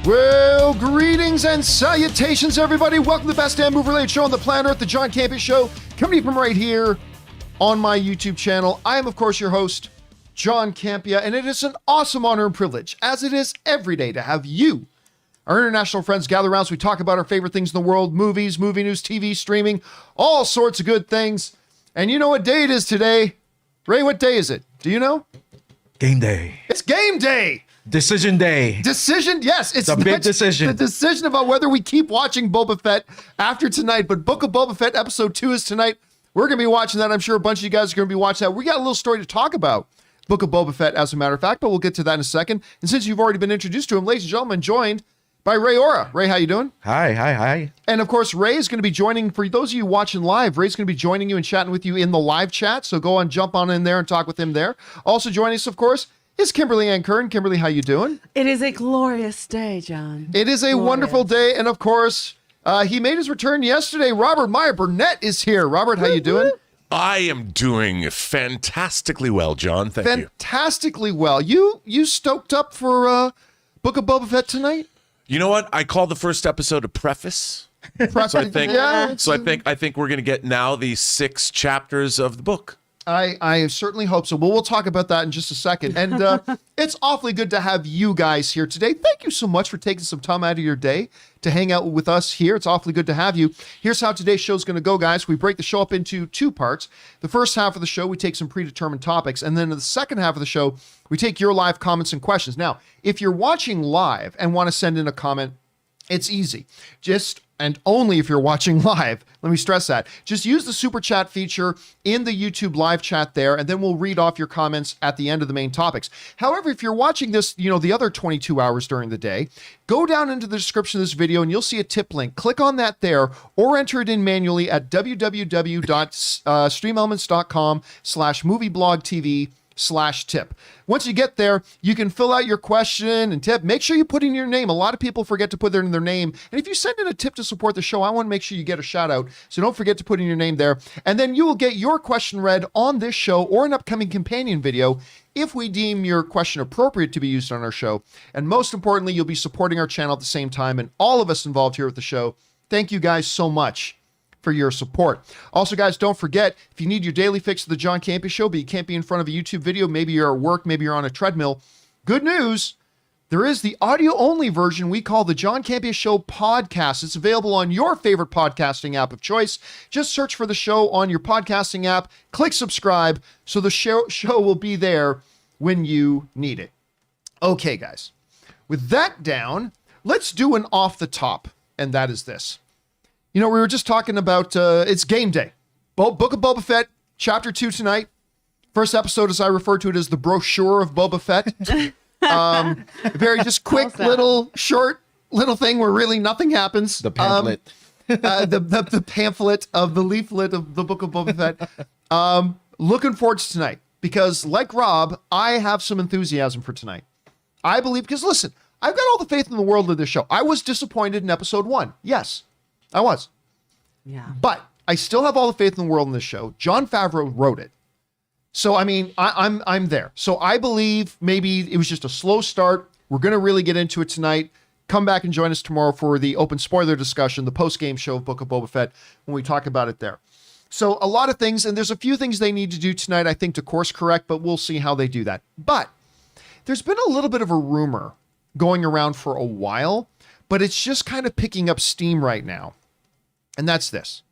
Well, greetings and salutations, everybody. Welcome to the best damn movie-related show on the planet Earth, the John Campea Show, coming to you from right here on my YouTube channel. I am, of course, your host, John Campea, and it is an awesome honor and privilege, as it is every day, to have you, our international friends, gather around so we talk about our favorite things in the world, movies, movie news, TV, streaming, all sorts of good things. And you know what day it is today? Ray, what day is it? Do you know? Game day. It's game day. Decision day. Decision? Yes. It's a big decision. The decision about whether we keep watching Boba Fett after tonight. But Book of Boba Fett episode 2 is tonight. We're going to be watching that. I'm sure a bunch of you guys are going to be watching that. We got a little story to talk about Book of Boba Fett, as a matter of fact, but we'll get to that in a second. And since you've already been introduced to him, ladies and gentlemen, joined by Ray Ora. Ray, how you doing? Hi. And of course, Ray is going to be joining, for those of you watching live, Ray's going to be joining you and chatting with you in the live chat. So go on, jump on in there and talk with him there. Also joining us, of course, is Kimberly Ann Kern. Kimberly, how you doing? It is a glorious day, John. It is a wonderful day. And of course, he made his return yesterday. Robert Meyer Burnett is here. Robert, how you doing? I am doing fantastically well, John. Thank you. Fantastically well. You stoked up for Book of Boba Fett tonight? You know what? I called the first episode a preface. So I think I think we're going to get now the 6 chapters of the book. I certainly hope so. Well, we'll talk about that in just a second. And it's awfully good to have you guys here today. Thank you so much for taking some time out of your day to hang out with us here. It's awfully good to have you. Here's how today's show is going to go, guys. We break the show up into 2 parts. The first half of the show, we take some predetermined topics. And then in the second half of the show, we take your live comments and questions. Now, if you're watching live and want to send in a comment, it's easy. And only if you're watching live, let me stress that. Just use the super chat feature in the YouTube live chat there, and then we'll read off your comments at the end of the main topics. However, if you're watching this, the other 22 hours during the day, go down into the description of this video and you'll see a tip link. Click on that there or enter it in manually at www.streamelements.com/movieblogtv/tip. Once you get there, you can fill out your question and tip. Make sure you put in your name. A lot of people forget to put in their name. And if you send in a tip to support the show, I want to make sure you get a shout out. So don't forget to put in your name there. And then you will get your question read on this show or an upcoming companion video if we deem your question appropriate to be used on our show. And most importantly, you'll be supporting our channel at the same time. And all of us involved here at the show, thank you guys so much for your support. Also, guys, don't forget, if you need your daily fix of the John Campea Show, but you can't be in front of a YouTube video, maybe you're at work, maybe you're on a treadmill, good news, there is the audio-only version we call the John Campea Show podcast. It's available on your favorite podcasting app of choice. Just search for the show on your podcasting app, click subscribe, so the show will be there when you need it. Okay, guys, with that down, let's do an off the top, and that is this. We were just talking about, it's game day. Book of Boba Fett, chapter 2 tonight. First episode, as I refer to it, as the brochure of Boba Fett. Very just quick short little thing where really nothing happens. The pamphlet. The pamphlet of the leaflet of the Book of Boba Fett. Looking forward to tonight because, like Rob, I have some enthusiasm for tonight. I believe, because listen, I've got all the faith in the world in this show. I was disappointed in episode 1. Yes. I was. Yeah. But I still have all the faith in the world in this show. Jon Favreau wrote it. So, I mean, I'm there. So I believe maybe it was just a slow start. We're going to really get into it tonight. Come back and join us tomorrow for the open spoiler discussion, the post-game show of Book of Boba Fett, when we talk about it there. So a lot of things, and there's a few things they need to do tonight, I think, to course correct, but we'll see how they do that. But there's been a little bit of a rumor going around for a while, but it's just kind of picking up steam right now. And that's this.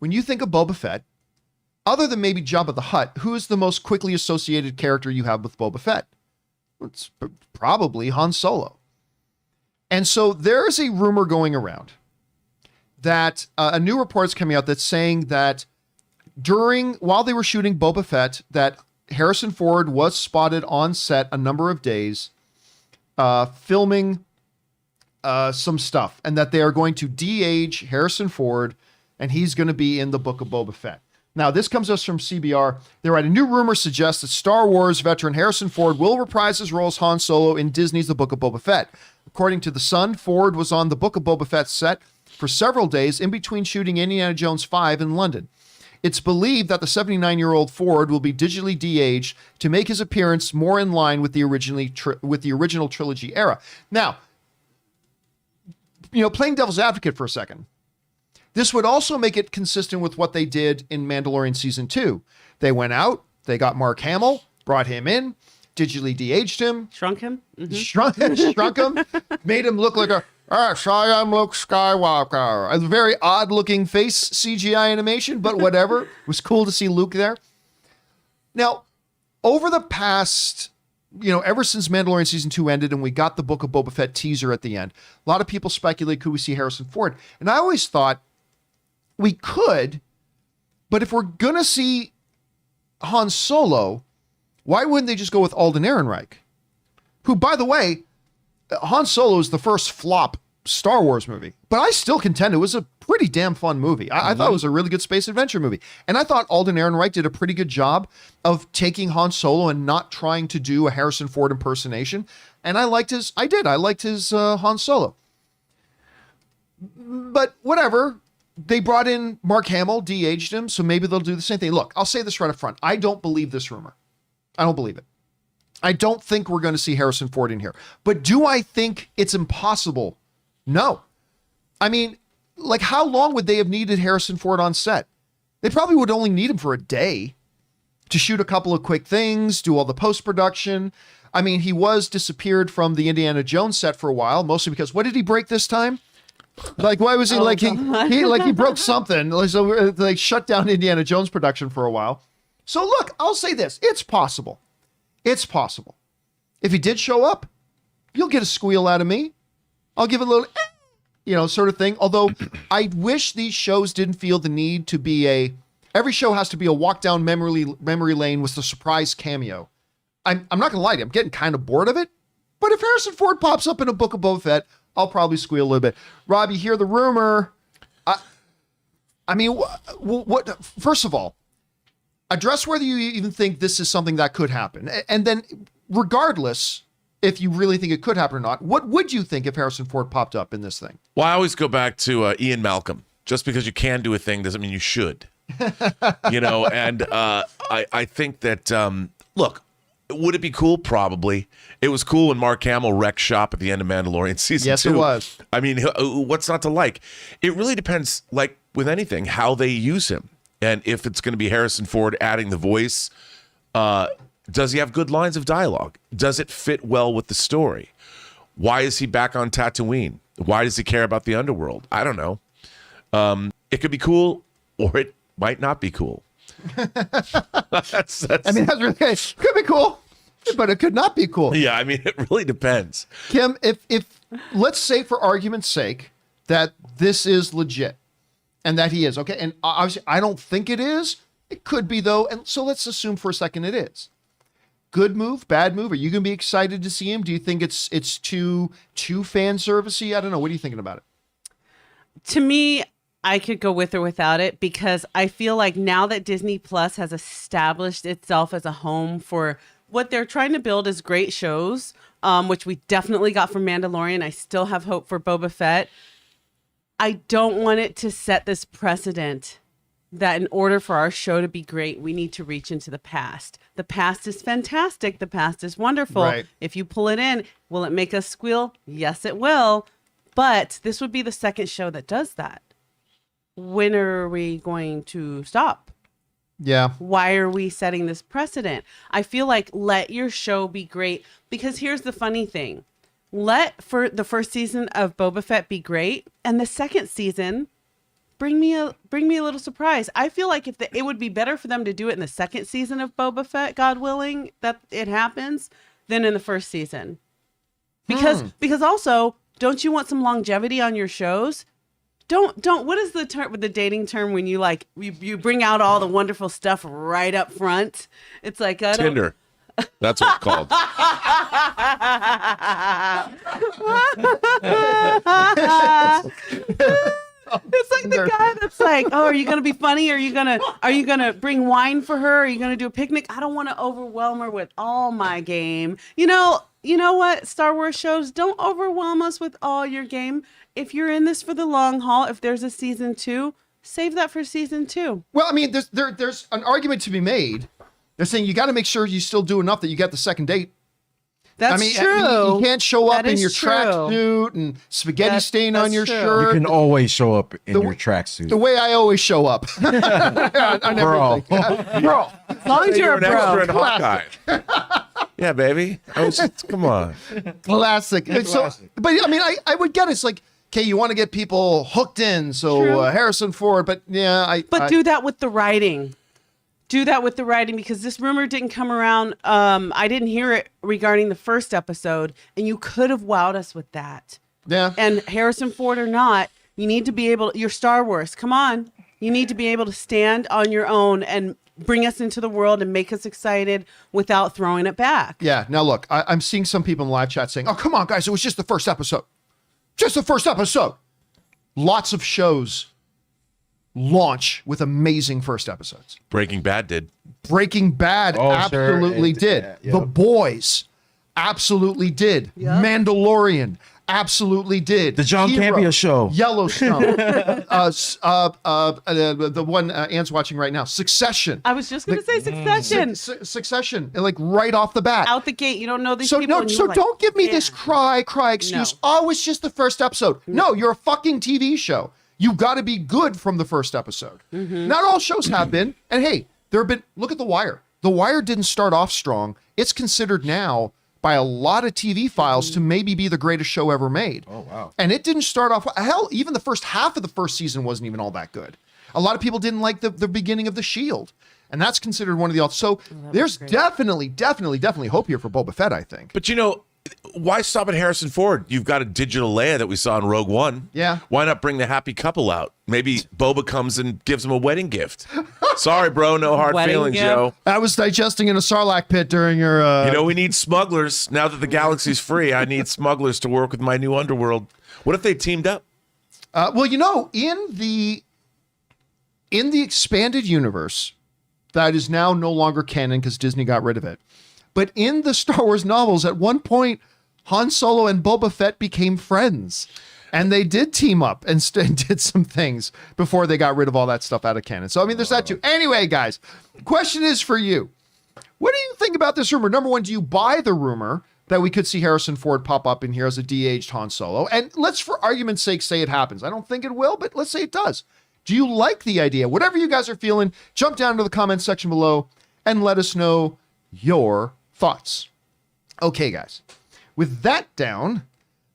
When you think of Boba Fett, other than maybe Jabba the Hutt, who is the most quickly associated character you have with Boba Fett? It's probably Han Solo. And so there's a rumor going around that a new report is coming out that's saying that while they were shooting Boba Fett, that Harrison Ford was spotted on set a number of days filming some stuff, and that they are going to de-age Harrison Ford, and he's going to be in the Book of Boba Fett. Now, this comes to us from CBR. They write, a new rumor suggests that Star Wars veteran Harrison Ford will reprise his role as Han Solo in Disney's The Book of Boba Fett. According to The Sun, Ford was on the Book of Boba Fett set for several days in between shooting Indiana Jones 5 in London. It's believed that the 79-year-old Ford will be digitally de-aged to make his appearance more in line with the original trilogy era. Now, playing devil's advocate for a second, this would also make it consistent with what they did in Mandalorian Season 2. They went out, they got Mark Hamill, brought him in, digitally de-aged him. Shrunk him? Mm-hmm. Shrunk him, made him look like yes, I am Luke Skywalker. A very odd-looking face CGI animation, but whatever. It was cool to see Luke there. Now, over the past, ever since Mandalorian Season 2 ended and we got the Book of Boba Fett teaser at the end, a lot of people speculate, could we see Harrison Ford? And I always thought we could, but if we're going to see Han Solo, why wouldn't they just go with Alden Ehrenreich? Who, by the way, Han Solo is the first flop Star Wars movie, but I still contend it was a pretty damn fun movie. I thought it was a really good space adventure movie. And I thought Alden Ehrenreich did a pretty good job of taking Han Solo and not trying to do a Harrison Ford impersonation. And I liked his Han Solo. But whatever, they brought in Mark Hamill, de-aged him, so maybe they'll do the same thing. Look, I'll say this right up front. I don't believe this rumor. I don't believe it. I don't think we're going to see Harrison Ford in here. But do I think it's impossible? No. I mean, like, how long would they have needed Harrison Ford on set? They probably would only need him for a day to shoot a couple of quick things, do all the post-production. I mean, he was disappeared from the Indiana Jones set for a while, mostly because, what did he break this time? Like, why was he he broke something? So they shut down Indiana Jones production for a while. So look, I'll say this. It's possible. It's possible. If he did show up, you'll get a squeal out of me. I'll give it a little, sort of thing. Although I wish these shows didn't feel the need to be every show has to be a walk down memory lane with a surprise cameo. I'm not going to lie to you. I'm getting kind of bored of it. But if Harrison Ford pops up in a Book of Boba Fett, I'll probably squeal a little bit. Rob, you hear the rumor. I mean, what? First of all, address whether you even think this is something that could happen. And then regardless, if you really think it could happen or not, what would you think if Harrison Ford popped up in this thing? Well, I always go back to Ian Malcolm. Just because you can do a thing doesn't mean you should. And I think that, look, would it be cool? Probably. It was cool when Mark Hamill wrecked shop at the end of Mandalorian Season 2. Yes, it was. I mean, what's not to like? It really depends, like with anything, how they use him. And if it's going to be Harrison Ford adding the voice, does he have good lines of dialogue? Does it fit well with the story? Why is he back on Tatooine? Why does he care about the underworld? I don't know. It could be cool, or it might not be cool. that's I mean, that's really it could be cool, but it could not be cool. Yeah, I mean, it really depends. Kim, if let's say for argument's sake that this is legit and that he is, okay, and obviously I don't think it is. It could be though, and so let's assume for a second it is. Good move, bad move? Are you going to be excited to see him? Do you think it's too fan servicey? I don't know. What are you thinking about it? To me, I could go with or without it because I feel like now that Disney Plus has established itself as a home for what they're trying to build is great shows, which we definitely got from Mandalorian. I still have hope for Boba Fett. I don't want it to set this precedent that in order for our show to be great, we need to reach into the past. The past is fantastic. The past is wonderful. Right. If you pull it in, will it make us squeal? Yes, it will. But this would be the second show that does that. When are we going to stop? Yeah. Why are we setting this precedent? I feel like let your show be great because here's the funny thing. Let for the first season of Boba Fett be great and the second season bring me a little surprise. I feel like it would be better for them to do it in the second season of Boba Fett, God willing, that it happens, than in the first season. Because also, don't you want some longevity on your shows? Don't what is the term with the dating term when you you bring out all the wonderful stuff right up front? It's like Tinder. That's what it's called. It's like the guy that's like, "Oh, are you gonna be funny? Are you gonna bring wine for her? Are you gonna do a picnic? I don't want to overwhelm her with all my game. You know what? Star Wars shows don't overwhelm us with all your game. If you're in this for the long haul, if there's a season 2, save that for season 2. Well, I mean, there's an argument to be made. They're saying you got to make sure you still do enough that you get the second date. That's true. You can't show up That in is your true. tracksuit and spaghetti stain on that's your true. shirt. You can always show up in your tracksuit. The way I always show up. on Bro. everything. Bro. As long as you're a an extra in bro. Hawkeye. Yeah, baby. Come on. Classic. So, but I mean, I would get it. It's like, okay, you want to get people hooked in. So True. Harrison Ford, but yeah, But do that with the writing. Do that with the writing, because this rumor didn't come around. I didn't hear it regarding the first episode, and you could have wowed us with that. yeah. And Harrison Ford or not, you need to be able. You're Star Wars. Come on, you need to be able to stand on your own and bring us into the world and make us excited without throwing it back. Yeah. Now look, I'm seeing some people in live chat saying, "Oh, come on, guys, it was just the first episode. Just the first episode." Lots of shows launch with amazing first episodes. Breaking Bad did. Breaking Bad Oh, sure. absolutely did. Yep. The Boys absolutely did. Yep. Mandalorian absolutely did. The John Campea Show. Yellowstone. The one Anne's watching right now. Succession. I was just gonna say Succession. Succession. Like right off the bat. Out the gate, you don't know these So people. no, and so you're like, don't give me this "Man." cry excuse. No. Oh, it's just the first episode. No, you're a fucking TV show. You've got to be good from the first episode. Not all shows have been. And hey, there have been. Look at The Wire. The Wire didn't start off strong. It's considered now by a lot of TV files to maybe be the greatest show ever made. Oh, wow. And it didn't start off. Hell, even the first half of the first season wasn't even all that good. A lot of people didn't like the beginning of The Shield. And that's considered one of the. So there's definitely hope here for Boba Fett, I think. But why stop at Harrison Ford? You've got a digital Leia that we saw in Rogue One. Yeah. Why not bring the happy couple out? Maybe Boba comes and gives him a wedding gift. Sorry, bro. No hard Wedding feelings, gift? yo. I was digesting in a Sarlacc pit during your. We need smugglers. Now that the galaxy's free, I need smugglers to work with my new underworld. What if they teamed up? Well, in the expanded universe that is now no longer canon because Disney got rid of it, but in the Star Wars novels, at one point, Han Solo and Boba Fett became friends, and they did team up and did some things before they got rid of all that stuff out of canon. So I mean, there's that too. Anyway, guys, question is for you: what do you think about this rumor? Number one, do you buy the rumor that we could see Harrison Ford pop up in here as a de-aged Han Solo? And let's, for argument's sake, say it happens. I don't think it will, but let's say it does. Do you like the idea? Whatever you guys are feeling, jump down to the comments section below and let us know your thoughts. Okay, guys. With that down,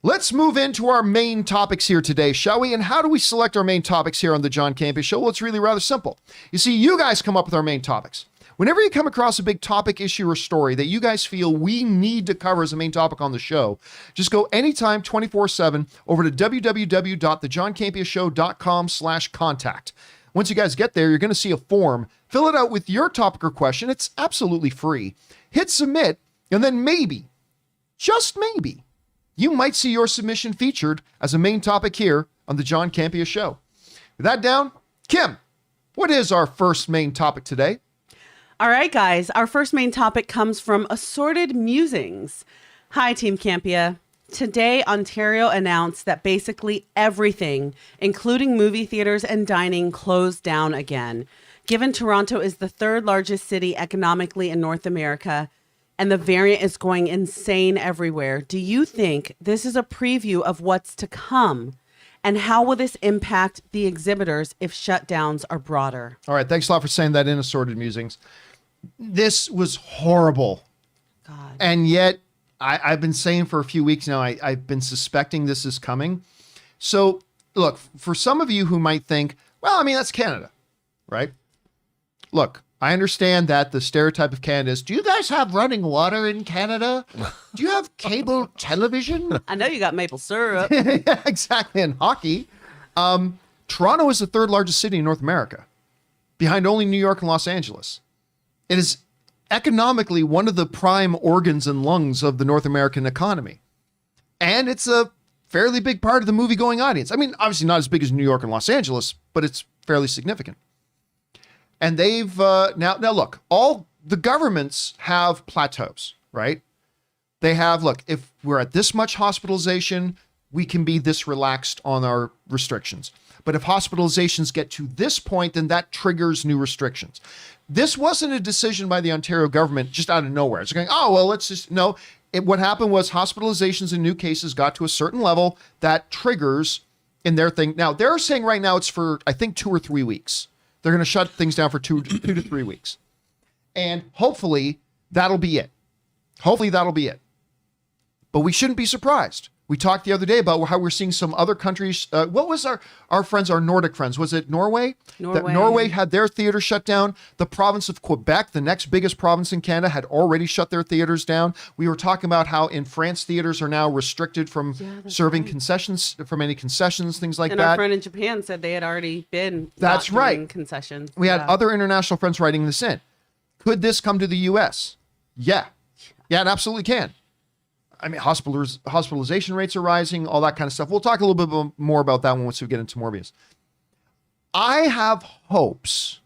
let's move into our main topics here today, shall we? And how do we select our main topics here on the John Campea Show? Well, it's really rather simple. You see, you guys come up with our main topics. Whenever you come across a big topic, issue, or story that you guys feel we need to cover as a main topic on the show, just go anytime, 24/7, over to www.thejohncampeashow.com/contact. Once you guys get there, you're going to see a form. Fill it out with your topic or question. It's absolutely free. Hit submit, and then maybe, just maybe, you might see your submission featured as a main topic here on the John Campea Show. With that down, Kim, what is our first main topic today? All right, guys. Our first main topic comes from Assorted Musings. Hi, Team Campea. Today, Ontario announced that basically everything, including movie theaters and dining, closed down again. Given Toronto is the third largest city economically in North America, and the variant is going insane everywhere, do you think this is a preview of what's to come? And how will this impact the exhibitors if shutdowns are broader? All right, thanks a lot for saying that in Assorted Musings. This was horrible. God. And yet, I've been saying for a few weeks now, I've been suspecting this is coming. So, look, for some of you who might think, well, I mean, that's Canada, right? Look, I understand that the stereotype of Canada is, do you guys have running water in Canada? Do you have cable television? I know you got maple syrup. Yeah, exactly. And hockey. Toronto is the third largest city in North America, behind only New York and Los Angeles. It is economically one of the prime organs and lungs of the North American economy. And it's a fairly big part of the movie-going audience. I mean, obviously not as big as New York and Los Angeles, but it's fairly significant. And they've, now look, all the governments have plateaus, right? They have, look, if we're at this much hospitalization, we can be this relaxed on our restrictions. But if hospitalizations get to this point, then that triggers new restrictions. This wasn't a decision by the Ontario government just out of nowhere. It's going, oh, well, let's just, no. what happened was hospitalizations and new cases got to a certain level that triggers in their thing. Now, they're saying right now it's for, I think, 2 or 3 weeks. They're going to shut things down for 2 to 3 weeks. And hopefully that'll be it. Hopefully that'll be it. But we shouldn't be surprised. We talked the other day about how we're seeing some other countries. What was our friends, our Nordic friends? Was it Norway? That Norway had their theater shut down. The province of Quebec, the next biggest province in Canada, had already shut their theaters down. We were talking about how in France, theaters are now restricted from serving concessions, from any concessions, things like and that. our friend in Japan said they had already been That's not doing right. concessions. We had other international friends writing this in. Could this come to the U.S.? Yeah, it absolutely can. I mean, hospitalization rates are rising, all that kind of stuff. We'll talk a little bit more about that once we get into Morbius. I have hopes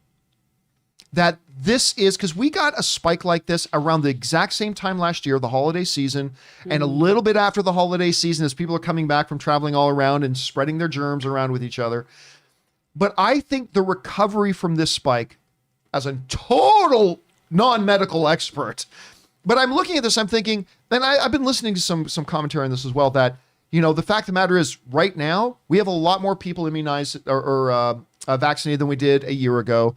that this is, because we got a spike like this around the exact same time last year, the holiday season, and a little bit after the holiday season as people are coming back from traveling all around and spreading their germs around with each other. But I think the recovery from this spike, as a total non-medical expert, but I'm looking at this, I'm thinking, and I've been listening to some commentary on this as well, that, the fact of the matter is right now, we have a lot more people immunized or vaccinated than we did a year ago.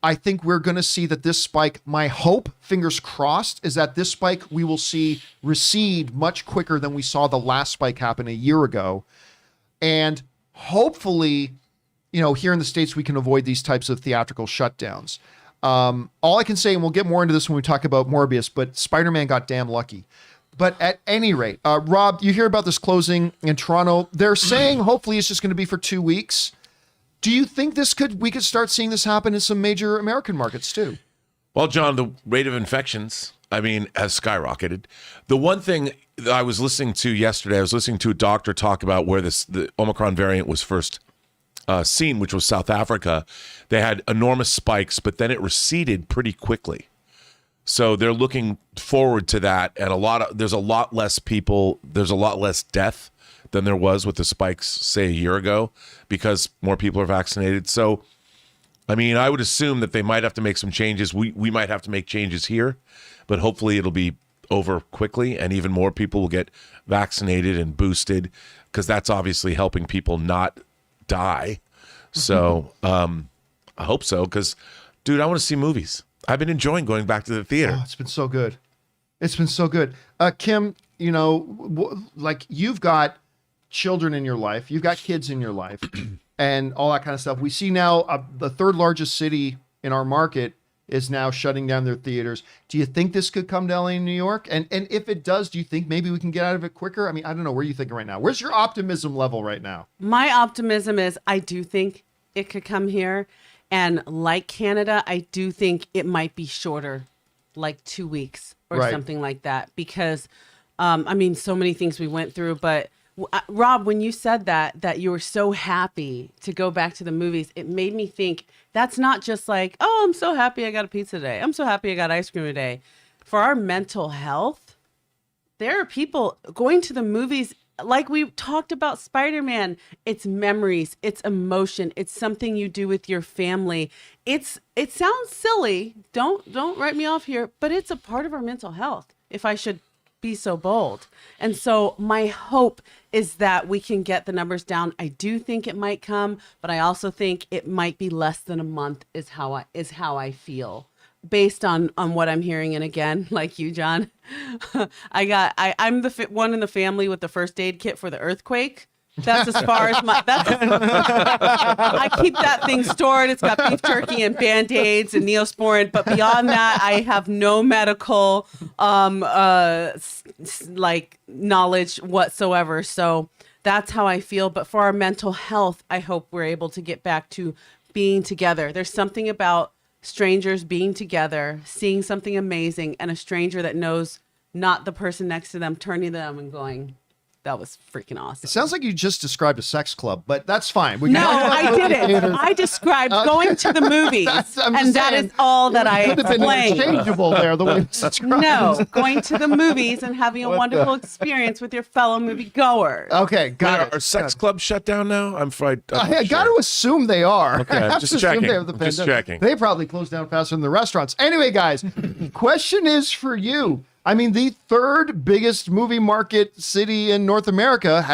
I think we're going to see that this spike, my hope, fingers crossed, is that this spike we will see recede much quicker than we saw the last spike happen a year ago. And hopefully, here in the States, we can avoid these types of theatrical shutdowns. All I can say, and we'll get more into this when we talk about Morbius, but Spider-Man got damn lucky. But at any rate, Rob, you hear about this closing in Toronto. They're saying hopefully it's just going to be for 2 weeks. Do you think we could start seeing this happen in some major American markets too? Well, John, the rate of infections, has skyrocketed. The one thing that I was listening to yesterday, I was listening to a doctor talk about where the Omicron variant was first seen, which was South Africa. They had enormous spikes, but then it receded pretty quickly. So they're looking forward to that, and there's a lot less people, there's a lot less death than there was with the spikes, say, a year ago, because more people are vaccinated. So, I would assume that they might have to make some changes. We might have to make changes here, but hopefully it'll be over quickly, and even more people will get vaccinated and boosted, because that's obviously helping people not die. So I hope so, because, dude, I want to see movies. I've been enjoying going back to the theater. Oh, it's been so good. It's been so good. Kim, like you've got children in your life, you've got kids in your life, and all that kind of stuff. We see now the third largest city in our market is now shutting down their theaters. Do you think this could come to LA and New York? And if it does, do you think maybe we can get out of it quicker? I don't know. Where are you thinking right now? Where's your optimism level right now? My optimism is I do think it could come here. And like Canada, I do think it might be shorter, like 2 weeks or something like that. Because, so many things we went through. But Rob, when you said that you were so happy to go back to the movies, it made me think that's not just like, oh, I'm so happy I got a pizza today. I'm so happy I got ice cream today. For our mental health, there are people going to the movies. Like we talked about Spider-Man, it's memories, it's emotion, it's something you do with your family. It sounds silly. Don't write me off here, but it's a part of our mental health, if I should be so bold. And so my hope is that we can get the numbers down. I do think it might come, but I also think it might be less than a month is how I feel. Based on what I'm hearing, and again, like you, John, I'm the one in the family with the first aid kit for the earthquake. That's as far as I keep that thing stored. It's got beef jerky and Band-Aids and Neosporin, but beyond that, I have no medical knowledge whatsoever. So that's how I feel. But for our mental health, I hope we're able to get back to being together. There's something about strangers being together, seeing something amazing, and a stranger that knows not the person next to them turning to them and going, that was freaking awesome. It sounds like you just described a sex club, but that's fine. No, I didn't. I described going to the movies, and that is all that I explained. Could have been interchangeable there, the way it's described. No, going to the movies and having a wonderful experience with your fellow moviegoers. Okay, got it. Are sex clubs shut down now? I'm afraid. I got to assume they are. Okay, just checking. They probably closed down faster than the restaurants. Anyway, guys, question is for you. I mean, the third biggest movie market city in North America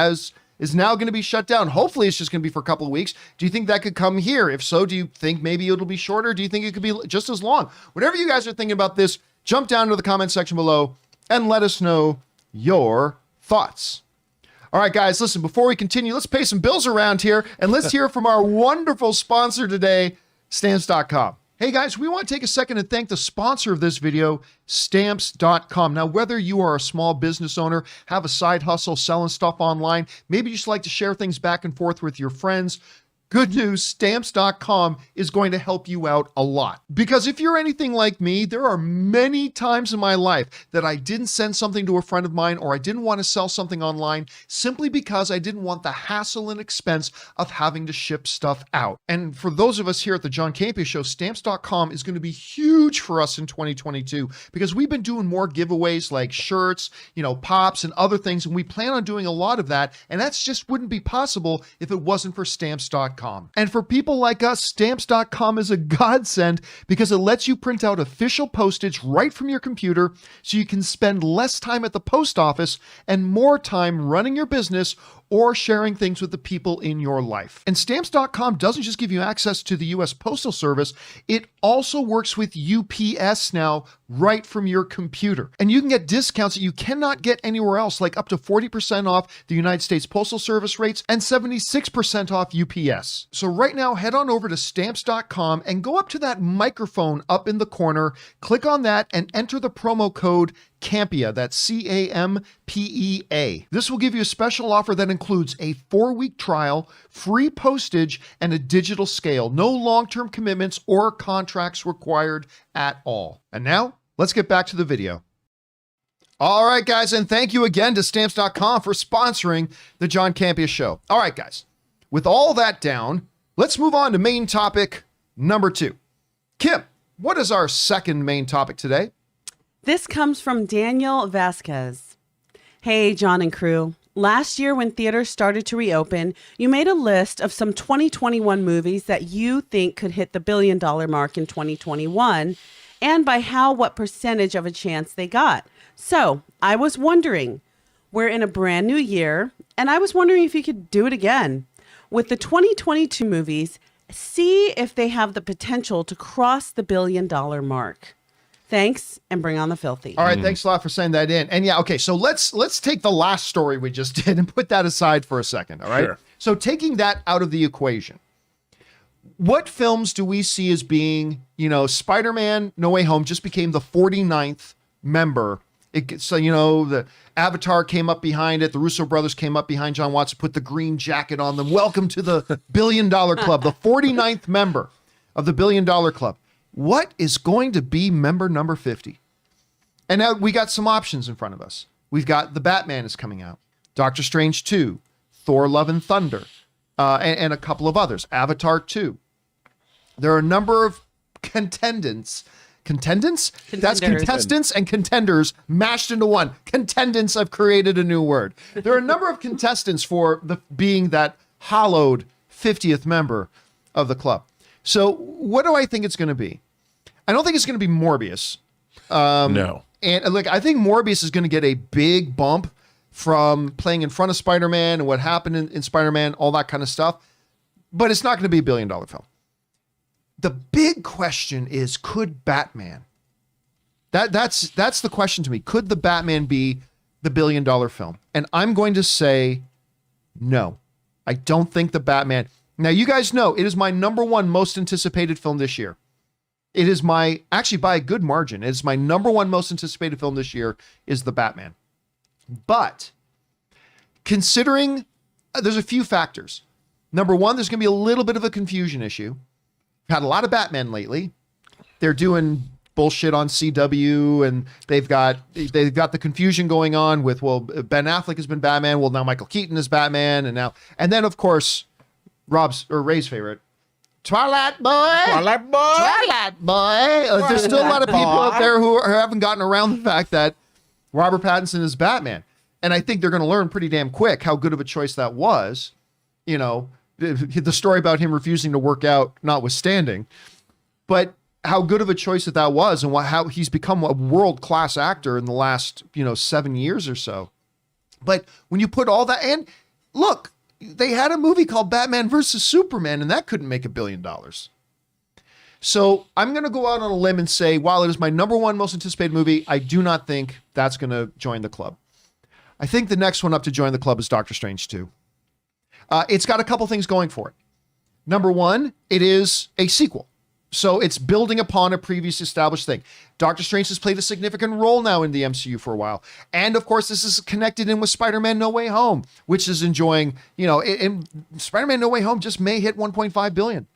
is now going to be shut down. Hopefully it's just going to be for a couple of weeks. Do you think that could come here? If so, do you think maybe it'll be shorter? Do you think it could be just as long? Whatever you guys are thinking about this, jump down to the comment section below and let us know your thoughts. All right, guys, listen, before we continue, let's pay some bills around here and let's hear from our wonderful sponsor today, Stamps.com. Hey guys, we want to take a second and thank the sponsor of this video, Stamps.com. Now, whether you are a small business owner, have a side hustle, selling stuff online, maybe you just like to share things back and forth with your friends, good news, Stamps.com is going to help you out a lot. Because if you're anything like me, there are many times in my life that I didn't send something to a friend of mine or I didn't want to sell something online simply because I didn't want the hassle and expense of having to ship stuff out. And for those of us here at the John Campea Show, Stamps.com is going to be huge for us in 2022 because we've been doing more giveaways like shirts, pops and other things, and we plan on doing a lot of that, and that's just wouldn't be possible if it wasn't for Stamps.com. And for people like us, Stamps.com is a godsend because it lets you print out official postage right from your computer so you can spend less time at the post office and more time running your business or sharing things with the people in your life. And Stamps.com doesn't just give you access to the US Postal Service, it also works with UPS now right from your computer. And you can get discounts that you cannot get anywhere else, like up to 40% off the United States Postal Service rates and 76% off UPS. So right now, head on over to Stamps.com and go up to that microphone up in the corner, click on that and enter the promo code Campea, that's CAMPEA. This will give you a special offer that includes a 4-week trial, free postage, and a digital scale. No long-term commitments or contracts required at all. And now, let's get back to the video. All right, guys, and thank you again to Stamps.com for sponsoring the John Campea Show. All right, guys, with all that down, let's move on to main topic number 2. Kim, what is our second main topic today? This comes from Daniel Vasquez. Hey, John and crew. Last year when theaters started to reopen, you made a list of some 2021 movies that you think could hit the $1 billion mark in 2021 and by what percentage of a chance they got. So I was wondering, we're in a brand new year and I was wondering if you could do it again. With the 2022 movies, see if they have the potential to cross the $1 billion mark. Thanks, and bring on the filthy. All right, thanks a lot for sending that in. And yeah, okay, so let's take the last story we just did and put that aside for a second, all right? Sure. So taking that out of the equation, what films do we see as being, Spider-Man No Way Home just became the 49th member. The Avatar came up behind it. The Russo brothers came up behind John Watts, put the green jacket on them. Welcome to the $1 billion club, the 49th member of the $1 billion club. What is going to be member number 50? And now we got some options in front of us. We've got The Batman is coming out, Doctor Strange 2, Thor Love and Thunder, and a couple of others, Avatar 2. There are a number of contendants? That's contestants and contenders mashed into one. Contendants, I've created a new word. There are a number of contestants for being that hallowed 50th member of the club. So what do I think it's going to be? I don't think it's going to be Morbius. No. And look, I think Morbius is going to get a big bump from playing in front of Spider-Man and what happened in Spider-Man, all that kind of stuff. But it's not going to be $1 billion film. The big question is, could Batman? That's the question to me. Could the Batman be the $1 billion film? And I'm going to say no. I don't think the Batman. Now, you guys know it is my number one most anticipated film this year. It is actually by a good margin, it's my number one most anticipated film this year is The Batman. But considering there's a few factors. Number one, there's going to be a little bit of a confusion issue. Had a lot of Batman lately. They're doing bullshit on CW and they've got the confusion going on with, Ben Affleck has been Batman. Well, now Michael Keaton is Batman. And then of course, Ray's favorite, Twilight Boy. There's still a lot of people out there who haven't gotten around the fact that Robert Pattinson is Batman. And I think they're going to learn pretty damn quick how good of a choice that was. The story about him refusing to work out notwithstanding. But how good of a choice that was, and how he's become a world-class actor in the last 7 years or so. But when you put all that, and look, they had a movie called Batman versus Superman, and that couldn't make $1 billion. So I'm going to go out on a limb and say, while it is my number one most anticipated movie, I do not think that's going to join the club. I think the next one up to join the club is Doctor Strange 2. It's got a couple things going for it. Number one, it is a sequel. So it's building upon a previous established thing. Doctor Strange has played a significant role now in the MCU for a while. And of course, this is connected in with Spider-Man No Way Home, which is enjoying, and Spider-Man No Way Home just may hit 1.5 billion,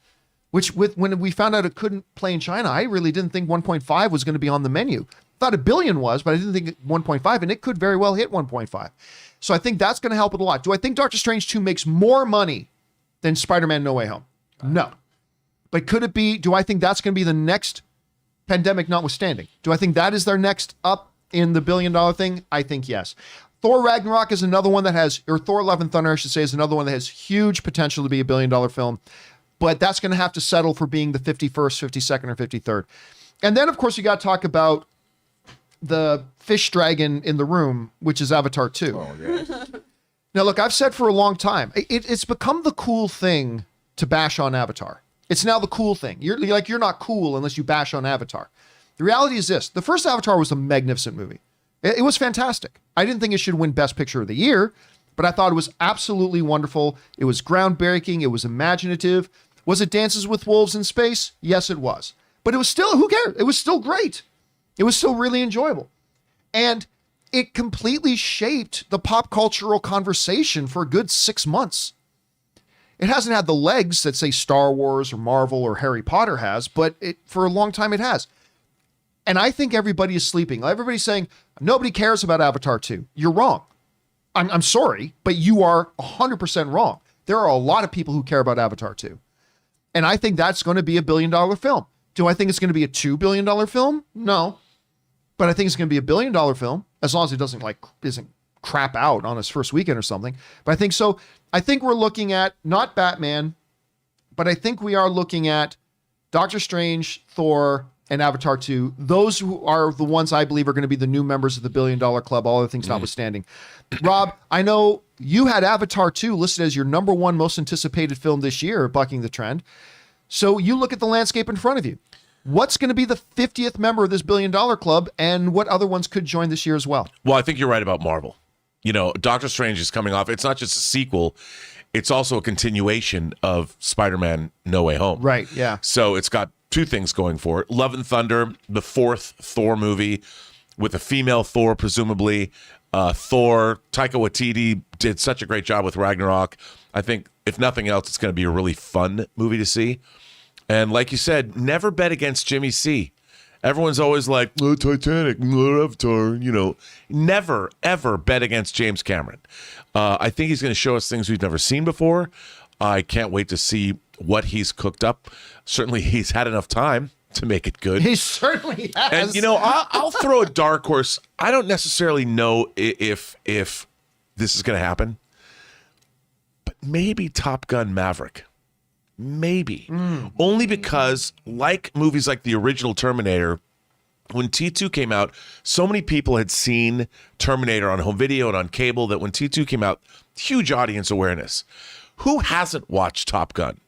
which when we found out it couldn't play in China, I really didn't think 1.5 was going to be on the menu. Thought $1 billion was, but I didn't think 1.5, and it could very well hit 1.5. So I think that's going to help it a lot. Do I think Doctor Strange 2 makes more money than Spider-Man No Way Home? No. But could it be, do I think that's going to be the next, pandemic notwithstanding? Do I think that is their next up in the $1 billion thing? I think yes. Thor Ragnarok is another one that has, or Thor Love and Thunder, I should say, is another one that has huge potential to be $1 billion film. But that's going to have to settle for being the 51st, 52nd, or 53rd. And then, of course, you got to talk about the fish dragon in the room, which is Avatar 2. Oh, yeah. Now, look, I've said for a long time, it's become the cool thing to bash on Avatar. It's now the cool thing. You're not cool unless you bash on Avatar. The reality is this. The first Avatar was a magnificent movie. It was fantastic. I didn't think it should win Best Picture of the Year, but I thought it was absolutely wonderful. It was groundbreaking. It was imaginative. Was it Dances with Wolves in space? Yes, it was. But it was still, who cares? It was still great. It was still really enjoyable. And it completely shaped the pop cultural conversation for a good 6 months. It hasn't had the legs that, say, Star Wars or Marvel or Harry Potter has, but for a long time it has. And I think everybody is sleeping. Everybody's saying, nobody cares about Avatar 2. You're wrong. I'm sorry, but you are 100% wrong. There are a lot of people who care about Avatar 2. And I think that's going to be $1 billion film. Do I think it's going to be a $2 billion film? No. But I think it's going to be $1 billion film, as long as it isn't crap out on its first weekend or something. But I think so. I think we're looking at not Batman, but I think we are looking at Doctor Strange, Thor, and Avatar 2. Those who are the ones I believe are going to be the new members of the $1 billion club, all other things notwithstanding. Rob, I know you had Avatar 2 listed as your number one most anticipated film this year, bucking the trend. So you look at the landscape in front of you. What's going to be the 50th member of this $1 billion club, and what other ones could join this year as well? Well, I think you're right about Marvel. Doctor Strange is coming off. It's not just a sequel. It's also a continuation of Spider-Man No Way Home. Right, yeah. So it's got two things going for it. Love and Thunder, the fourth Thor movie with a female Thor, presumably. Thor, Taika Waititi did such a great job with Ragnarok. I think, if nothing else, it's going to be a really fun movie to see. And like you said, never bet against Jimmy C. Everyone's always like, Titanic, Avatar, Never, ever bet against James Cameron. I think he's going to show us things we've never seen before. I can't wait to see what he's cooked up. Certainly, he's had enough time to make it good. He certainly has. And, I'll throw a dark horse. I don't necessarily know if this is going to happen, but maybe Top Gun Maverick. Maybe. Only because, like movies like the original Terminator, when T2 came out, so many people had seen Terminator on home video and on cable that when T2 came out, huge audience awareness. Who hasn't watched Top Gun,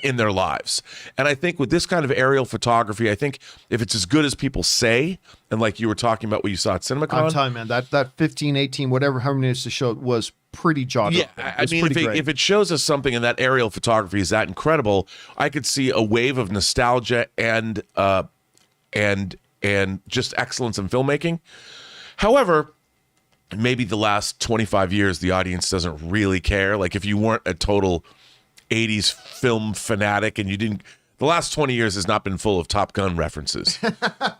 in their lives? And I think with this kind of aerial photography, I think if it's as good as people say, and like you were talking about what you saw at CinemaCon. I'm telling you, man, that 15, 18, whatever, how many minutes the show was pretty jaw-dropping. Yeah, I mean, if it shows us something and that aerial photography is that incredible, I could see a wave of nostalgia and just excellence in filmmaking. However, maybe the last 25 years, the audience doesn't really care. Like if you weren't a total 80s film fanatic and you didn't, the last 20 years has not been full of Top Gun references.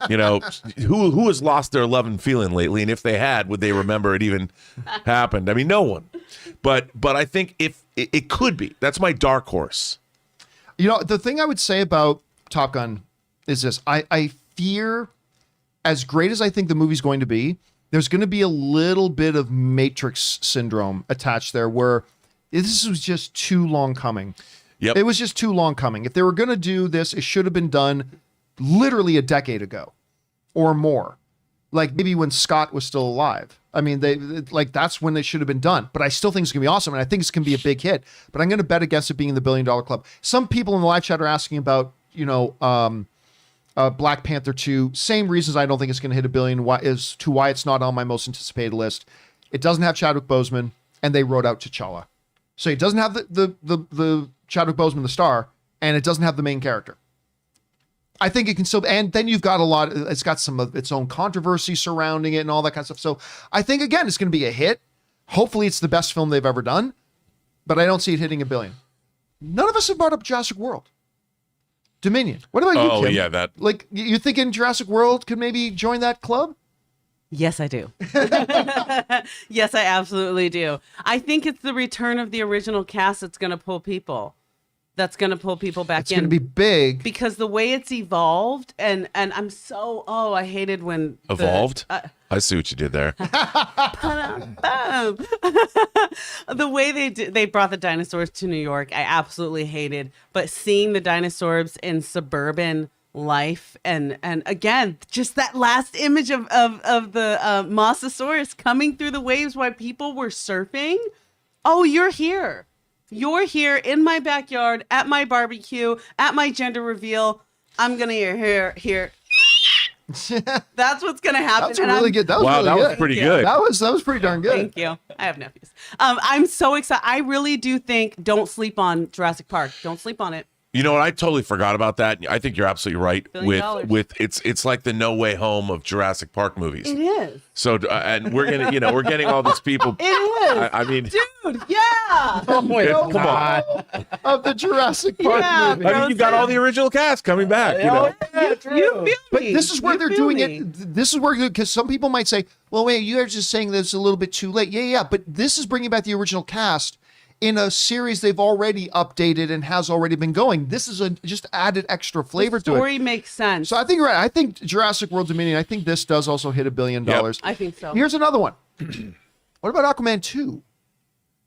Who has lost their love and feeling lately? And if they had, would they remember it even happened? I mean, no one. But I think if it could be, that's my dark horse. The thing I would say about Top Gun is this. I fear, as great as I think the movie's going to be, there's going to be a little bit of Matrix syndrome attached there where this was just too long coming. Yep. It was just too long coming. If they were going to do this, it should have been done literally a decade ago or more. Like maybe when Scott was still alive. I mean, that's when they should have been done. But I still think it's going to be awesome. And I think it's going to be a big hit. But I'm going to bet against it being in the $1 billion club. Some people in the live chat are asking about, Black Panther 2. Same reasons I don't think it's going to hit $1 billion is to why it's not on my most anticipated list. It doesn't have Chadwick Boseman, and they wrote out T'Challa. So it doesn't have the Chadwick Boseman, the star, and it doesn't have the main character. I think it can still, and then you've got it's got some of its own controversy surrounding it and all that kind of stuff. So I think, again, it's going to be a hit. Hopefully it's the best film they've ever done, but I don't see it hitting $1 billion. None of us have brought up Jurassic World. Dominion. What about you, Kim? Oh, yeah, that. Like, you thinking Jurassic World could maybe join that club? Yes, I do. Yes, I absolutely do. I think it's the return of the original cast that's going to pull people. That's going to pull people back in. It's going to be big. Because the way it's evolved, and I'm so, I hated when... Evolved? I see what you did there. The way they brought the dinosaurs to New York, I absolutely hated. But seeing the dinosaurs in suburban life, and again, just that last image of the Mosasaurus coming through the waves while people were surfing. Oh, you're here. You're here in my backyard, at my barbecue, at my gender reveal. I'm going to hear. That's what's going to happen. That's really good. That was really that good. was pretty good. That was pretty darn good. Thank you. I have nephews. I'm so excited. I really do think don't sleep on Jurassic Park. Don't sleep on it. You know what? I totally forgot about that. I think you're absolutely right. $1 billion. With it's like the No Way Home of Jurassic Park movies. It is. So and we're getting all these people. It is. I mean, dude, yeah. Oh my come on. Of the Jurassic Park Yeah, movie. I mean, you got all the original cast coming back. You know. You feel me. But this is where You they're feel doing me. it. This is where, because some people might say, well, wait, you are just saying that it's a little bit too late. Yeah. But this is bringing back the original cast in a series they've already updated and has already been going. This is just added extra flavor to it. The story makes sense. So I think you're right. I think Jurassic World Dominion, I think this does also hit $1 billion. Yep. I think so. Here's another one. What about Aquaman 2?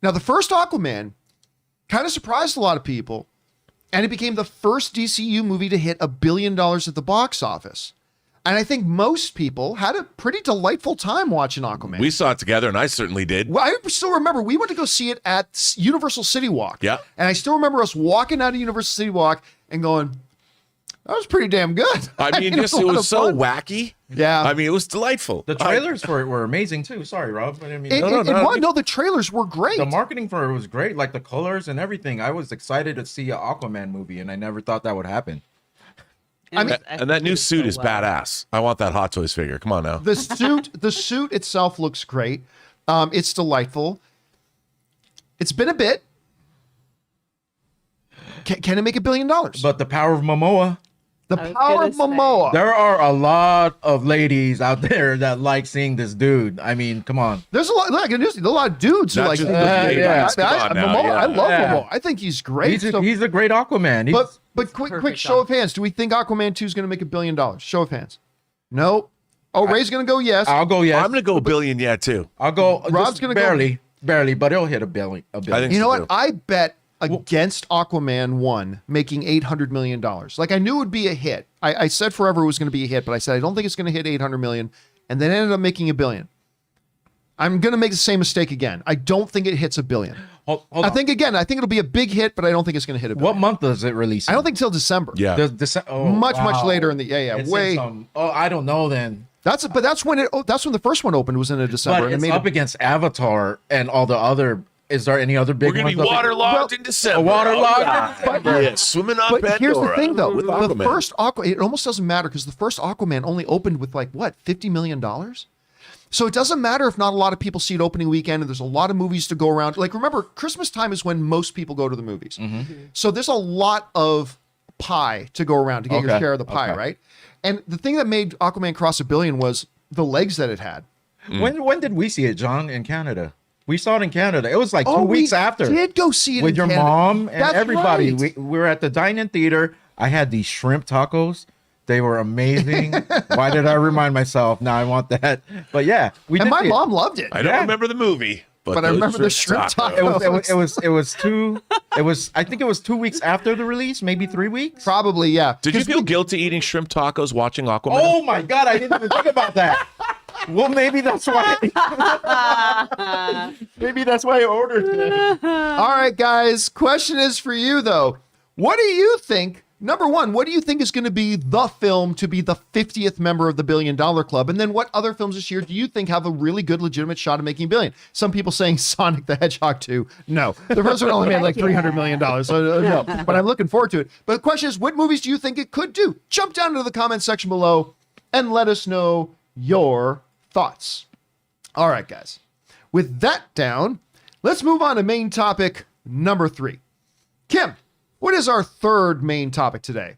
Now, the first Aquaman kind of surprised a lot of people, and it became the first DCU movie to hit $1 billion at the box office. And I think most people had a pretty delightful time watching Aquaman. We saw it together, and I certainly did. Well, I still remember we went to go see it at Universal City Walk. Yeah. And I still remember us walking out of Universal City Walk and going, that was pretty damn good. I mean, had just a it lot was of so fun. wacky. Yeah. I mean, it was delightful. The trailers for it were amazing too. Sorry, Rob. I mean, No, the trailers were great. the marketing for it was great, like the colors and everything. I was excited to see an Aquaman movie, and I never thought that would happen. And that new suit is badass. I want that Hot Toys figure. Come on now. The suit itself looks great. It's delightful. It's been a bit. Can it make $1 billion? But the power of Momoa. The I was power gonna of say. Momoa. There are a lot of ladies out there that like seeing this dude. I mean, come on. There's a lot of dudes who Not like. just the I ladies. Come on now, Momoa, yeah. I love Yeah. Momoa. I think he's great. He's a great Aquaman. But quick perfect show of hands. Do we think Aquaman 2 is going to make $1 billion? Show of hands. No. Oh, Ray's going to go yes. I'll go yes. I'm going to go $1 billion yet too. I'll go. Rob's just gonna go- barely, but it'll hit $1 billion. I think You know so, what? too. I bet against Aquaman 1 making $800 million. Like, I knew it would be a hit. I said forever it was going to be a hit, but I said I don't think it's going to hit 800 million, and then it ended up making $1 billion. I'm going to make the same mistake again. I don't think it hits $1 billion. Hold I on. think it'll be a big hit, but I don't think it's going to hit $1 billion. What month does it release? I don't think till December. Yeah. Much later in the It's way. in some- I don't know then. That's when the first one opened was in December. But and it it's made up against Avatar and all the other. Is there any other big We're going to ones be up there? waterlogged in December. Waterlogged? Oh, yeah. Swimming on But here's the Pandora thing, though. with The Aquaman. first it almost doesn't matter because the first Aquaman only opened with $50 million. So it doesn't matter if not a lot of people see it opening weekend and there's a lot of movies to go around. Like, remember, Christmas time is when most people go to the movies. So there's a lot of pie to go around to get your Okay, share of the pie, okay. right? And the thing that made Aquaman cross $1 billion was the legs that it had. When did we see it, John, in Canada? We saw it in Canada. It was like 2 weeks we after. did go see it with in your Canada. mom and That's everybody. right. We were at the dine-in theater. I had these shrimp tacos. They were amazing. Why did I remind myself? Now I want that. But yeah, we And did my see it. mom loved it. I don't Yeah. remember the movie, But I remember the shrimp taco. I think it was 2 weeks after the release, maybe 3 weeks. Probably, yeah. Did you feel guilty eating shrimp tacos watching Aquaman? Oh my God, I didn't even think about that. Well, maybe that's why. Maybe that's why I ordered it. All right, guys. Question is for you, though. What do you think? Number one, what do you think is going to be the film to be the 50th member of the $1 Billion Club? And then what other films this year do you think have a really good, legitimate shot of making $1 billion? Some people saying Sonic the Hedgehog 2. No. The first one only made like $300 million. So no. But I'm looking forward to it. But the question is, what movies do you think it could do? Jump down into the comment section below and let us know your thoughts. All right, guys. With that down, let's move on to main topic number 3. Kim, what is our third main topic today?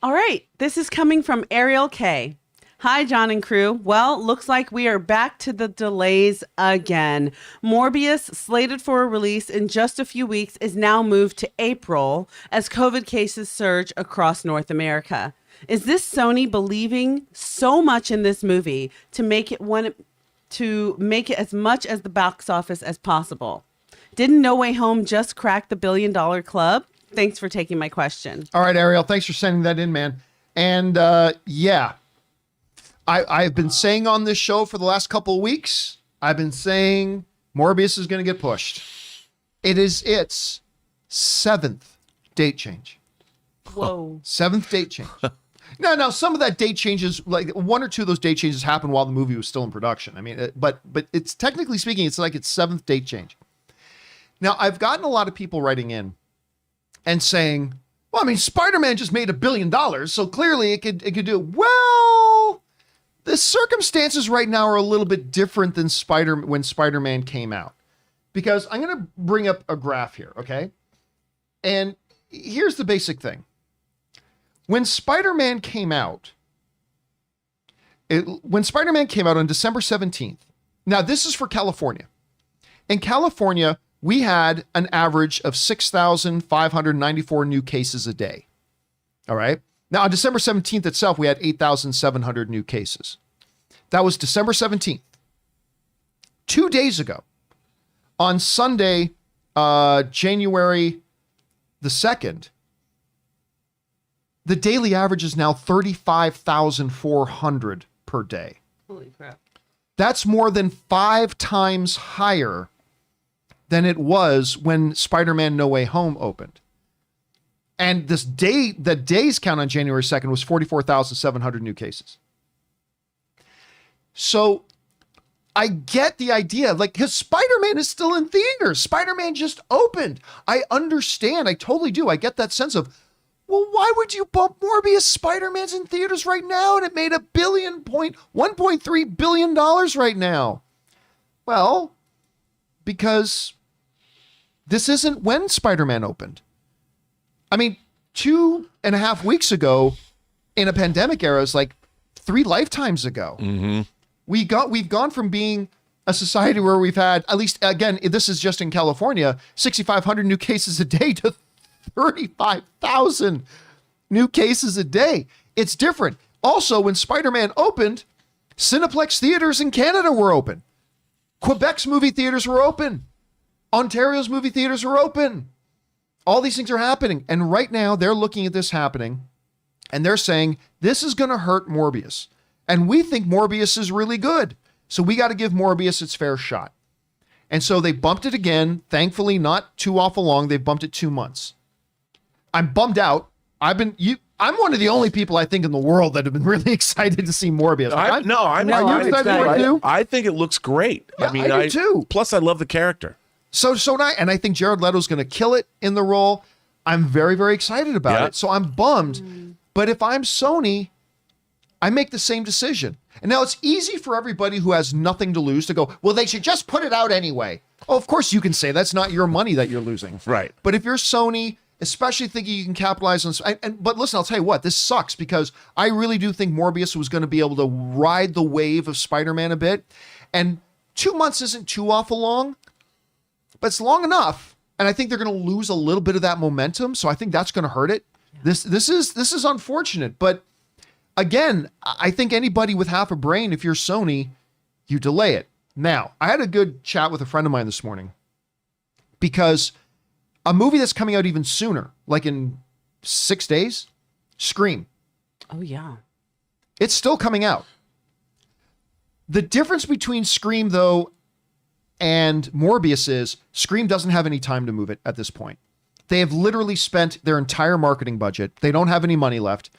All right. This is coming from Ariel K. Hi, John and crew. Well, looks like we are back to the delays again. Morbius, slated for a release in just a few weeks, is now moved to April as COVID cases surge across North America. Is this Sony believing so much in this movie to make it as much as the box office as possible? Didn't No Way Home just crack the $1 billion club? Thanks for taking my question. All right, Ariel, thanks for sending that in, man. And yeah, I've been saying on this show for the last couple of weeks, I've been saying Morbius is going to get pushed. It is its 7th date change. Whoa. 7th date change. Now, some of that date changes, like 1 or 2 of those date changes happened while the movie was still in production. I mean, but it's technically speaking, it's like its 7th date change. Now, I've gotten a lot of people writing in and saying, well, I mean, Spider-Man just made $1 billion, so clearly it could do it. Well, the circumstances right now are a little bit different than when Spider-Man came out. Because I'm going to bring up a graph here, okay? And here's the basic thing. When Spider-Man came out on December 17th, now this is for California. In California, we had an average of 6,594 new cases a day. All right. Now, on December 17th itself, we had 8,700 new cases. That was December 17th. 2 days ago, on Sunday, January the 2nd, the daily average is now 35,400 per day. Holy crap. That's more than 5 times higher than it was when Spider-Man No Way Home opened. And the day's count on January 2nd was 44,700 new cases. So I get the idea, like, because Spider-Man is still in theaters. Spider-Man just opened. I understand. I totally do. I get that sense of, well, why would you bump Morbius? Spider-Man's in theaters right now, and it made $1.3 billion right now. Well, because this isn't when Spider-Man opened. I mean, 2.5 weeks ago, in a pandemic era, is like 3 lifetimes ago. Mm-hmm. We've gone from being a society where we've had, at least, again, this is just in California, 6,500 new cases a day to 35,000 new cases a day. It's different. Also, when Spider-Man opened, Cineplex theaters in Canada were open. Quebec's movie theaters were open. Ontario's movie theaters are open. All these things are happening. And right now, they're looking at this happening, and they're saying, this is going to hurt Morbius. And we think Morbius is really good. So we got to give Morbius its fair shot. And so they bumped it again. Thankfully, not too awful long. They bumped it 2 months. I'm bummed out. I'm one of the only people I think in the world that have been really excited to see Morbius. I'm you excited for it too? I think it looks great. Yeah, I do too. Plus, I love the character. So and I think Jared Leto's going to kill it in the role. I'm very, very excited about it. So I'm bummed. But if I'm Sony, I make the same decision. And now it's easy for everybody who has nothing to lose to go, well, they should just put it out anyway. Oh, of course you can say that's not your money that you're losing. Right. But if you're Sony, especially thinking you can capitalize on, but listen, I'll tell you what, this sucks because I really do think Morbius was going to be able to ride the wave of Spider-Man a bit. And 2 months isn't too awful long, but it's long enough. And I think they're going to lose a little bit of that momentum. So I think that's going to hurt it. Yeah. This is unfortunate, but again, I think anybody with half a brain, if you're Sony, you delay it. Now, I had a good chat with a friend of mine this morning because a movie that's coming out even sooner, like in 6 days, Scream. Oh, yeah. It's still coming out. The difference between Scream, though, and Morbius is Scream doesn't have any time to move it at this point. They have literally spent their entire marketing budget. They don't have any money left,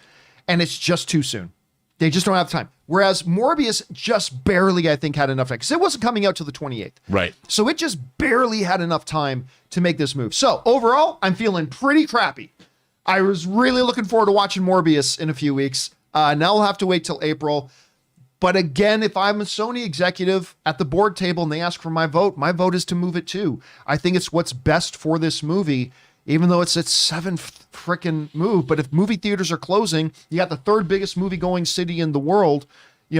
and it's just too soon. They just don't have time. Whereas Morbius just barely, I think, had enough time because it wasn't coming out till the 28th. Right. So it just barely had enough time to make this move. So overall, I'm feeling pretty crappy. I was really looking forward to watching Morbius in a few weeks. Now we'll have to wait till April. But again, if I'm a Sony executive at the board table and they ask for my vote is to move it too. I think it's what's best for this movie, even though it's its seventh freaking move. But if movie theaters are closing, you got the third biggest movie going city in the world,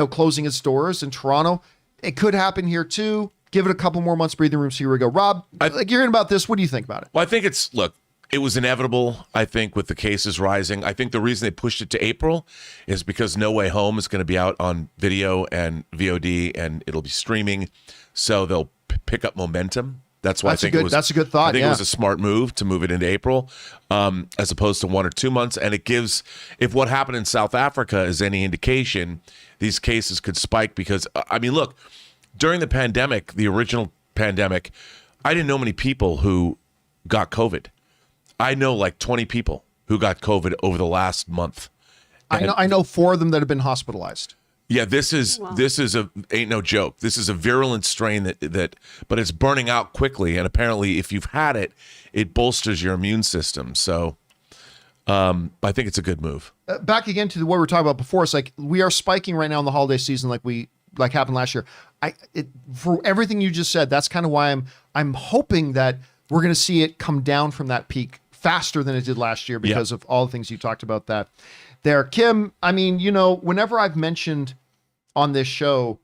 closing its doors in Toronto. It could happen here too. Give it a couple more months breathing room. So here we go. Rob, you're in about this. What do you think about it? Well, I think it was inevitable, I think, with the cases rising. I think the reason they pushed it to April is because No Way Home is going to be out on video and VOD, and it'll be streaming, so they'll pick up momentum. That's why I think that's a good thought. I think it was a smart move to move it into April, as opposed to 1 or 2 months. And it gives, if what happened in South Africa is any indication, these cases could spike because, look, during the pandemic, the original pandemic, I didn't know many people who got COVID. I know like 20 people who got COVID over the last month. I know 4 of them that have been hospitalized. Yeah, this is ain't no joke. This is a virulent strain that but it's burning out quickly, and apparently if you've had it, it bolsters your immune system. So I think it's a good move. Back again to what we were talking about before. It's like we are spiking right now in the holiday season, like happened last year. For everything you just said, that's kind of why I'm hoping that we're going to see it come down from that peak faster than it did last year because of all the things you talked about that there. Kim, whenever I've mentioned on this show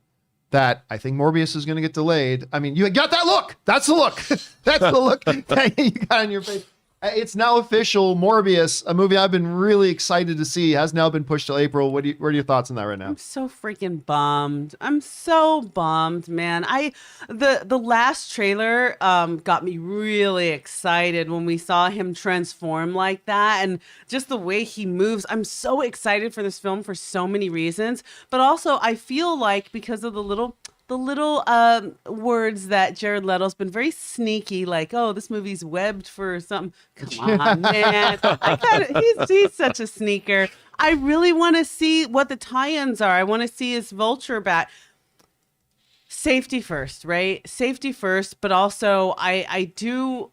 that I think Morbius is going to get delayed, you got that look. That's the look. That's the look that you got on your face. It's now official. Morbius, a movie I've been really excited to see, has now been pushed till April. What are your thoughts on that right now? I'm so freaking bummed. I'm so bummed, man. The last trailer got me really excited when we saw him transform like that, and just the way he moves. I'm so excited for this film for so many reasons, but also I feel like because of the little words that Jared Leto's been very sneaky, like, oh, this movie's webbed for something. Come on, man. He's such a sneaker. I really want to see what the tie-ins are. I want to see his vulture bat. Safety first, right? Safety first, but also I do.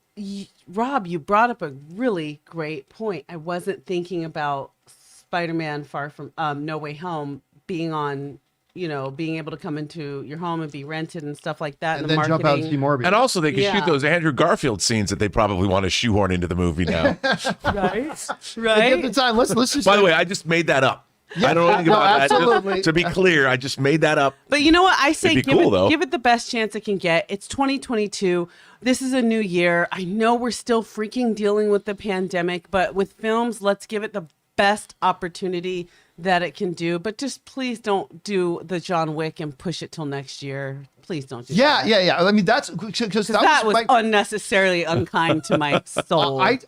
Rob, you brought up a really great point. I wasn't thinking about Spider-Man Far From No Way Home being on, being able to come into your home and be rented and stuff like that. And then jump out and see Morbius. And also they can shoot those Andrew Garfield scenes that they probably want to shoehorn into the movie now. Right? Give the time. Let's just. By the way, I just made that up. Yeah, I don't know anything about absolutely. that. To be clear, I just made that up. But you know what? I say It'd be cool, give it the best chance it can get. It's 2022. This is a new year. I know we're still freaking dealing with the pandemic, but with films, let's give it the best opportunity that it can do. But just please don't do the John Wick and push it till next year. Please don't do that. Yeah. That's because that was unnecessarily unkind to my soul. I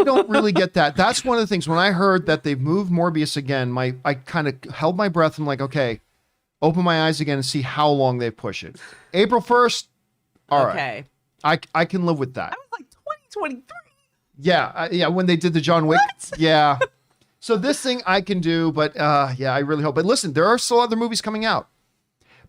don't really get that. That's one of the things when I heard that they've moved Morbius again, I kind of held my breath. I'm like, okay, open my eyes again and see how long they push it. April 1st. All right. I can live with that. I was like 2023. Yeah. When they did the John Wick. What? Yeah. So this thing I can do, but I really hope. But listen, there are still other movies coming out.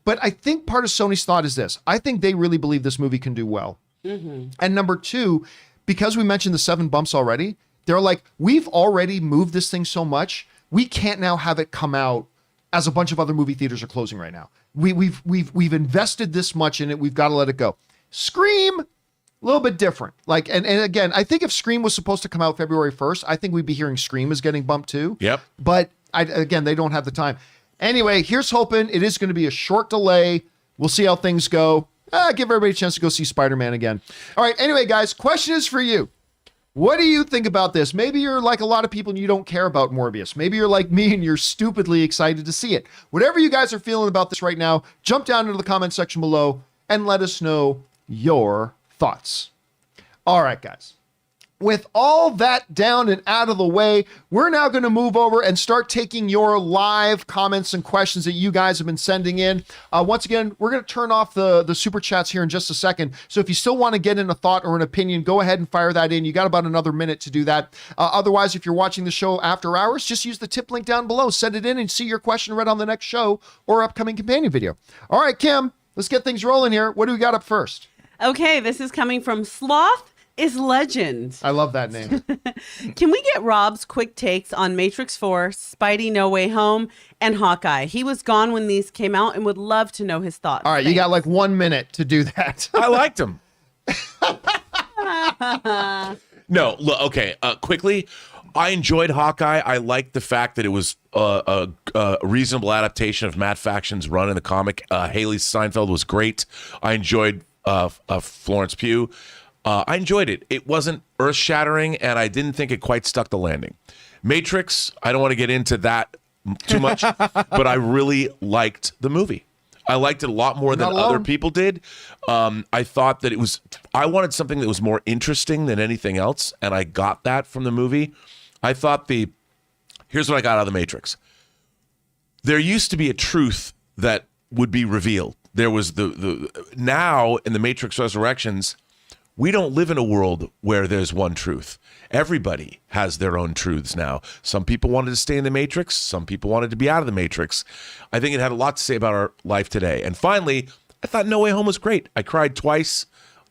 But I think part of Sony's thought is this. I think they really believe this movie can do well. Mm-hmm. And number 2, because we mentioned the 7 bumps already, they're like, we've already moved this thing so much, we can't now have it come out as a bunch of other movie theaters are closing right now. We've invested this much in it, we've got to let it go. Scream, a little bit different. And again, I think if Scream was supposed to come out February 1st, I think we'd be hearing Scream is getting bumped too. Yep. But again, they don't have the time. Anyway, here's hoping it is going to be a short delay. We'll see how things go. Give everybody a chance to go see Spider-Man again. All right. Anyway, guys, question is for you. What do you think about this? Maybe you're like a lot of people and you don't care about Morbius. Maybe you're like me and you're stupidly excited to see it. Whatever you guys are feeling about this right now, jump down into the comment section below and let us know your thoughts. All right, guys. With all that down and out of the way, we're now going to move over and start taking your live comments and questions that you guys have been sending in. Once again, we're going to turn off the super chats here in just a second. So if you still want to get in a thought or an opinion, go ahead and fire that in. You got about another minute to do that. Otherwise, if you're watching the show after hours, just use the tip link down below. Send it in and see your question read on the next show or upcoming companion video. All right, Kim, let's get things rolling here. What do we got up first? Okay, this is coming from Sloth is Legend. I love that name. Can we get Rob's quick takes on Matrix 4, Spidey No Way Home, and Hawkeye? He was gone when these came out and would love to know his thoughts. All right, you got like 1 minute to do that. I liked him. No, look, okay, quickly. I enjoyed Hawkeye. I liked the fact that it was a reasonable adaptation of Matt Faction's run in the comic. Haley Steinfeld was great. I enjoyed Florence Pugh. I enjoyed it. It wasn't earth-shattering, and I didn't think it quite stuck the landing. Matrix, I don't want to get into that too much, but I really liked the movie. I liked it a lot more than other people did. I thought that I wanted something that was more interesting than anything else, and I got that from the movie. I thought here's what I got out of the Matrix. There used to be a truth that would be revealed. There was now in the Matrix Resurrections, we don't live in a world where there's one truth. Everybody has their own truths now. Some people wanted to stay in the Matrix. Some people wanted to be out of the Matrix. I think it had a lot to say about our life today. And finally, I thought No Way Home was great. I cried twice.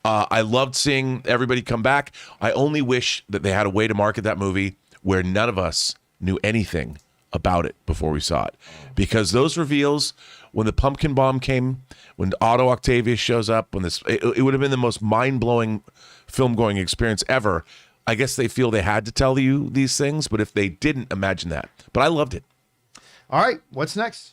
I loved seeing everybody come back. I only wish that they had a way to market that movie where none of us knew anything about it before we saw it. Because those reveals, when the pumpkin bomb came, when Otto Octavius shows up, it would have been the most mind-blowing film-going experience ever. I guess they feel they had to tell you these things, but if they didn't, imagine that. But I loved it. All right, what's next?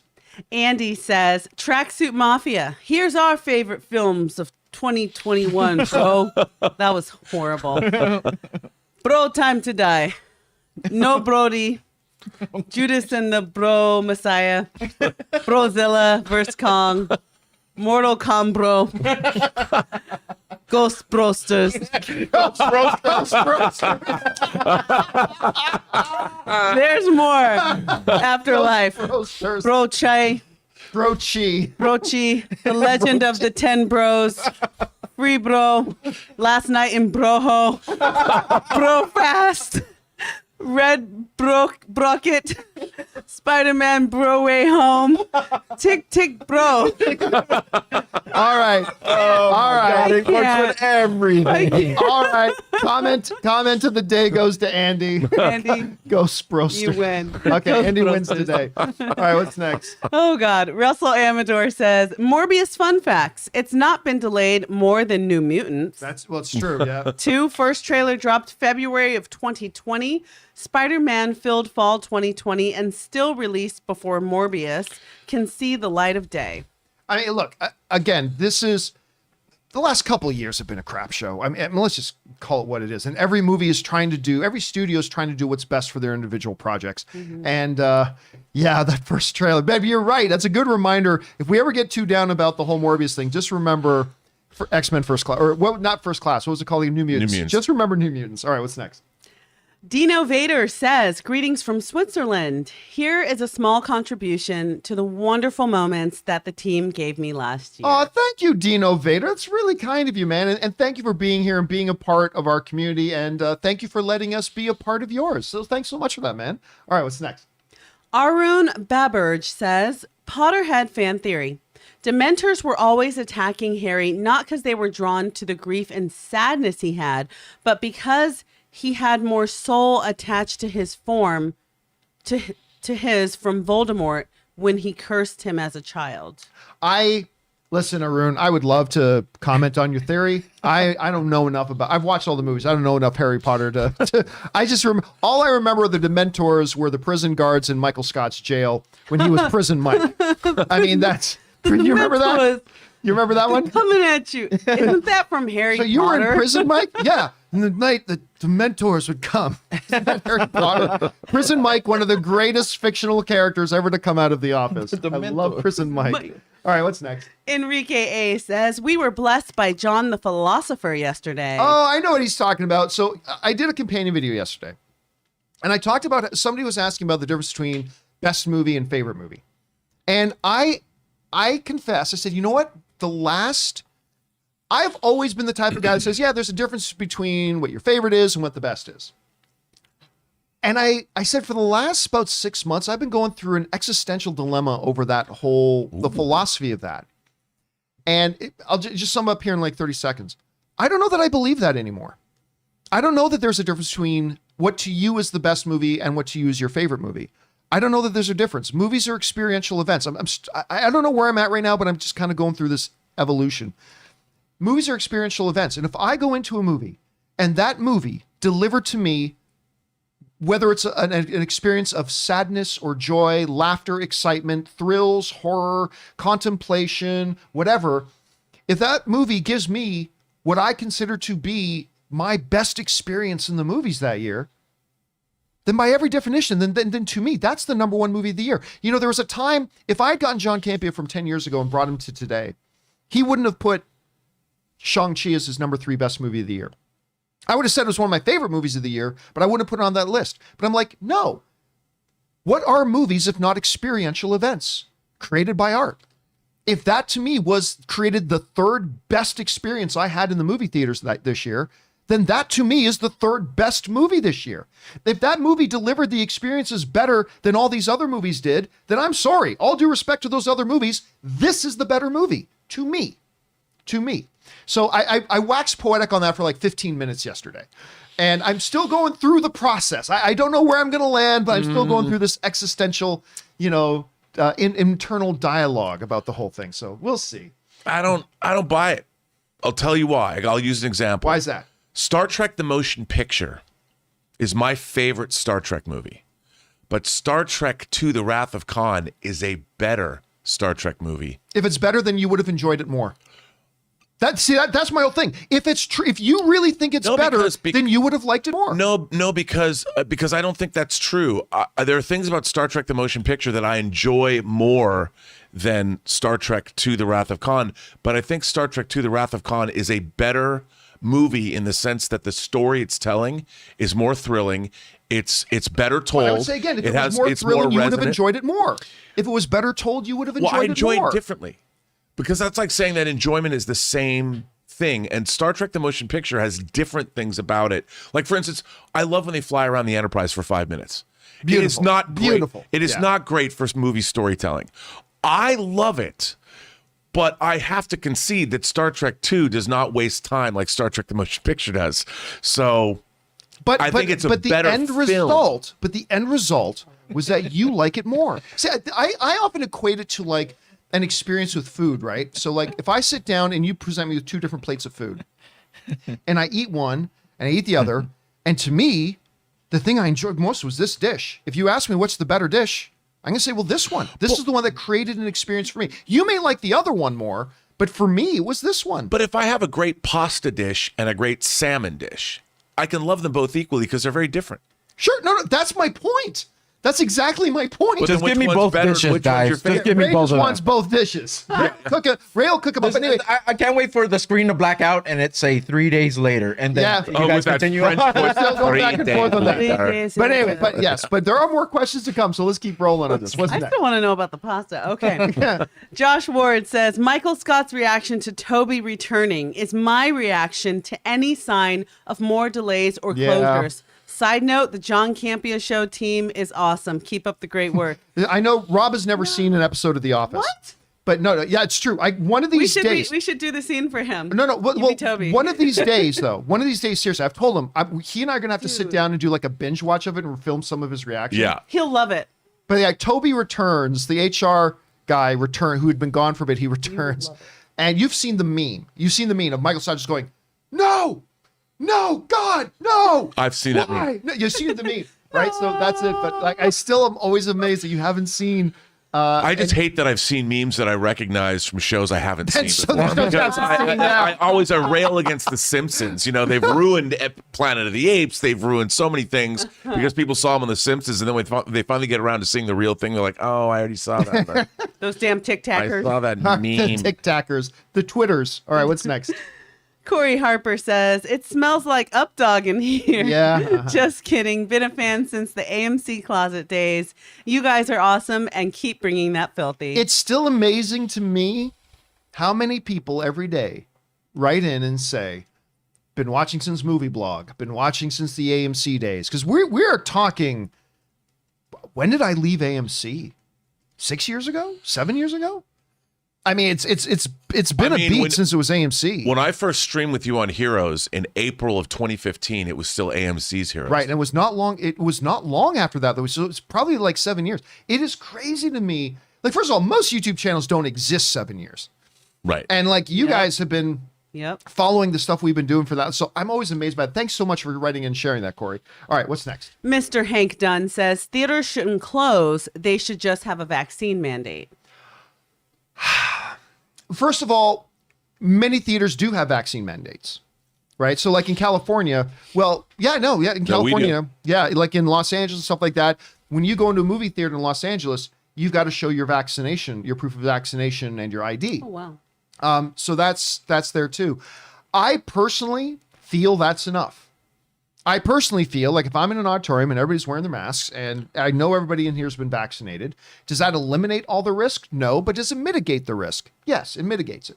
Andy says, Tracksuit Mafia. Here's our favorite films of 2021, bro. That was horrible. Bro, Time to Die. No Brody. Judas and the Bro Messiah. Brozilla vs. Kong. Mortal Combro. Ghost Brosters. There's more. Afterlife. Bro Chai. Brochi. The Legend of the 10 Bros. Free Bro. Last Night in Broho. Bro Fast. Red Brocket, Spider-Man Bro Way Home, Tick Tick Bro. All right. All right. It works with everything. All right. Comment of the day goes to Andy. Andy, Ghost Broster. you win. Okay, Ghost Andy wins Brosters. today. All right, what's next? Oh, God. Russell Amador says, Morbius fun facts. It's not been delayed more than New Mutants. It's true, yeah. 2, first trailer dropped February of 2020. Spider-Man filled fall 2020 and still released before Morbius can see the light of day. I mean, look, again, this is the last couple of years have been a crap show. I mean, let's just call it what it is. And every every studio is trying to do what's best for their individual projects. Mm-hmm. And yeah, that first trailer, baby, you're right. That's a good reminder. If we ever get too down about the whole Morbius thing, just remember for X-Men First Class, or what? Not First Class. What was it called? New Mutants. Just remember New Mutants. All right, what's next? Dino Vader says, greetings from Switzerland. Here is a small contribution to the wonderful moments that the team gave me last year. Oh, thank you, Dino Vader. That's really kind of you, man. And thank you for being here and being a part of our community. And thank you for letting us be a part of yours. So thanks so much for that, man. All right, what's next? Arun Baberge says, Potterhead fan theory. Dementors were always attacking Harry, not because they were drawn to the grief and sadness he had, but because he had more soul attached to his form, to his from Voldemort when he cursed him as a child. Listen, Arun, I would love to comment on your theory. I don't know enough I've watched all the movies. I don't know enough Harry Potter to I just remember, all I remember of the Dementors were the prison guards in Michael Scott's jail when he was Prison Mike. I mean, you remember that? You remember that one? Coming at you. Isn't that from Harry Potter? So you were in prison, Mike? Yeah. And the night the Dementors would come. Harry Potter. Prison Mike, one of the greatest fictional characters ever to come out of The Office. I love Prison Mike. All right, what's next? Enrique A says, we were blessed by John the Philosopher yesterday. Oh, I know what he's talking about. So I did a companion video yesterday. And I talked about, somebody was asking about the difference between best movie and favorite movie. And I confess, I said, you know what? I've always been the type of guy that says, yeah, there's a difference between what your favorite is and what the best is. And I said for the last about 6 months, I've been going through an existential dilemma over that the philosophy of that. And I'll just sum up here in like 30 seconds. I don't know that I believe that anymore. I don't know that there's a difference between what to you is the best movie and what to you is your favorite movie. I don't know that there's a difference. Movies are experiential events. I don't know where I'm at right now, but I'm just kind of going through this evolution. Movies are experiential events. And if I go into a movie and that movie delivered to me, whether it's an experience of sadness or joy, laughter, excitement, thrills, horror, contemplation, whatever, if that movie gives me what I consider to be my best experience in the movies that year, then by every definition, then to me, that's the number one movie of the year. You know, there was a time, if I had gotten John Campea from 10 years ago and brought him to today, he wouldn't have put Shang-Chi as his number 3 best movie of the year. I would have said it was one of my favorite movies of the year, but I wouldn't have put it on that list. But I'm like, no. What are movies if not experiential events created by art? If that to me was created the 3rd best experience I had in the movie theaters this year, then that to me is the 3rd best movie this year. If that movie delivered the experiences better than all these other movies did, then I'm sorry. All due respect to those other movies, this is the better movie to me. To me. So I waxed poetic on that for like 15 minutes yesterday. And I'm still going through the process. I don't know where I'm going to land, but I'm still going through this existential, internal dialogue about the whole thing. So we'll see. I don't buy it. I'll tell you why. I'll use an example. Why is that? Star Trek the Motion Picture is my favorite Star Trek movie. But Star Trek II The Wrath of Khan is a better Star Trek movie. If it's better, then you would have enjoyed it more. That's my whole thing. If it's true, if you really think it's better, then you would have liked it more. No, because I don't think that's true. There are things about Star Trek the Motion Picture that I enjoy more than Star Trek II The Wrath of Khan. But I think Star Trek II The Wrath of Khan is a better movie in the sense that the story it's telling is more thrilling. It's better told. But I would say again, if it was more thrilling, you would have enjoyed it more. If it was better told, you would have enjoyed it more. Well, I enjoy it differently. Because that's like saying that enjoyment is the same thing. And Star Trek the Motion Picture has different things about it. Like, for instance, I love when they fly around the Enterprise for 5 minutes. Beautiful. It is not great. Beautiful. It is not great for movie storytelling. I love it. But I have to concede that Star Trek 2 does not waste time like Star Trek the Motion Picture does. So I think it's a better film. But the end result was that you like it more. See, I often equate it to like an experience with food, right? So like if I sit down and you present me with 2 different plates of food and I eat one and I eat the other, and to me, the thing I enjoyed most was this dish. If you ask me what's the better dish, I'm going to say, well, this one. This is the one that created an experience for me. You may like the other one more, but for me, it was this one. But if I have a great pasta dish and a great salmon dish, I can love them both equally because they're very different. Sure. No, that's my point. That's exactly my point. Well, just give me both dishes, guys. Just give me both of them. Wants both dishes. Ray will cook them up. Anyway, I can't wait for the screen to black out and it say 3 days later, and then you guys continue on. Still going back and forth on that. But anyway, but there are more questions to come, so let's keep rolling on this. What's I next? still want to know about the pasta. Okay. Josh Ward says, Michael Scott's reaction to Toby returning is my reaction to any sign of more delays or closures. Side note, the John Campea Show team is awesome. Keep up the great work. I know Rob has never seen an episode of The Office. What? But no, yeah, it's true. One of these days... We should do the scene for him. No. Well, Toby. One of these days, though. One of these days, seriously, I've told him, he and I are going to have to sit down and do like a binge watch of it and film some of his reactions. Yeah. He'll love it. But yeah, Toby returns, the HR guy who had been gone for a bit, he returns. And you've seen the meme. You've seen the meme of Michael Scott just going, no, God, no. I've seen that meme. No, you've seen the meme, right? So that's it. But like, I still am always amazed that you haven't seen I just hate that I've seen memes that I recognize from shows I haven't seen so before. there's no Because chance of seeing that. I always rail against The Simpsons. They've ruined Planet of the Apes. They've ruined so many things because people saw them on The Simpsons, and then when they finally get around to seeing the real thing, they're like, "Oh, I already saw that." Those damn I tic-tackers. saw that The meme. tic-tackers, the Twitters. All right, what's next? Corey Harper says, it smells like Updog in here. Yeah. Just kidding. Been a fan since the AMC closet days. You guys are awesome and keep bringing that filthy. It's still amazing to me how many people every day write in and say, been watching since Movie Blog, been watching since the AMC days. Because we're talking, when did I leave AMC? 6 years ago? 7 years ago? I mean, it's been a beat since it was AMC. When I first streamed with you on Heroes in April of 2015, it was still AMC's Heroes. Right, and it was not long. It was not long after that. So it was probably like 7 years. It is crazy to me. Like, first of all, most YouTube channels don't exist 7 years. Right. And like you guys have been following the stuff we've been doing for that. So I'm always amazed by it. Thanks so much for writing and sharing that, Corey. All right, what's next? Mr. Hank Dunn says, theaters shouldn't close. They should just have a vaccine mandate. First of all, many theaters do have vaccine mandates, right? So like in California, in California, like in Los Angeles and stuff like that, when you go into a movie theater in Los Angeles, you've got to show your vaccination, your proof of vaccination and your ID. Oh, wow. So that's there too. I personally feel that's enough. I personally feel like if I'm in an auditorium and everybody's wearing their masks and I know everybody in here has been vaccinated, does that eliminate all the risk? No. But does it mitigate the risk? Yes, it mitigates it.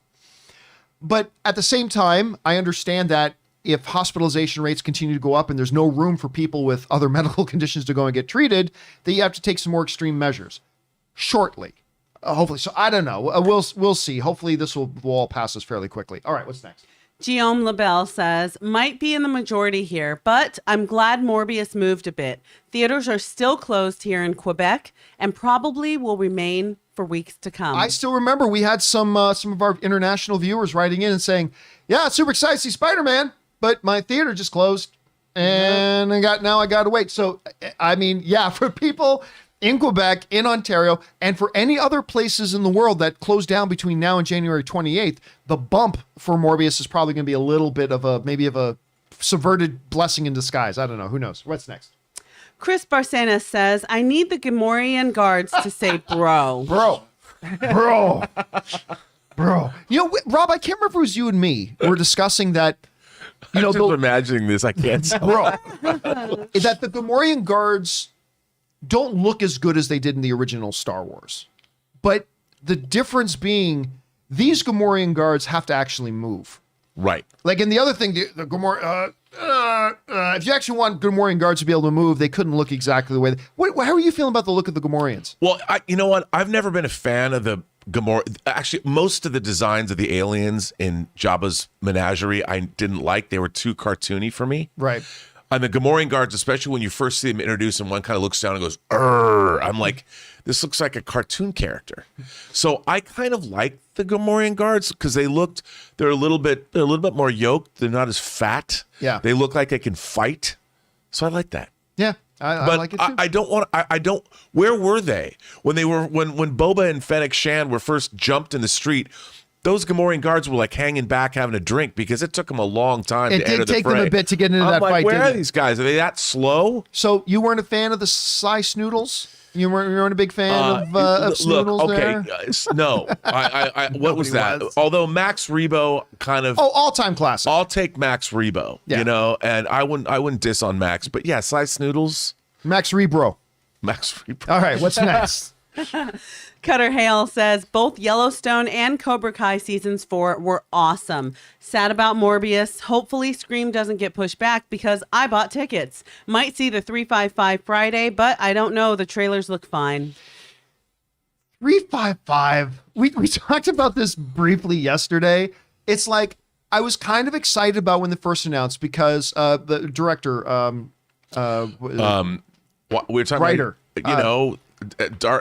But at the same time, I understand that if hospitalization rates continue to go up and there's no room for people with other medical conditions to go and get treated, that you have to take some more extreme measures shortly. Hopefully. So I don't know. We'll see. Hopefully this will all pass us fairly quickly. All right, what's next? Guillaume LaBelle says, might be in the majority here, but I'm glad Morbius moved a bit. Theaters are still closed here in Quebec and probably will remain for weeks to come. I still remember we had some of our international viewers writing in and saying, yeah, super excited to see Spider-Man, but my theater just closed and I got to wait. So, I mean, yeah, for people in Quebec, in Ontario, and for any other places in the world that close down between now and January 28th, the bump for Morbius is probably going to be a little bit of a subverted blessing in disguise. I don't know. Who knows? What's next? Chris Barcenas says, I need the Gamorrean guards to say bro. Bro. You know, Rob, I can't remember if it was you and me. We're discussing that, I'm just imagining this. I can't. Bro. That the Gamorrean guards don't look as good as they did in the original Star Wars. But the difference being these Gamorrean guards have to actually move. Right. Like in the other thing, the Gamorrean, if you actually want Gamorrean guards to be able to move, they couldn't look exactly the way how are you feeling about the look of the Gamorreans? Well, you know what? I've never been a fan of the Gamorrean. Actually, most of the designs of the aliens in Jabba's menagerie, I didn't like. They were too cartoony for me. Right. And the Gamorrean guards, especially when you first see them introduced and one kind of looks down and goes, "Arr!" I'm like, this looks like a cartoon character. So I kind of like the Gamorrean guards because they're a little bit more yoked. They're not as fat. Yeah. They look like they can fight. So I like that. Yeah. I like it too. I don't. Where were they when Boba and Fennec Shan were first jumped in the street? Those Gamorrean guards were like hanging back having a drink because it took them a long time to enter the fray. It did take them a bit to get into that fight. Where are these guys? Are they that slow? So you weren't a fan of the Psy Snoodles? You weren't a big fan of Snoodles there? No. What was that? Although Max Rebo kind of... Oh, all-time classic. I'll take Max Rebo, and I wouldn't diss on Max. But yeah, Psy Snoodles. Max Rebo. All right, what's next? Cutter Hale says, both Yellowstone and Cobra Kai seasons 4 were awesome. Sad about Morbius. Hopefully Scream doesn't get pushed back because I bought tickets. Might see the 355 Friday, but I don't know. The trailers look fine. 355. We talked about this briefly yesterday. It's like, I was kind of excited about when they first announced because the director, we're talking writer,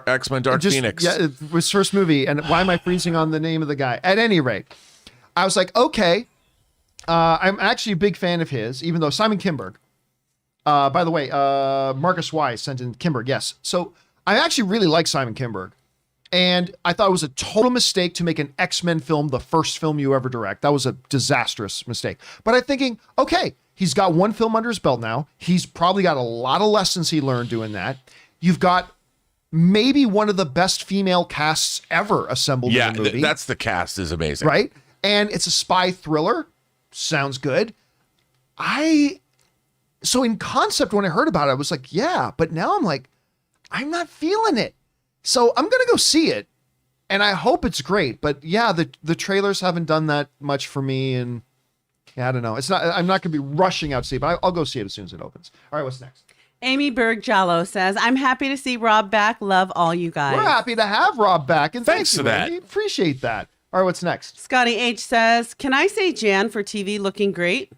X-Men Dark Phoenix. Yeah, it was his first movie. And why am I freezing on the name of the guy? At any rate, I was like, okay. I'm actually a big fan of his, even though Simon Kinberg. By the way, Marcus Wise sent in Kinberg. Yes. So I actually really like Simon Kinberg. And I thought it was a total mistake to make an X-Men film the first film you ever direct. That was a disastrous mistake. But I'm thinking, okay, he's got one film under his belt now. He's probably got a lot of lessons he learned doing that. You've got maybe one of the best female casts ever assembled in the movie. That's the cast is amazing. Right? And it's a spy thriller. Sounds good. So in concept, when I heard about it, I was like, yeah, but now I'm like, I'm not feeling it. So I'm going to go see it, and I hope it's great. But yeah, the trailers haven't done that much for me, and yeah, I don't know. I'm not going to be rushing out to see it, but I'll go see it as soon as it opens. All right, what's next? Amy Berg-Jallo says, I'm happy to see Rob back. Love all you guys. We're happy to have Rob back, and thanks for that. Amy. Appreciate that. All right, what's next? Scotty H says, can I say Jan for TV looking great?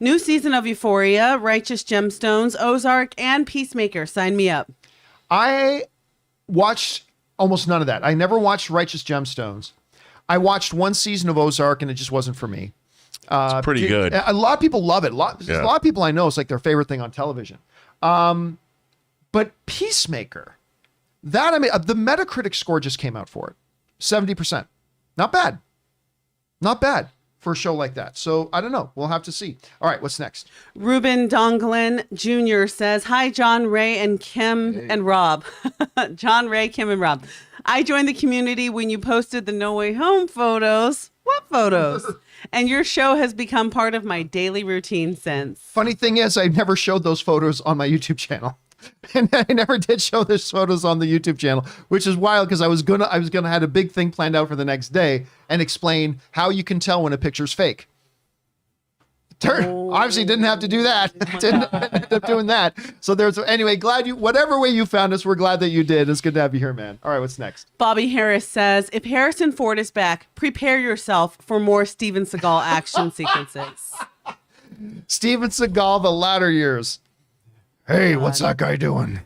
New season of Euphoria, Righteous Gemstones, Ozark, and Peacemaker. Sign me up. I watched almost none of that. I never watched Righteous Gemstones. I watched one season of Ozark, and it just wasn't for me. It's pretty good. A lot of people love it. A lot of people I know, it's like their favorite thing on television. But Peacemaker, the Metacritic score just came out for it. 70%. Not bad. Not bad for a show like that. So I don't know. We'll have to see. All right, what's next? Ruben Donglin Jr. says, hi, John, Ray, and Kim and Rob. John, Ray, Kim, and Rob. I joined the community when you posted the No Way Home photos. What photos? And your show has become part of my daily routine since. Funny thing is, I never showed those photos on my YouTube channel. And I never did show those photos on the YouTube channel, which is wild because I was gonna have a big thing planned out for the next day and explain how you can tell when a picture's fake. Obviously didn't have to do that. Didn't end up doing that. So anyway, whatever way you found us, we're glad that you did. It's good to have you here, man. All right, what's next? Bobby Harris says, if Harrison Ford is back, prepare yourself for more Steven Seagal action sequences. Steven Seagal, the latter years. Hey, what's that guy doing?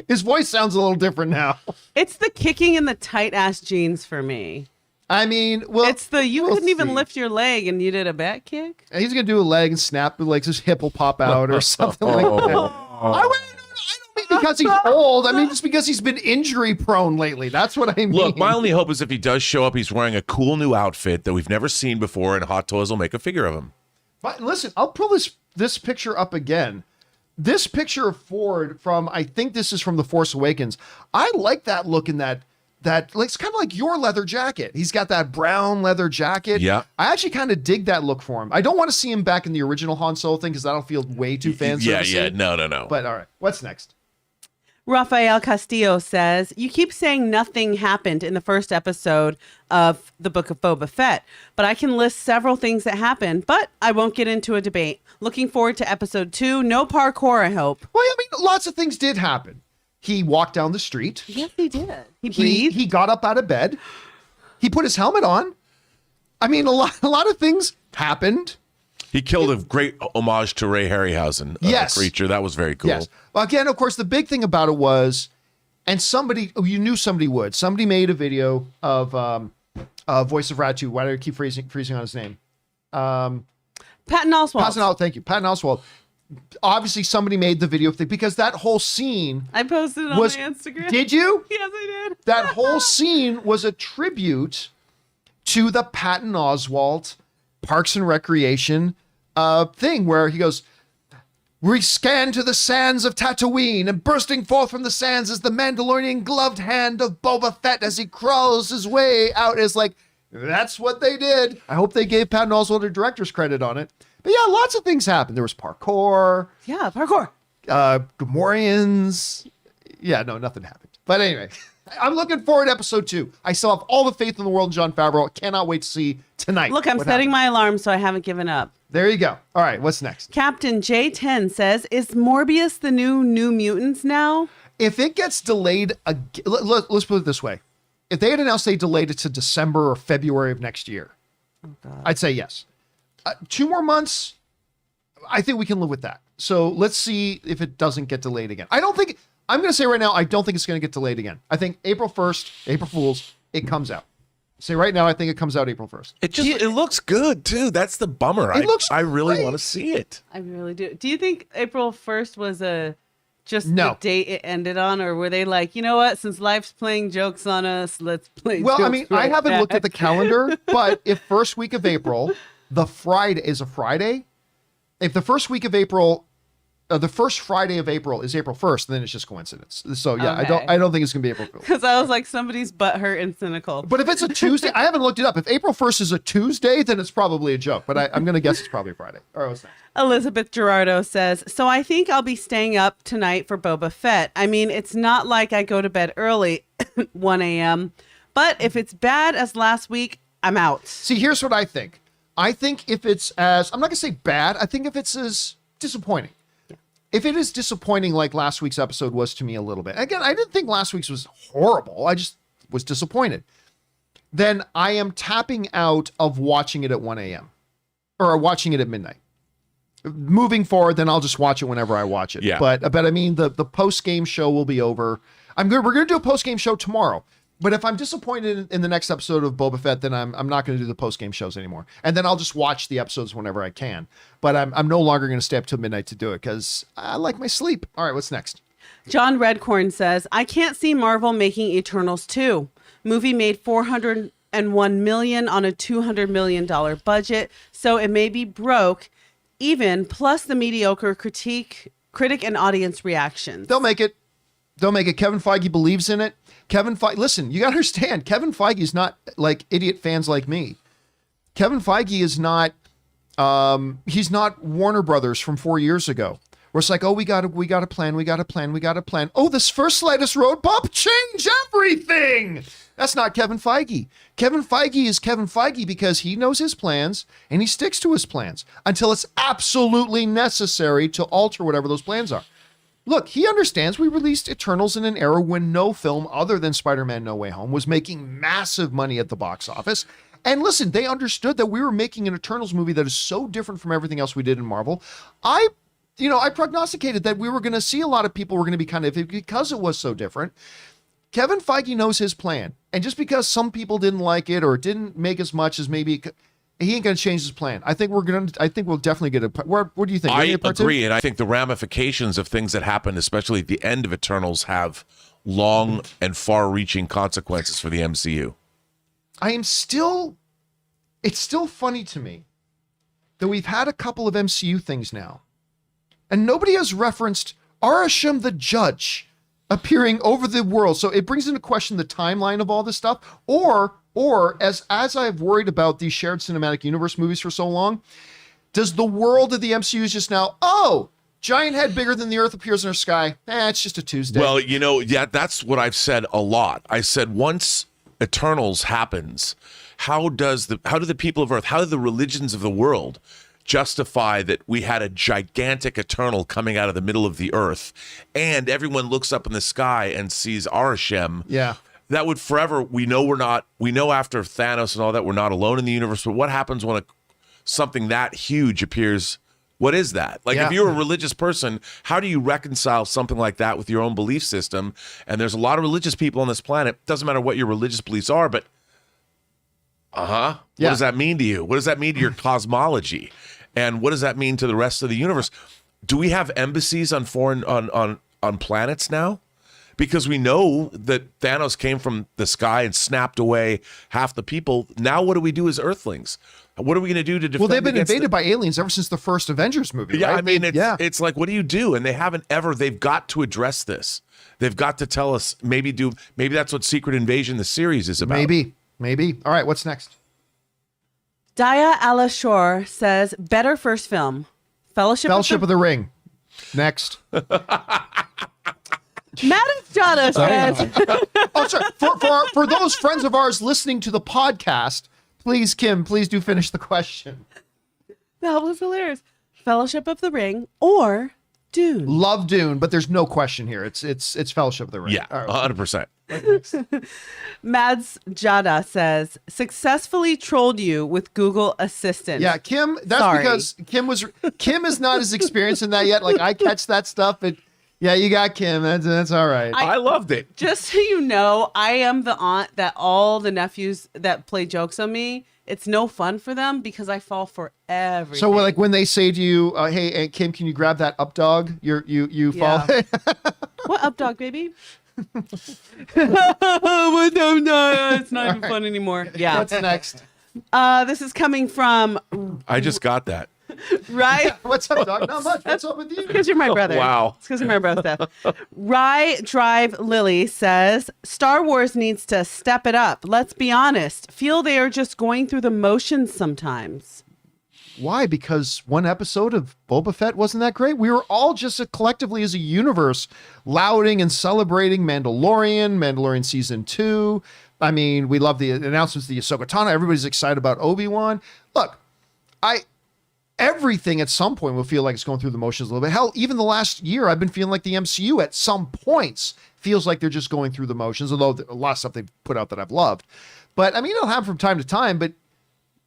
His voice sounds a little different now. It's the kicking in the tight ass jeans for me. I mean, well, it's you couldn't even lift your leg and you did a back kick. And he's gonna do a leg and snap, like his hip will pop out or something like that. I don't mean because he's old. I mean just because he's been injury prone lately. That's what I mean. Look, my only hope is if he does show up, he's wearing a cool new outfit that we've never seen before, and Hot Toys will make a figure of him. But listen, I'll pull this picture up again. This picture of Ford I think this is from The Force Awakens. I like that look in that like, it's kind of like your leather jacket. He's got that brown leather jacket. Yeah. I actually kind of dig that look for him. I don't want to see him back in the original Han Solo thing because that'll feel way too fan service. Yeah. No. But all right, what's next? Rafael Castillo says, you keep saying nothing happened in the first episode of the Book of Boba Fett, but I can list several things that happened, but I won't get into a debate. Looking forward to episode 2. No parkour, I hope. Well, I mean, lots of things did happen. He walked down the street. Yes, he did. He breathed. He got up out of bed. He put his helmet on. I mean, a lot of things happened. He killed a great homage to Ray Harryhausen, yes. Creature. That was very cool. Yes. Well, again, of course, the big thing about it was, and you knew somebody would. Somebody made a video of Voice of Ratu. Why do I keep freezing on his name? Patton Oswalt. Thank you. Patton Oswalt. Obviously, somebody made the video because that whole scene. I posted it on my Instagram. Did you? Yes, I did. That whole scene was a tribute to the Patton Oswalt Parks and Recreation thing where he goes, we scan to the sands of Tatooine, and bursting forth from the sands is the Mandalorian gloved hand of Boba Fett as he crawls his way out. It's like, that's what they did. I hope they gave Patton Oswalt a director's credit on it. But yeah, lots of things happened. There was parkour. Yeah, parkour. Gamorreans. Yeah, no, nothing happened. But anyway, I'm looking forward to episode 2. I still have all the faith in the world in Jon Favreau. I cannot wait to see tonight. Look, I'm setting my alarm, so I haven't given up. There you go. All right, what's next? Captain J10 says, is Morbius the new Mutants now? If it gets delayed, let's put it this way. If they had announced they delayed it to December or February of next year, I'd say yes. 2 more months, I think we can live with that. So let's see if it doesn't get delayed again. I'm going to say right now, I don't think it's going to get delayed again. I think April 1st, April Fool's, it comes out. Say right now, I think it comes out April 1st. It looks good too. That's the bummer. I really want to see it. I really do. Do you think April 1st was a just No. the date it ended on, or were they like, you know what, since life's playing jokes on us, let's play Well, jokes I mean, I right haven't back. looked at the calendar, but if first week of April, the Friday is a Friday, if the first week of April, the first Friday of April is April 1st, then it's just coincidence. So yeah, Okay. I don't think it's gonna be April Fool's. Because I was like, somebody's butthurt and cynical. But if it's a Tuesday, I haven't looked it up. If April 1st is a Tuesday, then it's probably a joke. But I'm gonna guess it's probably a Friday. All right, what's next? Elizabeth Gerardo says, so I think I'll be staying up tonight for Boba Fett. I mean, it's not like I go to bed early, 1 a.m., but if it's bad as last week, I'm out. See, here's what I think. I think if it's as, I'm not gonna say bad, I think if it's as disappointing. If it is disappointing like last week's episode was to me a little bit, again, I didn't think last week's was horrible. I just was disappointed. Then I am tapping out of watching it at 1 a.m. or watching it at midnight. Moving forward, then I'll just watch it whenever I watch it. Yeah. But I mean, the post-game show will be over. We're going to do a post-game show tomorrow. But if I'm disappointed in the next episode of Boba Fett, then I'm not going to do the post-game shows anymore. And then I'll just watch the episodes whenever I can. But I'm no longer going to stay up till midnight to do it because I like my sleep. All right, what's next? John Redcorn says, I can't see Marvel making Eternals 2. Movie made $401 million on a $200 million budget, so it may be broke even, plus the mediocre critic and audience reactions. They'll make it. They'll make it. Kevin Feige believes in it. Kevin Feige, listen, you got to understand, Kevin Feige is not like idiot fans like me. Kevin Feige is not, he's not Warner Brothers from 4 years ago. Where it's like, oh, we got a plan. Oh, this first slightest road bump change everything. That's not Kevin Feige. Kevin Feige is Kevin Feige because he knows his plans and he sticks to his plans until it's absolutely necessary to alter whatever those plans are. Look, he understands we released Eternals in an era when no film other than Spider-Man No Way Home was making massive money at the box office. And listen, they understood that we were making an Eternals movie that is so different from everything else we did in Marvel. I prognosticated that we were going to see a lot of people were going to be kind of, because it was so different. Kevin Feige knows his plan. And just because some people didn't like it or didn't make as much as maybe, he ain't going to change his plan. I think we'll definitely get a, what do you think? I agree. And I think the ramifications of things that happened, especially at the end of Eternals, have long and far-reaching consequences for the MCU. It's still funny to me that we've had a couple of MCU things now, and nobody has referenced Arasham the Judge appearing over the world. So it brings into question the timeline of all this stuff, or as I've worried about these shared cinematic universe movies for so long, does the world of the MCU is just now, oh, giant head bigger than the earth appears in our sky. It's just a Tuesday. Well, that's what I've said a lot. I said once Eternals happens, how do the people of Earth, how do the religions of the world justify that we had a gigantic Eternal coming out of the middle of the earth and everyone looks up in the sky and sees Arashem? Yeah. That would forever, we know after Thanos and all that, we're not alone in the universe, but what happens when something that huge appears? What is that? Like, if you're a religious person, how do you reconcile something like that with your own belief system? And there's a lot of religious people on this planet. Doesn't matter what your religious beliefs are, but what does that mean to you? What does that mean to your cosmology? And what does that mean to the rest of the universe? Do we have embassies on on planets now? Because we know that Thanos came from the sky and snapped away half the people. Now what do we do as Earthlings? What are we going to do to defend? Well, they've been invaded by aliens ever since the first Avengers movie, yeah, right? I mean, it's like, what do you do? And they haven't ever. They've got to address this. They've got to tell us, maybe that's what Secret Invasion, the series, is about. Maybe. All right, what's next? Daya Alashore says, better first film. Fellowship of the Ring. Next. Madam Jada says, Oh, sorry. For those friends of ours listening to the podcast, please, Kim, please do finish the question. that was hilarious. Fellowship of the Ring or Dune. Love Dune, but there's no question here. It's Fellowship of the Ring. Yeah, All right. 100%. Mads Jada says, successfully trolled you with Google Assistant. Yeah, Kim, that's Sorry. because Kim is not as experienced in that yet. Like, I catch that stuff, but yeah, you got Kim. That's all right. I loved it. Just so you know, I am the aunt that all the nephews that play jokes on me, it's no fun for them because I fall for everything. So like when they say to you, hey, Kim, can you grab that up dog? You fall. What up dog, baby? What up dog? It's not even fun anymore. Yeah. What's next? This is coming from I just got that. Right. What's up, dog? Not much. What's up with you? Because you're my brother. Wow. It's because you're my brother. Rye Drive Lily says, Star Wars needs to step it up. Let's be honest. Feel they are just going through the motions sometimes. Why? Because one episode of Boba Fett wasn't that great. We were all just collectively as a universe lauding and celebrating Mandalorian season 2. I mean, we love the announcements of the Ahsoka Tano. Everybody's excited about Obi-Wan. Look, everything at some point will feel like it's going through the motions a little bit. Hell, even the last year, I've been feeling like the MCU at some points feels like they're just going through the motions, although a lot of stuff they've put out that I've loved. But I mean, it'll happen from time to time, but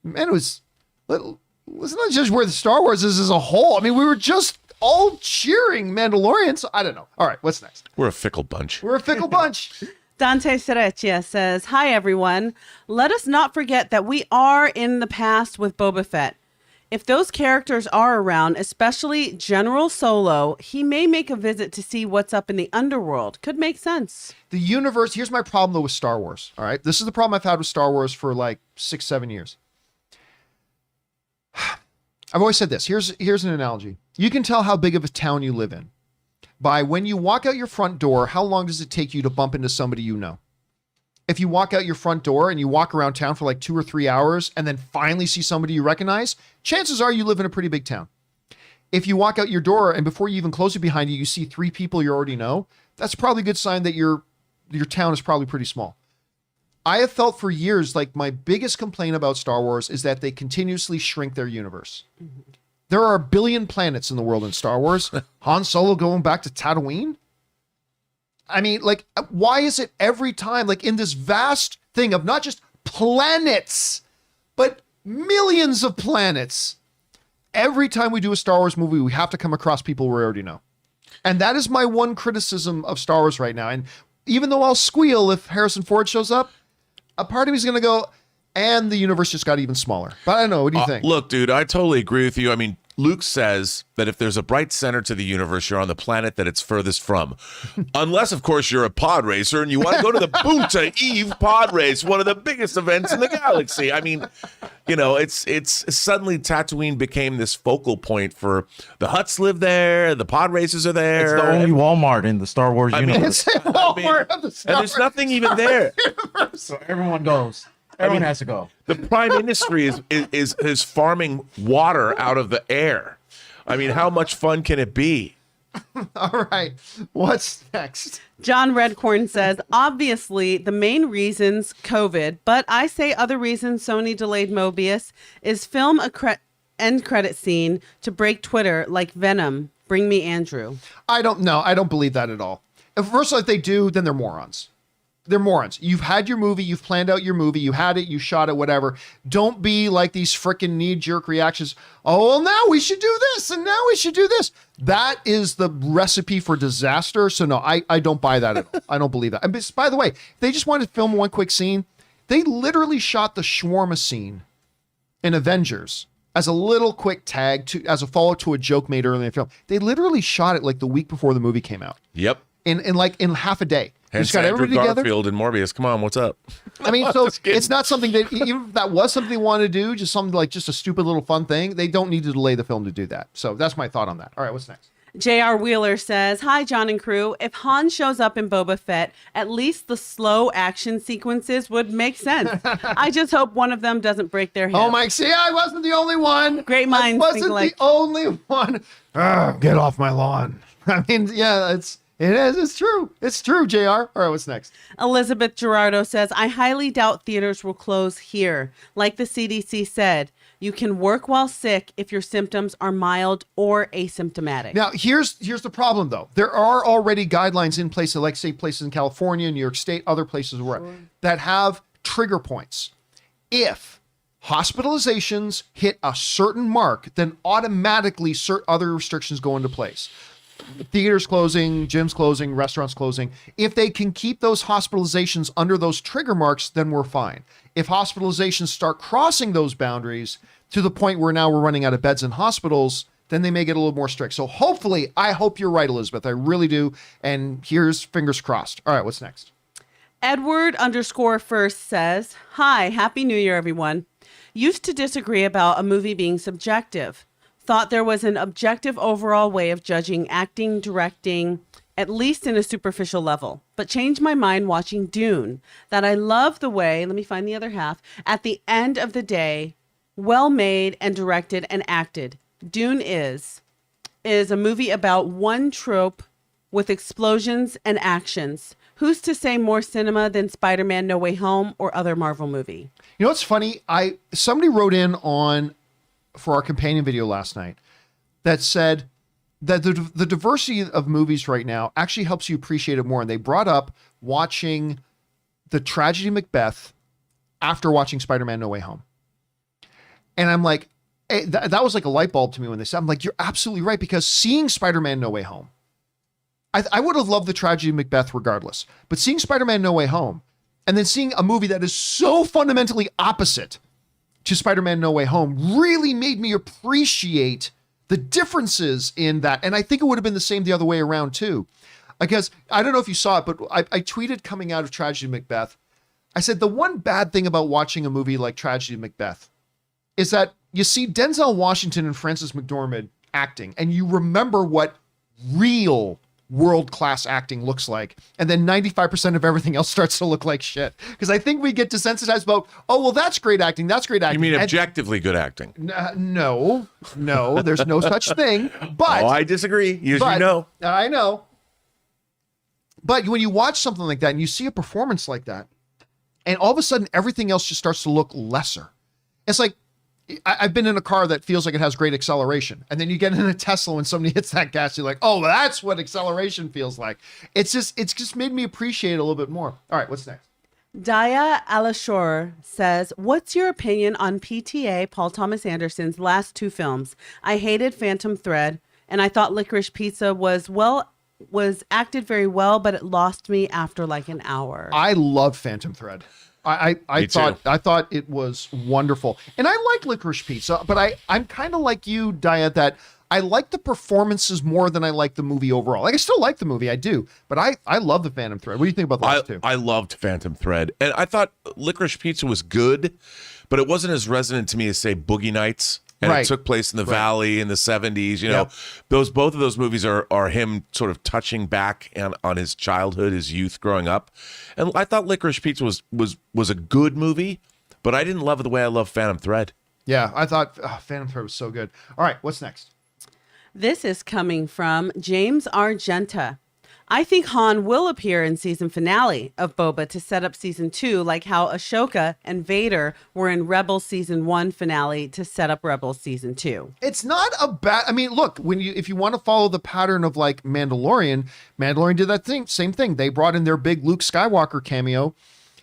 man, it's not just where the Star Wars is as a whole. I mean, we were just all cheering Mandalorian, so I don't know. All right, what's next? We're a fickle bunch. We're a fickle bunch. Dante Cereccia says, hi, everyone. Let us not forget that we are in the past with Boba Fett. If those characters are around, especially General Solo, he may make a visit to see what's up in the underworld. Could make sense. The universe, here's my problem though with Star Wars. All right. This is the problem I've had with Star Wars for like 6-7 years. I've always said this. Here's an analogy. You can tell how big of a town you live in by when you walk out your front door, how long does it take you to bump into somebody you know? If you walk out your front door and you walk around town for like 2 or 3 hours and then finally see somebody you recognize, chances are you live in a pretty big town. If you walk out your door and before you even close it behind you, you see 3 people you already know, that's probably a good sign that your town is probably pretty small. I have felt for years like my biggest complaint about Star Wars is that they continuously shrink their universe. Mm-hmm. There are 1 billion planets in the world in Star Wars. Han Solo going back to Tatooine? I mean, like, why is it every time, like in this vast thing of not just planets, but millions of planets, every time we do a Star Wars movie, we have to come across people we already know. And that is my one criticism of Star Wars right now. And even though I'll squeal if Harrison Ford shows up, a part of me is going to go, and the universe just got even smaller. But I don't know. What do you think? Look, dude, I totally agree with you. I mean, Luke says that if there's a bright center to the universe, you're on the planet that it's furthest from. Unless, of course, you're a pod racer and you want to go to the Boonta Eve pod race, one of the biggest events in the galaxy. I mean, you know, it's suddenly Tatooine became this focal point for the Hutts live there, the pod racers are there. It's the only Walmart in the Star Wars universe. It's Walmart of the Star and there's nothing even there. So everyone goes. Everyone has to go. The prime ministry is farming water out of the air. I mean, how much fun can it be? All right. What's next? John Redcorn says, obviously, the main reasons COVID, but I say other reasons Sony delayed Morbius is film end credit scene to break Twitter like Venom. Bring me Andrew. I don't know. I don't believe that at all. First of all, if they do, then they're morons. They're morons. You've had your movie. You've planned out your movie. You had it. You shot it, whatever. Don't be like these freaking knee-jerk reactions. Oh, well, now we should do this, and now we should do this. That is the recipe for disaster. So, no, I don't buy that at all. I don't believe that. And by the way, they just wanted to film one quick scene. They literally shot the shawarma scene in Avengers as a little quick tag, as a follow-up to a joke made earlier in the film. They literally shot it like the week before the movie came out. Yep. In half a day. Hence Just got everybody Andrew together. Garfield and Morbius. Come on, what's up? I mean, so it's not something that, even if that was something they wanted to do, just something like just a stupid little fun thing, they don't need to delay the film to do that. So that's my thought on that. All right, what's next? J.R. Wheeler says, hi, John and crew. If Han shows up in Boba Fett, at least the slow action sequences would make sense. I just hope one of them doesn't break their hip. Oh, Mike, see, I wasn't the only one. Great minds I wasn't the only one. Get off my lawn. I mean, yeah, it is. It's true. It's true, JR. All right, what's next? Elizabeth Gerardo says, I highly doubt theaters will close here. Like the CDC said, you can work while sick if your symptoms are mild or asymptomatic. Now, here's the problem, though. There are already guidelines in place, like, say, places in California, New York State, other places that have trigger points. If hospitalizations hit a certain mark, then automatically other restrictions go into place. theaters closing, gyms closing, restaurants closing. If they can keep those hospitalizations under those trigger marks, then we're fine. If hospitalizations start crossing those boundaries to the point where now we're running out of beds in hospitals, then they may get a little more strict. So hopefully, I hope you're right, Elizabeth. I really do. And here's fingers crossed. All right, what's next? Edward_first says, "Hi, Happy New Year, everyone. Used to disagree about a movie being subjective. Thought there was an objective overall way of judging acting, directing, at least in a superficial level, but changed my mind watching Dune. That I love the way, let me find the other half, at the end of the day, well made and directed and acted. Dune is a movie about one trope with explosions and actions. Who's to say more cinema than Spider-Man No Way Home or other Marvel movie?" You know what's funny? Somebody wrote in for our companion video last night that said that the diversity of movies right now actually helps you appreciate it more. And they brought up watching the tragedy Macbeth after watching Spider-Man No Way Home. And I'm like, that was like a light bulb to me when they said, I'm like, you're absolutely right, because seeing Spider-Man No Way Home, I would have loved the tragedy of Macbeth regardless, but seeing Spider-Man No Way Home and then seeing a movie that is so fundamentally opposite to Spider-Man No Way Home really made me appreciate the differences in that. And I think it would have been the same the other way around too. Because I don't know if you saw it, but I tweeted coming out of Tragedy of Macbeth, I said, the one bad thing about watching a movie like Tragedy of Macbeth is that you see Denzel Washington and Frances McDormand acting, and you remember what real world-class acting looks like, and then 95% of everything else starts to look like shit. Because I think we get desensitized about, oh, well, that's great acting, that's great acting. You mean objectively good acting? No, there's no such thing. But I disagree. You know. I know. But when you watch something like that and you see a performance like that, and all of a sudden everything else just starts to look lesser. It's like, I've been in a car that feels like it has great acceleration. And then you get in a Tesla when somebody hits that gas, you're like, oh, that's what acceleration feels like. It's just made me appreciate it a little bit more. All right, what's next? Daya Alashore says, "What's your opinion on PTA Paul Thomas Anderson's last two films? I hated Phantom Thread, and I thought Licorice Pizza was acted very well, but it lost me after like an hour." I love Phantom Thread. I thought it was wonderful. And I like Licorice Pizza, but I'm kind of like you, Daya, that I like the performances more than I like the movie overall. Like, I still like the movie, I do, but I love the Phantom Thread. What do you think about the last two? I loved Phantom Thread, and I thought Licorice Pizza was good, but it wasn't as resonant to me as, say, Boogie Nights. And it took place in the Valley in the 70s. You know, both of those movies are him sort of touching back on his childhood, his youth growing up. And I thought Licorice Pizza was a good movie, but I didn't love it the way I love Phantom Thread. Yeah, I thought Phantom Thread was so good. All right, what's next? This is coming from James Argenta. "I think Han will appear in season finale of Boba to set up season 2, like how Ashoka and Vader were in Rebels season 1 finale to set up Rebels season 2. It's not a bad. I mean, look, if you want to follow the pattern of like Mandalorian did that same thing. They brought in their big Luke Skywalker cameo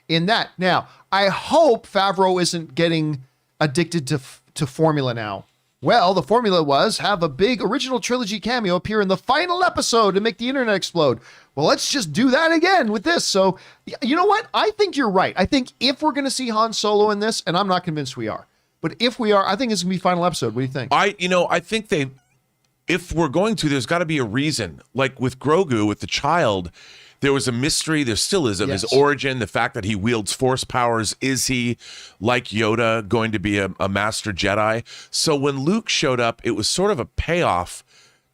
in that. Now, I hope Favreau isn't getting addicted to formula now. Well, the formula was have a big original trilogy cameo appear in the final episode to make the internet explode. Well, let's just do that again with this. So, you know what? I think you're right. I think if we're going to see Han Solo in this, and I'm not convinced we are, but if we are, I think it's going to be final episode. What do you think? I think if we're going to, there's got to be a reason. Like with Grogu, with the child, there was a mystery, there still is, of his origin, the fact that he wields force powers. Is he, like Yoda, going to be a master Jedi? So when Luke showed up, it was sort of a payoff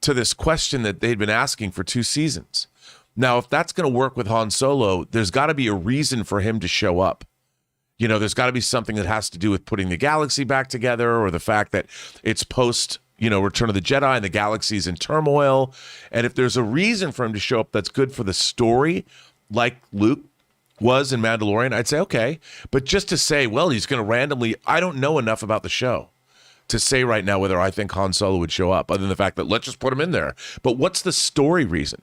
to this question that they'd been asking for 2 seasons. Now, if that's going to work with Han Solo, there's got to be a reason for him to show up. You know, there's got to be something that has to do with putting the galaxy back together, or the fact that it's post Return of the Jedi and the galaxy's in turmoil. And if there's a reason for him to show up that's good for the story, like Luke was in Mandalorian, I'd say, okay. But just to say, well, he's going to randomly, I don't know enough about the show to say right now whether I think Han Solo would show up, other than the fact that let's just put him in there. But what's the story reason?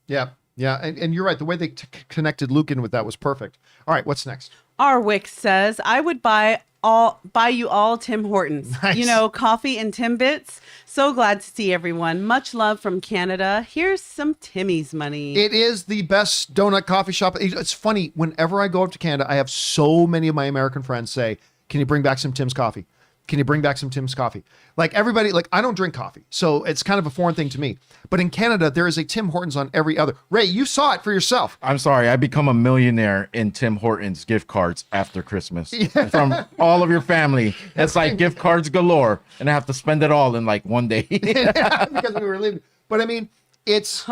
Yeah. Yeah, and you're right. The way they connected Luke in with that was perfect. All right, what's next? Arwick says, I would buy you all Tim Hortons. Nice. You know, coffee and Timbits. So glad to see everyone. Much love from Canada. Here's some Timmy's money. It is the best donut coffee shop. It's funny, whenever I go up to Canada, I have so many of my American friends say, can you bring back some Tim's coffee? Can you bring back some Tim's coffee? Like everybody, like I don't drink coffee, so it's kind of a foreign thing to me. But in Canada, there is a Tim Hortons on every other. Ray, you saw it for yourself. I'm sorry, I become a millionaire in Tim Hortons gift cards after Christmas from all of your family. It's like gift cards galore, and I have to spend it all in like one day. Because we were leaving. But I mean, it's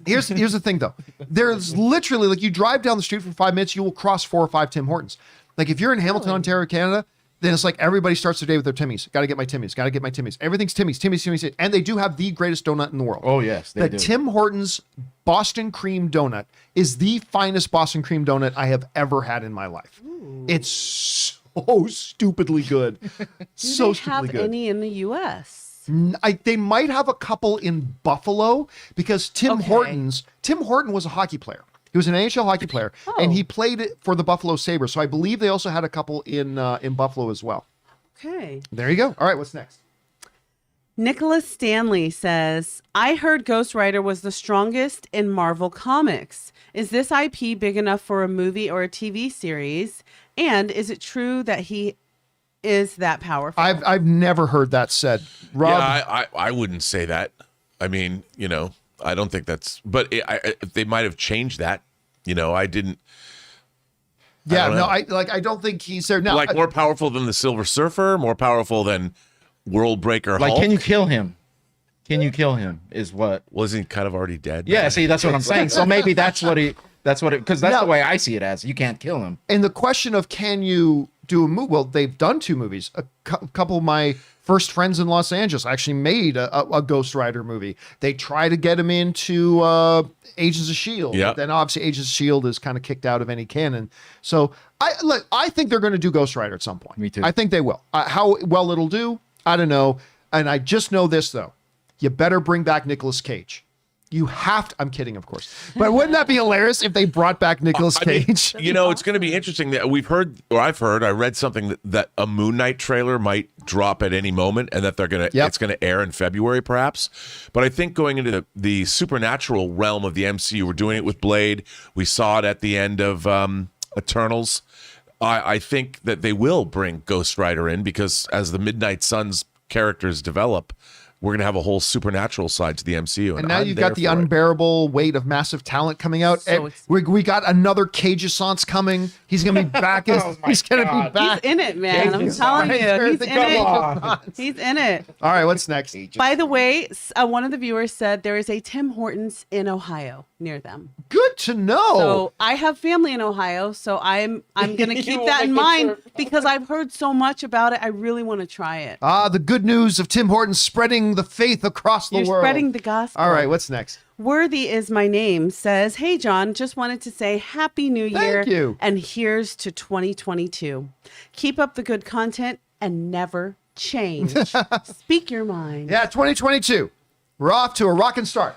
here's the thing though. There's literally like you drive down the street for 5 minutes, you will cross 4 or 5 Tim Hortons. Like if you're in Hamilton, Ontario, Canada, then it's like everybody starts their day with their Timmy's. Got to get my Timmy's. Got to get my Timmy's. Everything's Timmy's. And they do have the greatest donut in the world. Oh, yes, they the do. Tim Hortons Boston cream donut is the finest Boston cream donut I have ever had in my life. Ooh. It's so stupidly good. Do they have any in the U.S.? They might have a couple in Buffalo because Tim Horton was a hockey player. He was an NHL hockey player, and he played it for the Buffalo Sabres. So I believe they also had a couple in Buffalo as well. Okay. There you go. All right, what's next? Nicholas Stanley says, I heard Ghost Rider was the strongest in Marvel Comics. Is this IP big enough for a movie or a TV series? And is it true that he is that powerful? I've never heard that said. Rob? Yeah, I wouldn't say that. I mean, you know, I don't think that's, but they might have changed that. You know, I didn't. Yeah, I don't think he's there now. Like more powerful than the Silver Surfer, more powerful than World Breaker Like, Hulk. can you kill him? Can you kill him? Is what? Wasn't he kind of already dead? Yeah, see, that's what I'm saying. So maybe that's what because that's the way I see it as. You can't kill him. And the question of can you do a movie? Well, they've done 2 movies. A couple of my first friends in Los Angeles actually made a Ghost Rider movie. They try to get him into Agents of S.H.I.E.L.D. Yeah. But then obviously Agents of S.H.I.E.L.D. is kind of kicked out of any canon. So I think they're going to do Ghost Rider at some point. Me too. I think they will. How well it'll do, I don't know. And I just know this, though. You better bring back Nicolas Cage. You have to. I'm kidding, of course. But wouldn't that be hilarious if they brought back Nicolas Cage? You know, it's going to be interesting that I read something that a Moon Knight trailer might drop at any moment, and that it's going to air in February, perhaps. But I think going into the supernatural realm of the MCU, we're doing it with Blade. We saw it at the end of Eternals. I think that they will bring Ghost Rider in because as the Midnight Suns characters develop, we're going to have a whole supernatural side to the MCU. And now you've got the unbearable weight of massive talent coming out. So we got another Cage-a-sance coming. He's going to be back. He's going to be back. He's in it, man. I'm telling you. He's in it. He's in it. All right, what's next? By the way, one of the viewers said there is a Tim Hortons in Ohio near them. Good to know. So I have family in Ohio, so I'm going to keep that in mind because I've heard so much about it. I really want to try it. The good news of Tim Hortons spreading the faith across the You're world. spreading the gospel. All right, what's next? Worthy is my name says, hey, John, just wanted to say Happy New Year. Thank you. And here's to 2022. Keep up the good content and never change. Speak your mind. Yeah, 2022. We're off to a rockin' start.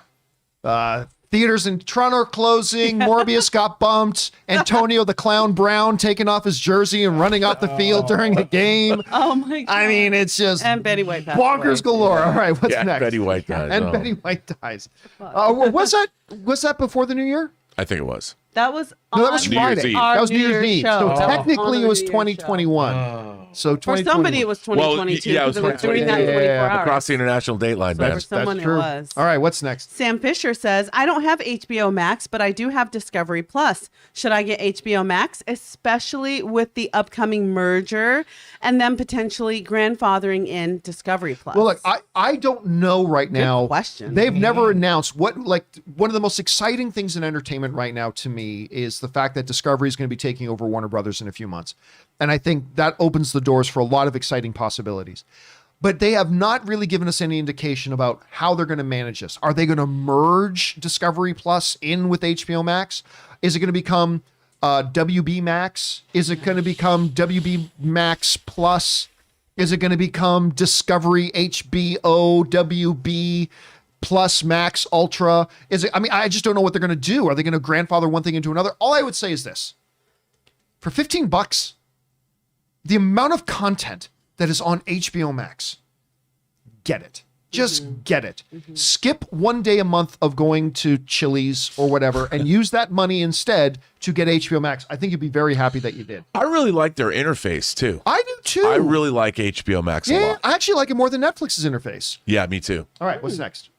Theaters in Toronto are closing. Morbius got bumped. Antonio the Clown Brown taking off his jersey and running off the field during a game. Oh, my God. I mean, it's just And Betty White passed bonkers away. galore. All right, what's next? Betty White dies. And Oh. Betty White dies. Was that before the New Year? I think it was. That was No, that was on New Year's Friday. Eve. our That was New Year's Eve. show. So Oh. technically On it was the New Year's 2021. So For 2021. somebody, it was 2022 yeah, it was because it was during that 2022. 24 Yeah, hours. Across the international date line, So man. for someone, it was. All right, what's next? Sam Fisher says, I don't have HBO Max, but I do have Discovery Plus. Should I get HBO Max, especially with the upcoming merger and then potentially grandfathering in Discovery Plus? Well, look, I don't know right now. question. They've never announced what, like, one of the most exciting things in entertainment right now to me is the fact that Discovery is going to be taking over Warner Brothers in a few months. And I think that opens the doors for a lot of exciting possibilities. But they have not really given us any indication about how they're going to manage this. Are they going to merge Discovery Plus in with HBO Max? Is it going to become WB Max? Is it going to become WB Max Plus? Is it going to become Discovery HBO WB Plus, Max, Ultra. Is it? I mean, I just don't know what they're going to do. Are they going to grandfather one thing into another? All I would say is this: for $15, the amount of content that is on HBO Max, get it. Just get it. Skip one day a month of going to Chili's or whatever and use that money instead to get HBO Max. I think you'd be very happy that you did. I really like their interface too. I do too. I really like HBO Max a Yeah, lot. I actually like it more than Netflix's interface. Yeah, me too. All right, what's next?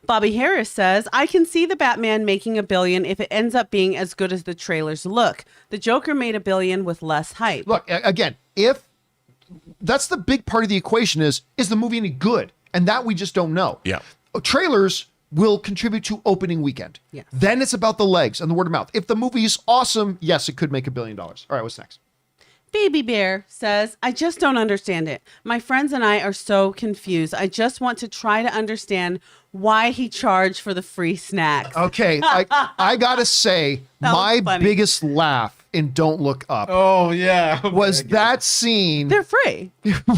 Bobby Harris says, I can see the Batman making $1 billion if it ends up being as good as the trailers look. The Joker made $1 billion with less hype. Look, again, if that's the big part of the equation is the movie any good? And that we just don't know. Yeah. Trailers will contribute to opening weekend. Yes. Then it's about the legs and the word of mouth. If the movie is awesome, yes, it could make $1 billion. All right, what's next? Baby Bear says, I just don't understand it. My friends and I are so confused. I just want to try to understand why he charged for the free snacks. Okay, I gotta say, That was my funny. biggest laugh in Don't Look Up Oh yeah. was that scene They're free.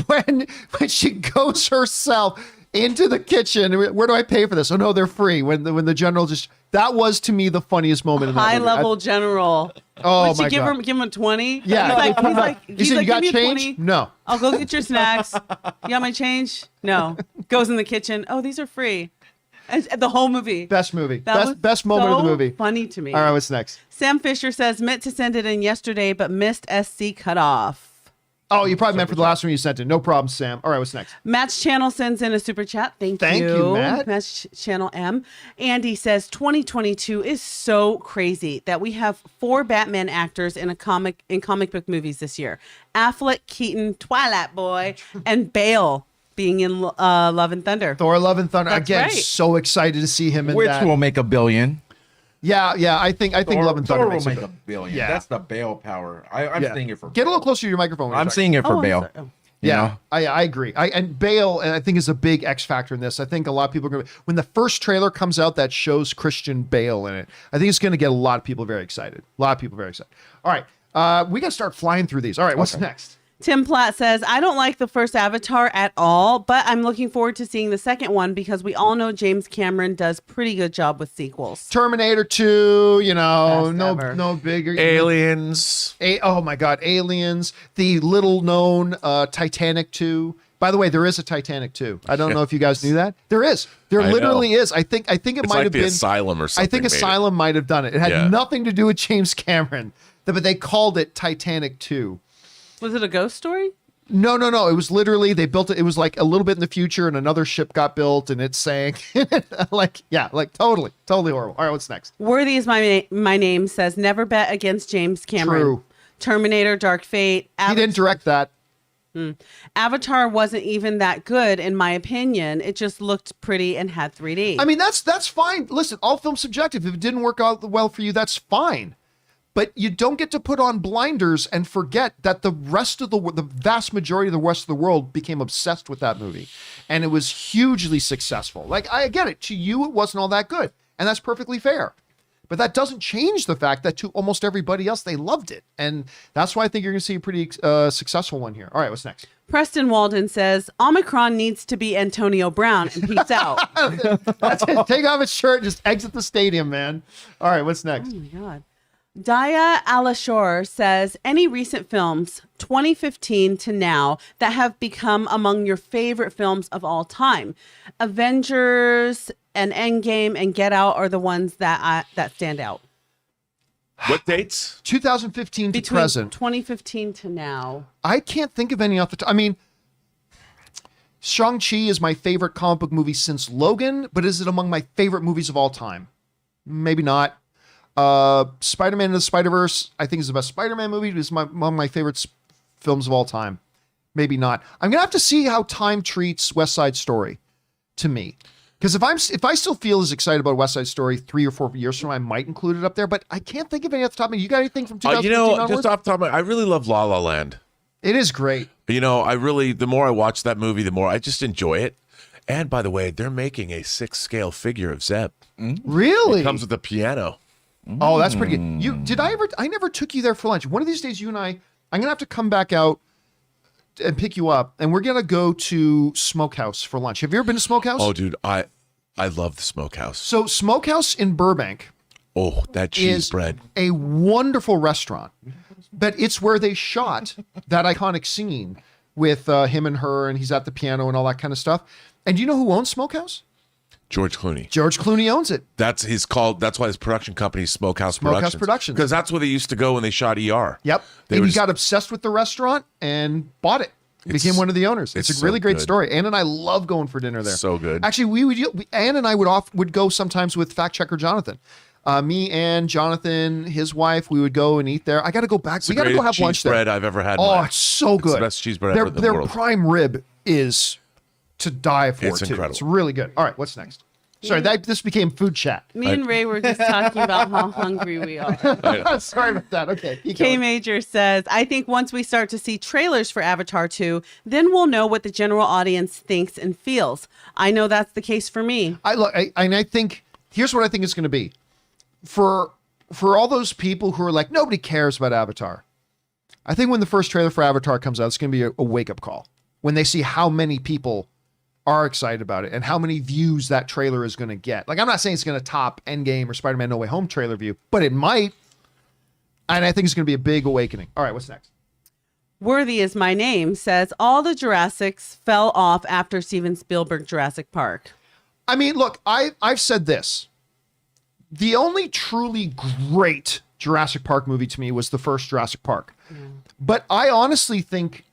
when she goes herself into the kitchen. Where do I pay for this? Oh no, they're free. When the general just, that was to me the funniest moment in that High movie. level general. Oh Would she my give God. Give him a 20? Yeah. He's said, like, "You got give me a change?" 20. No. I'll go get your snacks. You got my change? No. Goes in the kitchen. Oh, these are free. And the whole movie. Best movie. That was Best moment of the so movie. Funny to me. All right, what's next? Sam Fisher says, meant to send it in yesterday, but missed SC cutoff. Oh, you probably meant for the last one you sent in. No problem, Sam. All right, what's next? Matt's Channel sends in a super chat. Thank you, Matt. Matt's Channel M. Andy says 2022 is so crazy that we have 4 Batman actors in comic book movies this year. Affleck, Keaton, Twilight Boy, and Bale being in Love and Thunder. Thor: Love and Thunder. That's Again, right. so excited to see him in Which that. will make $1 billion. Yeah, I think Love and Thunder Thor makes will it. make $1 billion. Yeah. That's the Bale power. I'm Yeah. seeing it for Get a Bale. little closer to your microphone. when you're I'm talking. seeing it for I'm Bale. sorry. Oh. You Yeah, know? I agree. And Bale, I think, is a big X factor in this. I think a lot of people are going to, when the first trailer comes out that shows Christian Bale in it, I think it's going to get a lot of people very excited. A lot of people very excited. All right, we got to start flying through these. All right, what's next? Tim Platt says, I don't like the first Avatar at all, but I'm looking forward to seeing the second one because we all know James Cameron does pretty good job with sequels. Terminator 2, Best ever. no bigger. Aliens. Oh my God, Aliens. The little known Titanic 2. By the way, there is a Titanic 2. I don't know if you guys knew that. There is. There I literally know. is. I think it It's might like have the been Asylum or something. I think made it. Asylum might have done it. It had Yeah. nothing to do with James Cameron, but they called it Titanic 2. Was it a ghost story? No. It was literally, they built it. It was like a little bit in the future and another ship got built and it sank. like totally horrible. All right, what's next? Worthy is my name says, never bet against James Cameron. True. Terminator, Dark Fate. He didn't direct that. Avatar wasn't even that good, in my opinion. It just looked pretty and had 3D. I mean, that's fine. Listen, all film's subjective. If it didn't work out well for you, that's fine. But you don't get to put on blinders and forget that the rest of the vast majority of the rest of the world became obsessed with that movie. And it was hugely successful. Like, I get it. To you, it wasn't all that good. And that's perfectly fair. But that doesn't change the fact that to almost everybody else, they loved it. And that's why I think you're going to see a pretty successful one here. All right, what's next? Preston Walden says, Omicron needs to be Antonio Brown, and peace out. That's it. Take off its shirt and just exit the stadium, man. All right, what's next? Oh my God. Daya Alashore says, any recent films, 2015 to now, that have become among your favorite films of all time? Avengers and Endgame and Get Out are the ones that stand out. What dates? 2015 to Between present. 2015 to now. I can't think of any off the top. I mean, Shang-Chi is my favorite comic book movie since Logan, but is it among my favorite movies of all time? Maybe not. Spider-Man and the Spider-Verse, I think is the best Spider-Man movie. It's one of my favorite films of all time. Maybe not. I'm going to have to see how time treats West Side Story to me. Because if I still feel as excited about West Side Story 3 or 4 years from now, I might include it up there, but I can't think of any off the top of me. You got anything from 2015 onwards? Just off the top of my, I really love La La Land. It is great. The more I watch that movie, the more I just enjoy it. And by the way, they're making a 6-scale figure of Zeb. Really? It comes with a piano. Oh, that's pretty good. I never took you there for lunch. One of these days, you and I'm going to have to come back out and pick you up, and we're going to go to Smokehouse for lunch. Have you ever been to Smokehouse? Oh, dude, I I love the Smokehouse. So Smokehouse in Burbank Oh, that cheese is bread. a wonderful restaurant, but it's where they shot that iconic scene with him and her, and he's at the piano and all that kind of stuff. And do you know who owns Smokehouse? George Clooney. George Clooney owns it. That's why his production company is Smokehouse Productions. Because that's where they used to go when they shot ER. Yep. And he got obsessed with the restaurant and bought it. Became one of the owners. It's a really great story. Ann and I love going for dinner there. So good. Actually, Ann and I would go sometimes with fact checker Jonathan. Me and Jonathan, his wife, we would go and eat there. I got to go back. We got to go have lunch there. Bread I've ever had. Oh, it's so good. It's the best cheese bread ever in the their world. prime rib is to die for. It's too. incredible. It's really good. All right, what's next? Sorry, this became food chat. Me and Ray were just talking about how hungry we are. Sorry about that. Okay. K Major says, I think once we start to see trailers for Avatar 2, then we'll know what the general audience thinks and feels. I know that's the case for me. I think here's what I think it's going to be. For all those people who are like, nobody cares about Avatar. I think when the first trailer for Avatar comes out, it's going to be a wake-up call. When they see how many people are excited about it and how many views that trailer is going to get. Like, I'm not saying it's going to top Endgame or Spider-Man No Way Home trailer view, but it might. And I think it's going to be a big awakening. All right, what's next? Worthy is my name says, all the Jurassics fell off after Steven Spielberg Jurassic Park. I mean, look, I've said this. The only truly great Jurassic Park movie to me was the first Jurassic Park. But I honestly think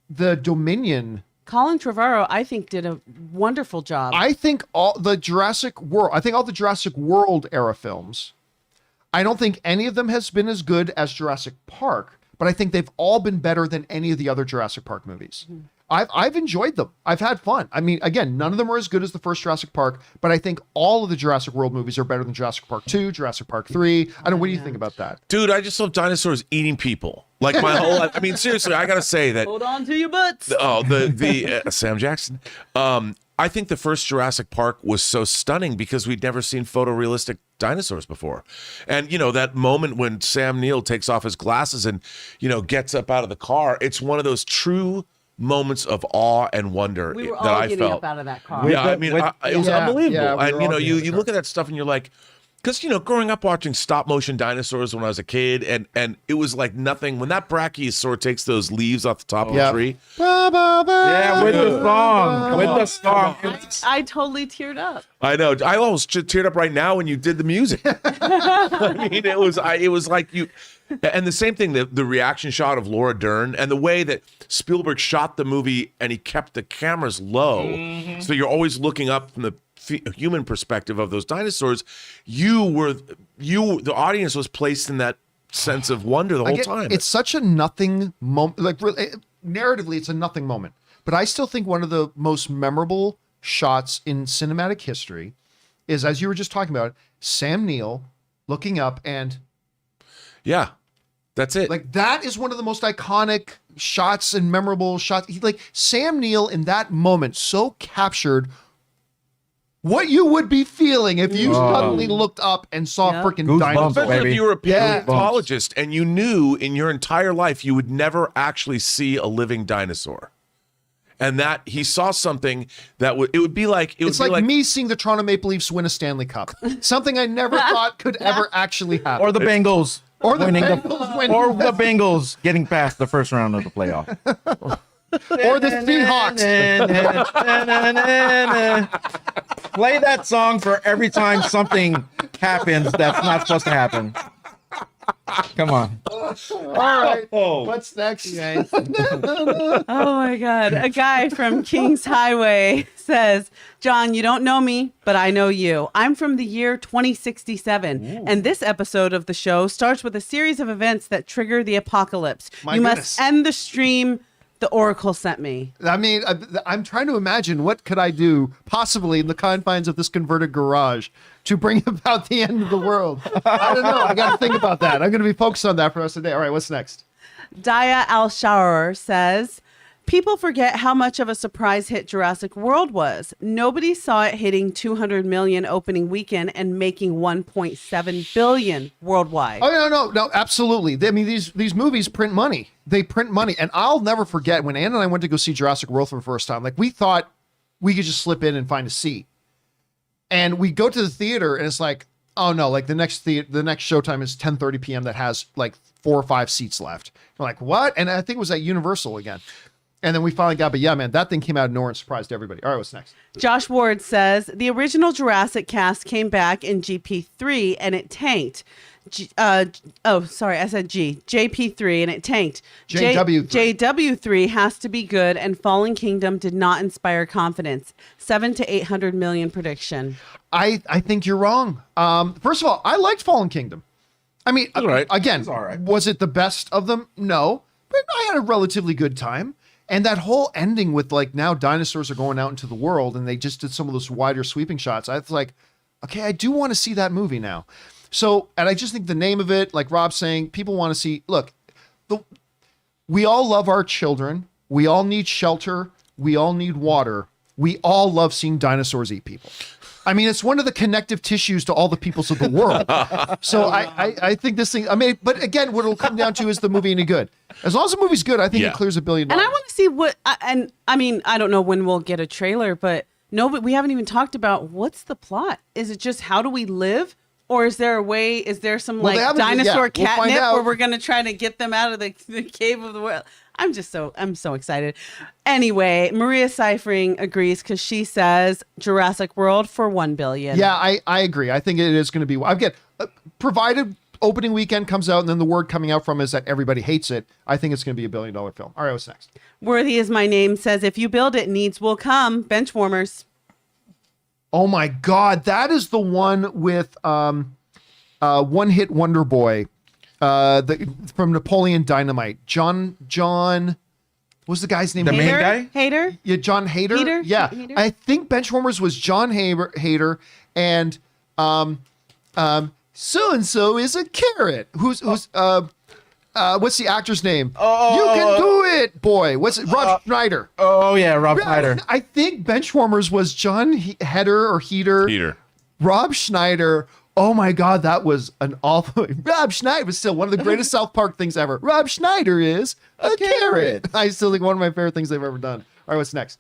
the Dominion... Colin Trevorrow, I think, did a wonderful job. I think all the Jurassic World era films, I don't think any of them has been as good as Jurassic Park, but I think they've all been better than any of the other Jurassic Park movies. I've enjoyed them. I've had fun. I mean, again, none of them are as good as the first Jurassic Park, but I think all of the Jurassic World movies are better than Jurassic Park 2, Jurassic Park 3. I don't know, what do you think about that? Dude, I just love dinosaurs eating people. Like my whole life. I mean, seriously, I got to say that. Hold on to your butts. The Sam Jackson. I think the first Jurassic Park was so stunning because we'd never seen photorealistic dinosaurs before. And, that moment when Sam Neill takes off his glasses and, gets up out of the car, it's one of those true moments of awe and wonder We were that all I getting felt. up out of that car. Yeah, I mean, it was unbelievable. Yeah, we were and, all you getting look at that stuff and you're like, because, growing up watching stop motion dinosaurs when I was a kid, and it was like nothing. When that brachiosaur takes those leaves off the top of the tree. Yeah, with the song. With the song. I totally teared up. I know. I almost teared up right now when you did the music. I mean, it was like you. And the same thing, the reaction shot of Laura Dern and the way that Spielberg shot the movie and he kept the cameras low. So you're always looking up from the human perspective of those dinosaurs. The audience was placed in that sense of wonder the whole time. It's such a nothing moment. Like, narratively, it's a nothing moment. But I still think one of the most memorable shots in cinematic history is, as you were just talking about, Sam Neill looking up and... Yeah, that's it. Like, that is one of the most iconic shots and memorable shots. Sam Neill in that moment so captured what you would be feeling if you suddenly looked up and saw a freaking Goosebumps, dinosaur. Especially baby. if you were a Yeah. paleontologist and you knew in your entire life you would never actually see a living dinosaur. And that he saw something that would be like... It's like me seeing the Toronto Maple Leafs win a Stanley Cup. Something I never thought could ever actually happen. Or the Bengals. Or the winning Bengals winning. Or the Bengals getting past the first round of the playoff. Or the Seahawks. Play that song for every time something happens that's not supposed to happen. Come on. All right. What's next? Oh my God. A guy from Kings Highway says, John, you don't know me, but I know you. I'm from the year 2067. And this episode of the show starts with a series of events that trigger the apocalypse. My you goodness. must end the stream. The Oracle sent me. I mean, I'm trying to imagine what could I do possibly in the confines of this converted garage to bring about the end of the world. I don't know. I got to think about that. I'm going to be focused on that for the rest of the day. All right, what's next? Daya Al-Shawar says, people forget how much of a surprise hit Jurassic World was. Nobody saw it hitting 200 million opening weekend and making 1.7 billion worldwide. Oh, no, absolutely. I mean, these movies print money. They print money. And I'll never forget when Ann and I went to go see Jurassic World for the first time. Like, we thought we could just slip in and find a seat. And we go to the theater and it's like, oh no, like the next showtime is 10:30 p.m. that has like 4 or 5 seats left. We're like, what? And I think it was at Universal again. And then we finally got, but yeah, man, that thing came out of nowhere and surprised everybody. All right, what's next? Josh Ward says the original Jurassic cast came back in GP3 and it tanked. I said G. JP3 and it tanked. JW3 has to be good, and Fallen Kingdom did not inspire confidence. 700 to 800 million prediction. I think you're wrong. First of all, I liked Fallen Kingdom. I mean, again, It's all right. Was it the best of them? No, but I had a relatively good time. And that whole ending with like now dinosaurs are going out into the world and they just did some of those wider sweeping shots. I was like, okay, I do want to see that movie now. So, and I just think the name of it, like Rob's saying, people want to see, look, we all love our children. We all need shelter. We all need water. We all love seeing dinosaurs eat people. I mean, it's one of the connective tissues to all the peoples of the world. So I think this thing, I mean, but again, what it'll come down to is the movie any good. As long as the movie's good, I think it clears $1 billion. And I want to see what, and I mean, I don't know when we'll get a trailer, but we haven't even talked about what's the plot. Is it just how do we live? Or is there a way, is there some like dinosaur catnip where we're going to try to get them out of the cave of the world? I'm so excited. Anyway, Maria Seifring agrees because she says Jurassic World for $1 billion. Yeah, I agree. I think it is going to be, again, provided opening weekend comes out and then the word coming out from is that everybody hates it, I think it's going to be $1 billion film. All right, what's next? Worthy is my name says, if you build it, needs will come. Benchwarmers. Oh my God, that is the one with One Hit Wonder Boy. From Napoleon Dynamite. John, what's the guy's name? The main guy? Hader? Yeah, John Hader. Hader? Yeah. Hader? I think Benchwarmers was John Hader and so-and-so is a carrot. What's the actor's name? You can do it, boy. What's it? Rob Schneider. Oh yeah, Rob Schneider. I think Benchwarmers was John Heater. Rob Schneider. Oh my God, that was an awful. Rob Schneider was still one of the greatest South Park things ever. Rob Schneider is a carrot. I still think one of my favorite things they've ever done. All right, what's next?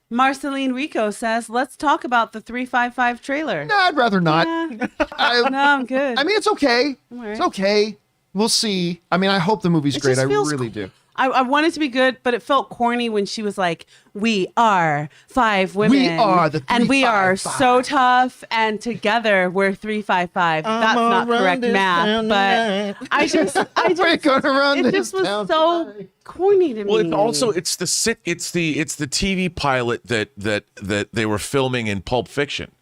Marceline Rico says, let's talk about the 355 trailer. No, I'd rather not. No, I'm good. I mean, it's okay. Right. It's okay. We'll see. I mean, I hope the movie's great. I really do. I want it to be good, but it felt corny when she was like, we are 5 women. We are the 355. And we are so tough, and together we're 355. That's not correct math, but I just We're gonna run it this just was town so tonight. corny to me. Well, it's the TV pilot that they were filming in Pulp Fiction.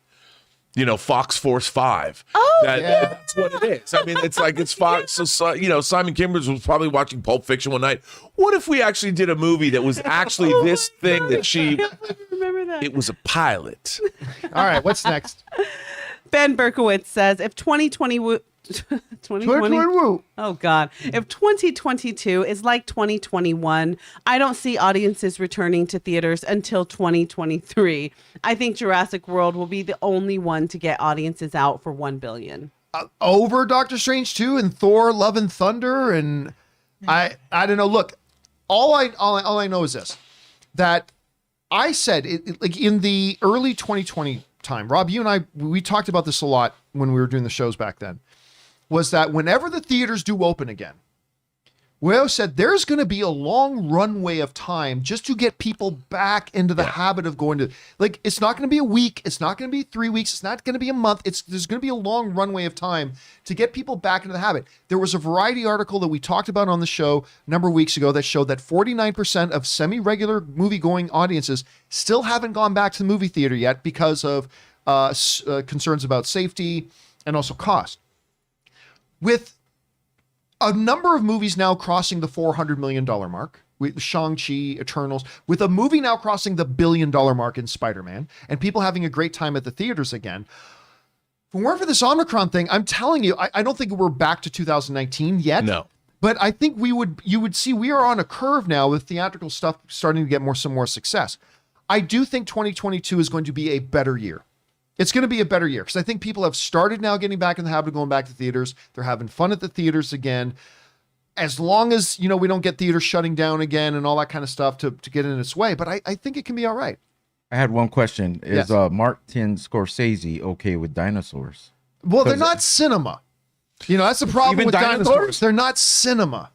You know, Fox Force 5. Oh, That's what it is. I mean, it's like it's Fox. So you know, Simon Kimbers was probably watching Pulp Fiction one night. What if we actually did a movie that was actually this thing that she? remember that. It was a pilot. All right, what's next? Ben Berkowitz says, if 2020 Woo. Oh God. If 2022 is like 2021, I don't see audiences returning to theaters until 2023. I think Jurassic World will be the only one to get audiences out for $1 billion. Over Doctor Strange 2 and Thor Love and Thunder, and I don't know. Look, all I know is this, that I said it, like in the early 2020 time, Rob, you and I, we talked about this a lot when we were doing the shows back then, was that whenever the theaters do open again, we always said there's going to be a long runway of time just to get people back into the habit of going to, like, it's not going to be a week. It's not going to be 3 weeks. It's not going to be a month. There's going to be a long runway of time to get people back into the habit. There was a Variety article that we talked about on the show a number of weeks ago that showed that 49% of semi-regular movie-going audiences still haven't gone back to the movie theater yet because of concerns about safety and also cost. With a number of movies now crossing the $400 million mark, with Shang-Chi, Eternals, with a movie now crossing the $1 billion mark in Spider-Man, and people having a great time at the theaters again. If it weren't for this Omicron thing, I'm telling you, I don't think we're back to 2019 yet. No. But I think you would see we are on a curve now with theatrical stuff starting to get some more success. I do think 2022 is going to be a better year. It's going to be a better year because I think people have started now getting back in the habit of going back to theaters. They're having fun at the theaters again. As long as, we don't get theaters shutting down again and all that kind of stuff to get in its way. But I think it can be all right. I had one question. Is Yes. Martin Scorsese okay with dinosaurs? Well, they're not cinema. You know, that's the problem Even with dinosaurs. dinosaurs? They're not cinema.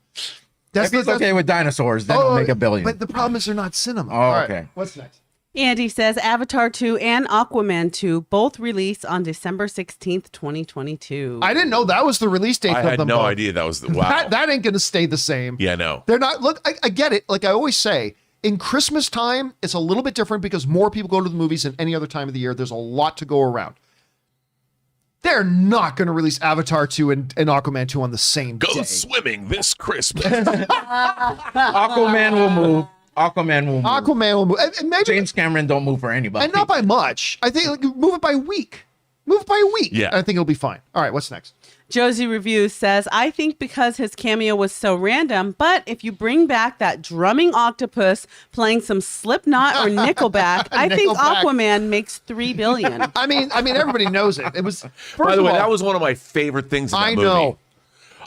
If he's okay with dinosaurs, then he'll make $1 billion. But the problem is they're not cinema. Oh, All right, okay. what's next? Andy says Avatar 2 and Aquaman 2 both release on December 16th, 2022. I didn't know that was the release date I of had them no both. idea that was the wow. That ain't going to stay the same. Yeah, no. They're not. Look, I get it. Like I always say, in Christmas time, it's a little bit different because more people go to the movies than any other time of the year. There's a lot to go around. They're not going to release Avatar 2 and Aquaman 2 on the same Go day. swimming this Christmas. Aquaman will move. Aquaman will move. Aquaman will move. And maybe, James Cameron don't move for anybody. and not by much. I think like, move it by a week. Move it by a week. Yeah. I think it'll be fine. All right, what's next? Josie Reviews says, I think because his cameo was so random, but if you bring back that drumming octopus playing some Slipknot or Nickelback, I think Nickelback. Aquaman makes $3 billion. I mean, everybody knows it. It was. First By the of way, all, that was one of my favorite things in that I movie. know.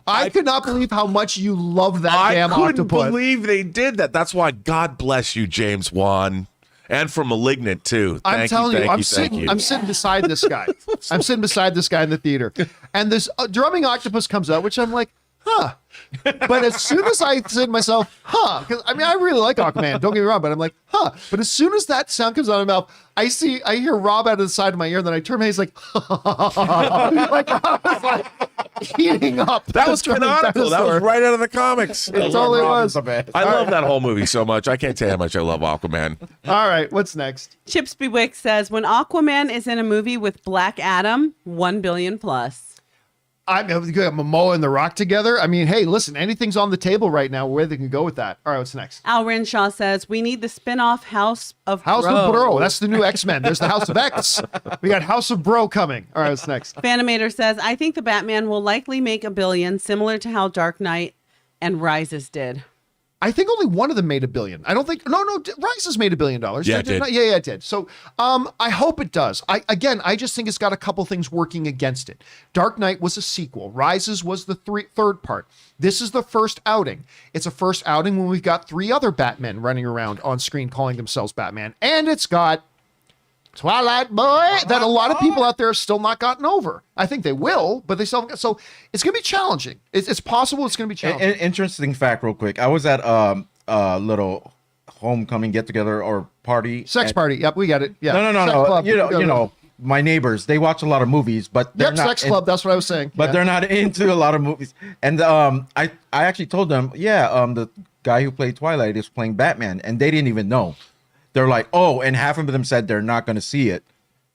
I could not believe how much you love that I damn couldn't octopus. believe they did that. That's why God bless you, James Wan. And for Malignant, too. I'm telling you, I'm thank sitting. you. I'm sitting beside this guy. I'm sitting beside this guy in the theater, and this drumming octopus comes out, which I'm like, huh. But as soon as I said to myself, huh, because I mean, I really like Aquaman. Don't get me wrong, but I'm like, huh. But as soon as that sound comes out of my mouth, I hear Rob out of the side of my ear, and then I turn, and he's like, like I was like eating up. That was canonical. That was right out of the comics. It totally was. the best. I love that whole movie so much. I can't tell you how much I love Aquaman. All right, what's next? Chips Bewick says, when Aquaman is in a movie with Black Adam, 1 billion plus. I'm Momoa and The Rock together. I mean, hey, listen, anything's on the table right now where they can go with that. All right, what's next? Al Renshaw says, we need the spin-off House of House Bro. of Bro. That's the new X-Men. There's the House of X. We got House of Bro coming. All right, what's next? Fanimator says, I think the Batman will likely make $1 billion, similar to how Dark Knight and Rises did. I think only one of them made $1 billion. I don't think. No. Rises made $1 billion. Yeah, it did. Yeah, it did. So, I hope it does. I just think it's got a couple things working against it. Dark Knight was a sequel. Rises was the third part. This is the first outing. It's a first outing when we've got 3 other Batmen running around on screen calling themselves Batman, and it's got Twilight Boy that a lot of people out there have still not gotten over. I think they will, but they still haven't. So it's going to be challenging. It's possible it's going to be challenging. Interesting fact, real quick. I was at a little homecoming get together or party. Sex party. Yep, we got it. Yeah. No. Sex club. You know, my neighbors. They watch a lot of movies, but they're Yep, not sex club. That's what I was saying. But Yeah. they're not into a lot of movies. And I actually told them, the guy who played Twilight is playing Batman, and they didn't even know. They're like, oh, and half of them said they're not going to see it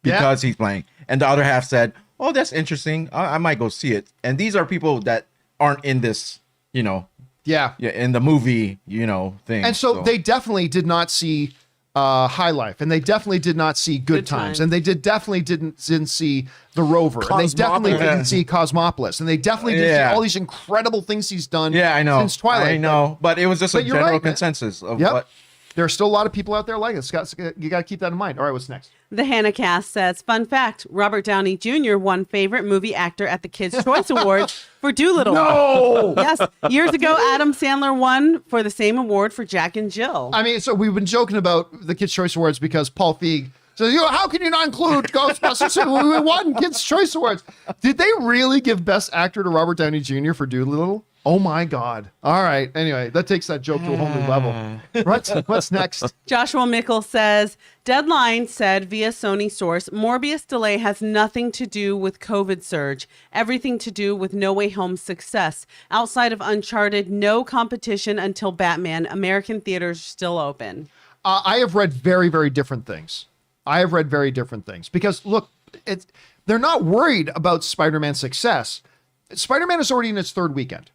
because he's playing, and the other half said, oh, that's interesting. I might go see it. And these are people that aren't in this, Yeah. in the movie, thing. And so they definitely did not see High Life, and they definitely did not see Good Times, and they definitely didn't see The Rover, and they definitely didn't see Cosmopolis, and they definitely didn't see all these incredible things he's done. Yeah, I know. Since Twilight. I know, but it was just a you're general right, man. consensus of Yep. what. There are still a lot of people out there like this. You got to keep that in mind. All right, what's next? The Hannah Cast says, fun fact, Robert Downey Jr. won Favorite Movie Actor at the Kids' Choice Awards for Doolittle. No! Yes. Years ago, Adam Sandler won for the same award for Jack and Jill. I mean, so we've been joking about the Kids' Choice Awards because Paul Feig says, how can you not include Ghostbusters? We won Kids' Choice Awards. Did they really give Best Actor to Robert Downey Jr. for Doolittle? Oh my God. All right. Anyway, that takes that joke to a whole new level. What's next? Joshua Mickle says, Deadline said via Sony source, Morbius delay has nothing to do with COVID surge, everything to do with No Way Home's success. Outside of Uncharted, no competition until Batman. American theaters still open. I have read very, very different things. Because look, they're not worried about Spider-Man's success. Spider-Man is already in its third weekend.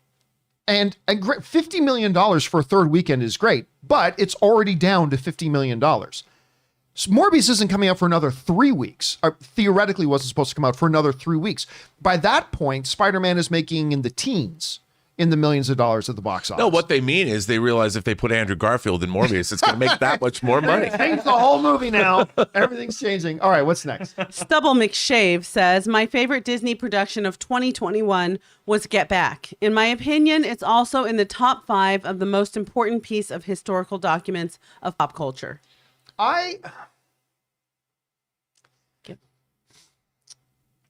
And $50 million for a third weekend is great, but it's already down to $50 million. So Morbius isn't coming out for another 3 weeks, or theoretically wasn't supposed to come out for another 3 weeks. By that point, Spider-Man is making in the teens, in the millions of dollars at the box office. No, what they mean is they realize if they put Andrew Garfield in Morbius, it's going to make that much more money. Change the whole movie now. Everything's changing. All right, what's next? Stubble McShave says, my favorite Disney production of 2021 was Get Back. In my opinion, it's also in the top 5 of the most important piece of historical documents of pop culture.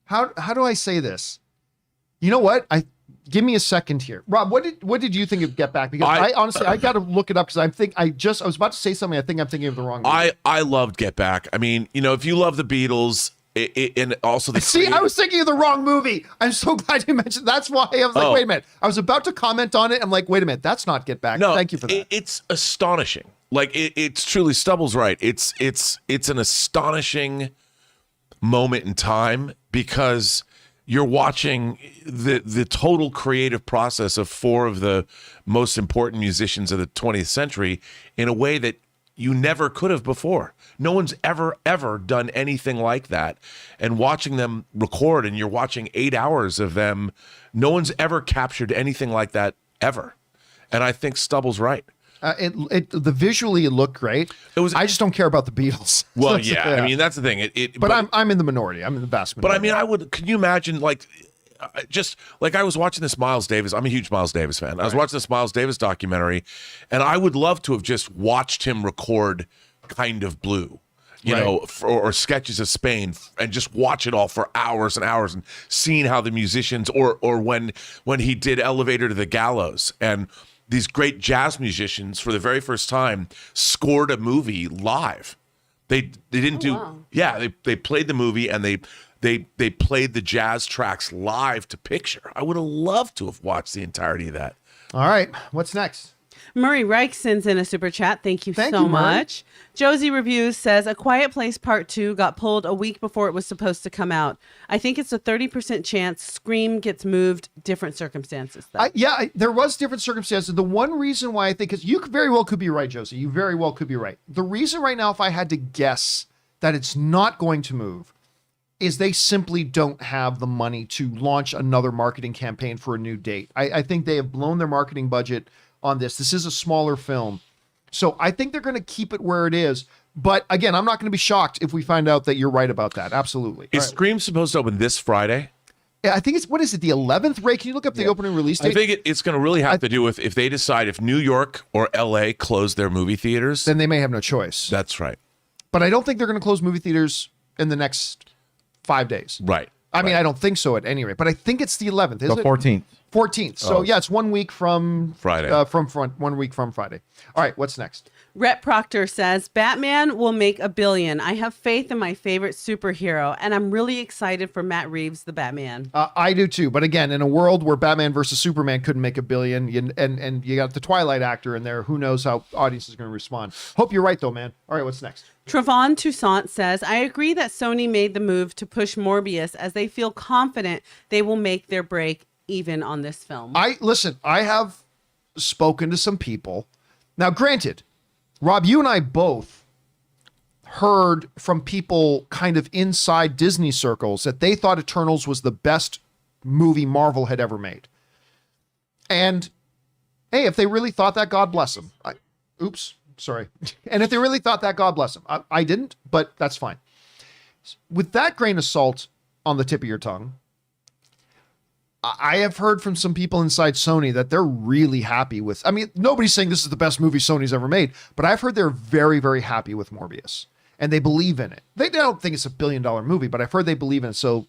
how do I say this? You know what? Give me a second here. Rob, what did you think of Get Back? Because I honestly got to look it up because I was about to say something. I think I'm thinking of the wrong movie. I loved Get Back. I mean, if you love the Beatles, and also the See, I was thinking of the wrong movie. I'm so glad you mentioned. That's why I was like, wait a minute. I was about to comment on it. I'm like, wait a minute. That's not Get Back. No, thank you for that. It's astonishing. Like it's truly, Stubble's right. It's an astonishing moment in time because you're watching the total creative process of four of the most important musicians of the 20th century in a way that you never could have before. No one's ever done anything like that. And watching them record, and you're watching 8 hours of them, no one's ever captured anything like that ever. And I think Stubble's right. Visually it looked great. I just don't care about the Beatles. Well, yeah. I mean, that's the thing. But I'm in the minority. I'm in the vast minority. But I mean, can you imagine, just like I was watching this Miles Davis. I'm a huge Miles Davis fan. I was watching this Miles Davis documentary, and I would love to have just watched him record Kind of Blue, or Sketches of Spain, and just watch it all for hours and hours, and seeing how the musicians, or when he did Elevator to the Gallows, and these great jazz musicians for the very first time scored a movie live. They didn't they played the movie, and they played the jazz tracks live to picture. I would have loved to have watched the entirety of that. All right, what's next? Murray Reich sends in a super chat. Thank you so much. Josie Reviews says, A Quiet Place Part 2 got pulled a week before it was supposed to come out. I think it's a 30% chance Scream gets moved. Different circumstances, though. There was different circumstances. The one reason why I think is you very well could be right, Josie. You very well could be right. The reason right now, if I had to guess that it's not going to move, is they simply don't have the money to launch another marketing campaign for a new date. I think they have blown their marketing budget on this. This is a smaller film. So I think they're going to keep it where it is. But again, I'm not going to be shocked if we find out that you're right about that. Absolutely. Is Scream supposed to open this Friday? Yeah, I think it's, what is it, the 11th, Ray? Can you look up the opening release date? I think it's going to really have to do with if they decide if New York or LA close their movie theaters. Then they may have no choice. That's right. But I don't think they're going to close movie theaters in the next 5 days. Right. I mean, I don't think so at any rate, but I think it's the 11th, isn't it? 14th. 14th. So yeah, it's 1 week from Friday. 1 week from Friday. All right, what's next? Rhett Proctor says, Batman will make $1 billion. I have faith in my favorite superhero, and I'm really excited for Matt Reeves, the Batman. I do too. But again, in a world where Batman versus Superman couldn't make $1 billion, and you got the Twilight actor in there, who knows how audience is going to respond. Hope you're right though, man. All right, what's next? Trevon Toussaint says, I agree that Sony made the move to push Morbius as they feel confident they will make their break even on this film. I have spoken to some people. Now, granted, Rob, you and I both heard from people kind of inside Disney circles that they thought Eternals was the best movie Marvel had ever made. And hey, if they really thought that, God bless them. Oops, sorry. And if they really thought that, God bless them. I didn't, but that's fine. With that grain of salt on the tip of your tongue, I have heard from some people inside Sony that they're really happy with, I mean, nobody's saying this is the best movie Sony's ever made, but I've heard they're very, very happy with Morbius and they believe in it. They don't think it's $1 billion movie, but I've heard they believe in it. So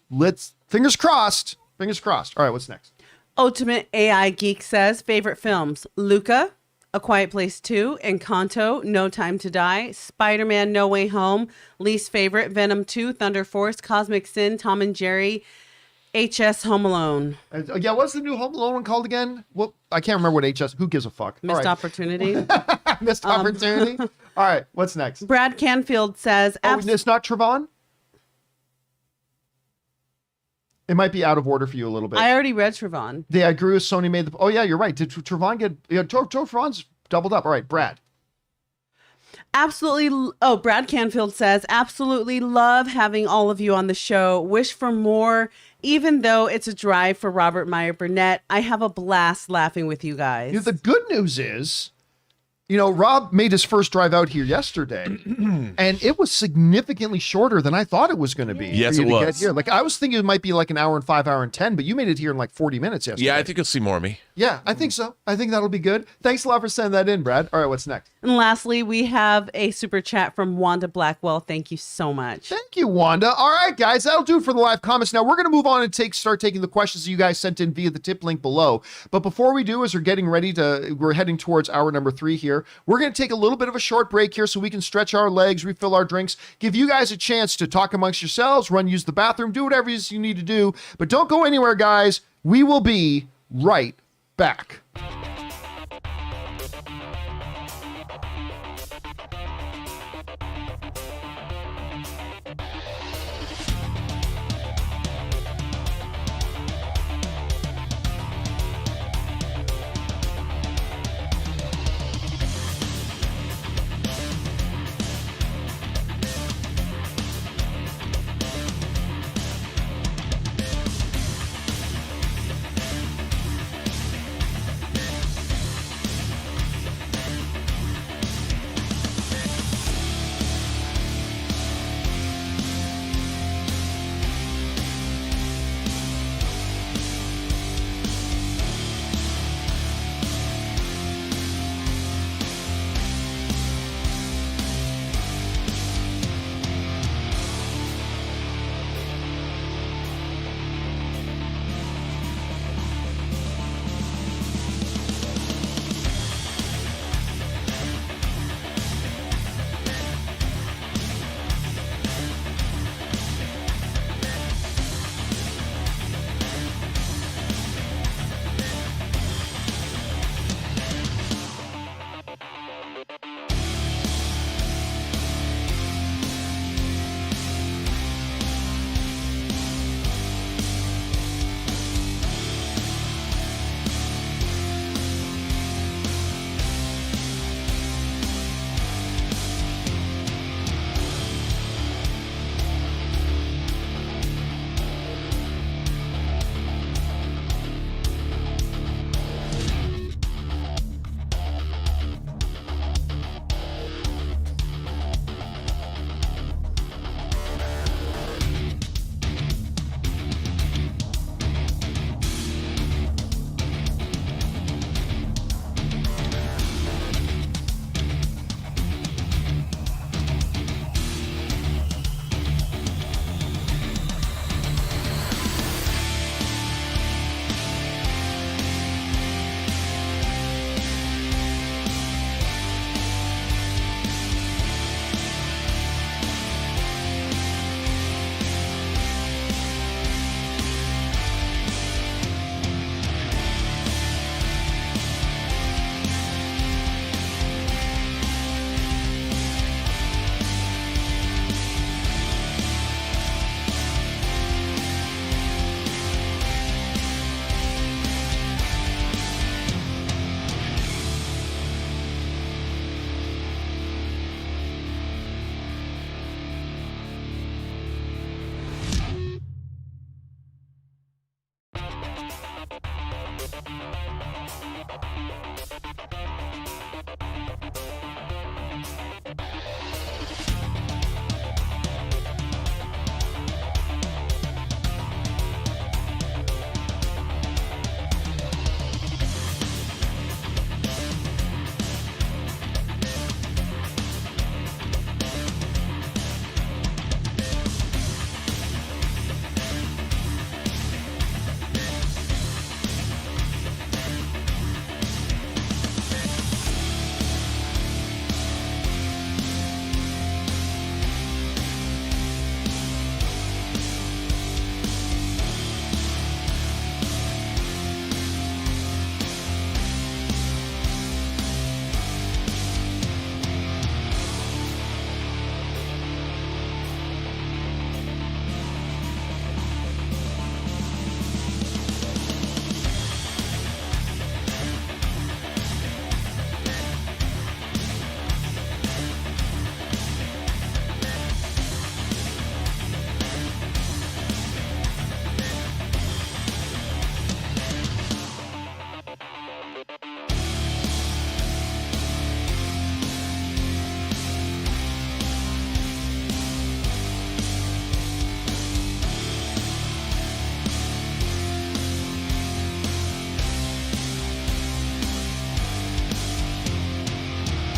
fingers crossed. All right, what's next? Ultimate AI Geek says, favorite films, Luca, A Quiet Place 2, Encanto, No Time to Die, Spider-Man No Way Home, least favorite, Venom 2, Thunder Force, Cosmic Sin, Tom and Jerry, HS Home Alone. Yeah, what's the new Home Alone one called again? Well, I can't remember what HS. Who gives a fuck? Missed Opportunity. Missed Opportunity. All right, what's next? Brad Canfield says, it's not Trevon? It might be out of order for you a little bit. I already read Trevon. Yeah, I agree with Sony made the... Oh, yeah, you're right. Did Trevon get... Yeah, Trevon's doubled up. All right, Brad. Absolutely. Oh, Brad Canfield says, absolutely love having all of you on the show. Wish for more, even though it's a drive for Robert Meyer Burnett. I have a blast laughing with you guys. The good news is You know, Rob made his first drive out here yesterday, and it was significantly shorter than I thought it was going to be. Yes, for you it to was. Get here. Like, I was thinking it might be like an hour and 5, hour and 10, but you made it here in like 40 minutes yesterday. Yeah, I think you'll see more of me. Yeah, I think so. I think that'll be good. Thanks a lot for sending that in, Brad. All right, what's next? And lastly, we have a super chat from Wanda Blackwell. Thank you so much. Thank you, Wanda. All right, guys, that'll do it for the live comments. Now we're going to move on and start taking the questions that you guys sent in via the tip link below. But before we do, as we're heading towards hour number 3 here, we're going to take a little bit of a short break here so we can stretch our legs, refill our drinks, give you guys a chance to talk amongst yourselves, use the bathroom, do whatever you need to do. But don't go anywhere, guys. We will be right back.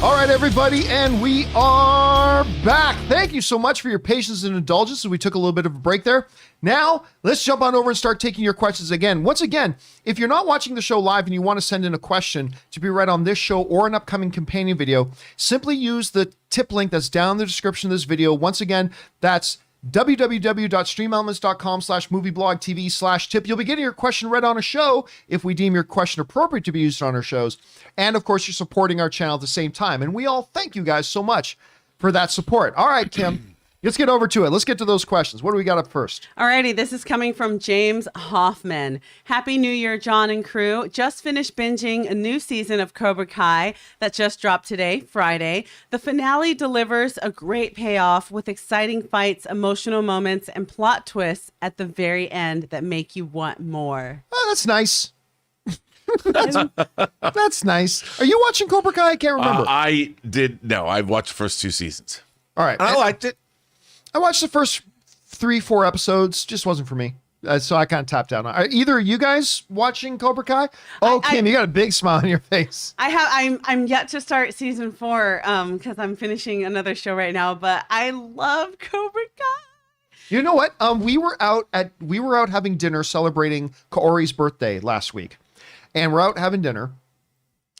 All right, everybody, and we are back. Thank you so much for your patience and indulgence as we took a little bit of a break there. Now, let's jump on over and start taking your questions again. Once again, if you're not watching the show live and you want to send in a question to be read on this show or an upcoming companion video, simply use the tip link that's down in the description of this video. Once again, that's www.streamelements.com/movieblogtv/tip. You'll be getting your question read on a show if we deem your question appropriate to be used on our shows. And of course, you're supporting our channel at the same time. And we all thank you guys so much for that support. All right, Kim, let's get over to it. Let's get to those questions. What do we got up first? Alrighty, this is coming from James Hoffman. Happy New Year, John and crew. Just finished binging a new season of Cobra Kai that just dropped today, Friday. The finale delivers a great payoff with exciting fights, emotional moments, and plot twists at the very end that make you want more. Oh, that's nice. That's nice. Are you watching Cobra Kai? I can't remember. I watched the first 2 seasons. All right. And I liked it. I watched the first 3-4 episodes. Just wasn't for me. So I kind of tapped out. Are either of you guys watching Cobra Kai? Oh, Kim, you got a big smile on your face. I'm yet to start season 4 because I'm finishing another show right now, but I love Cobra Kai. You know what? We were out having dinner celebrating Kaori's birthday last week. And we're out having dinner.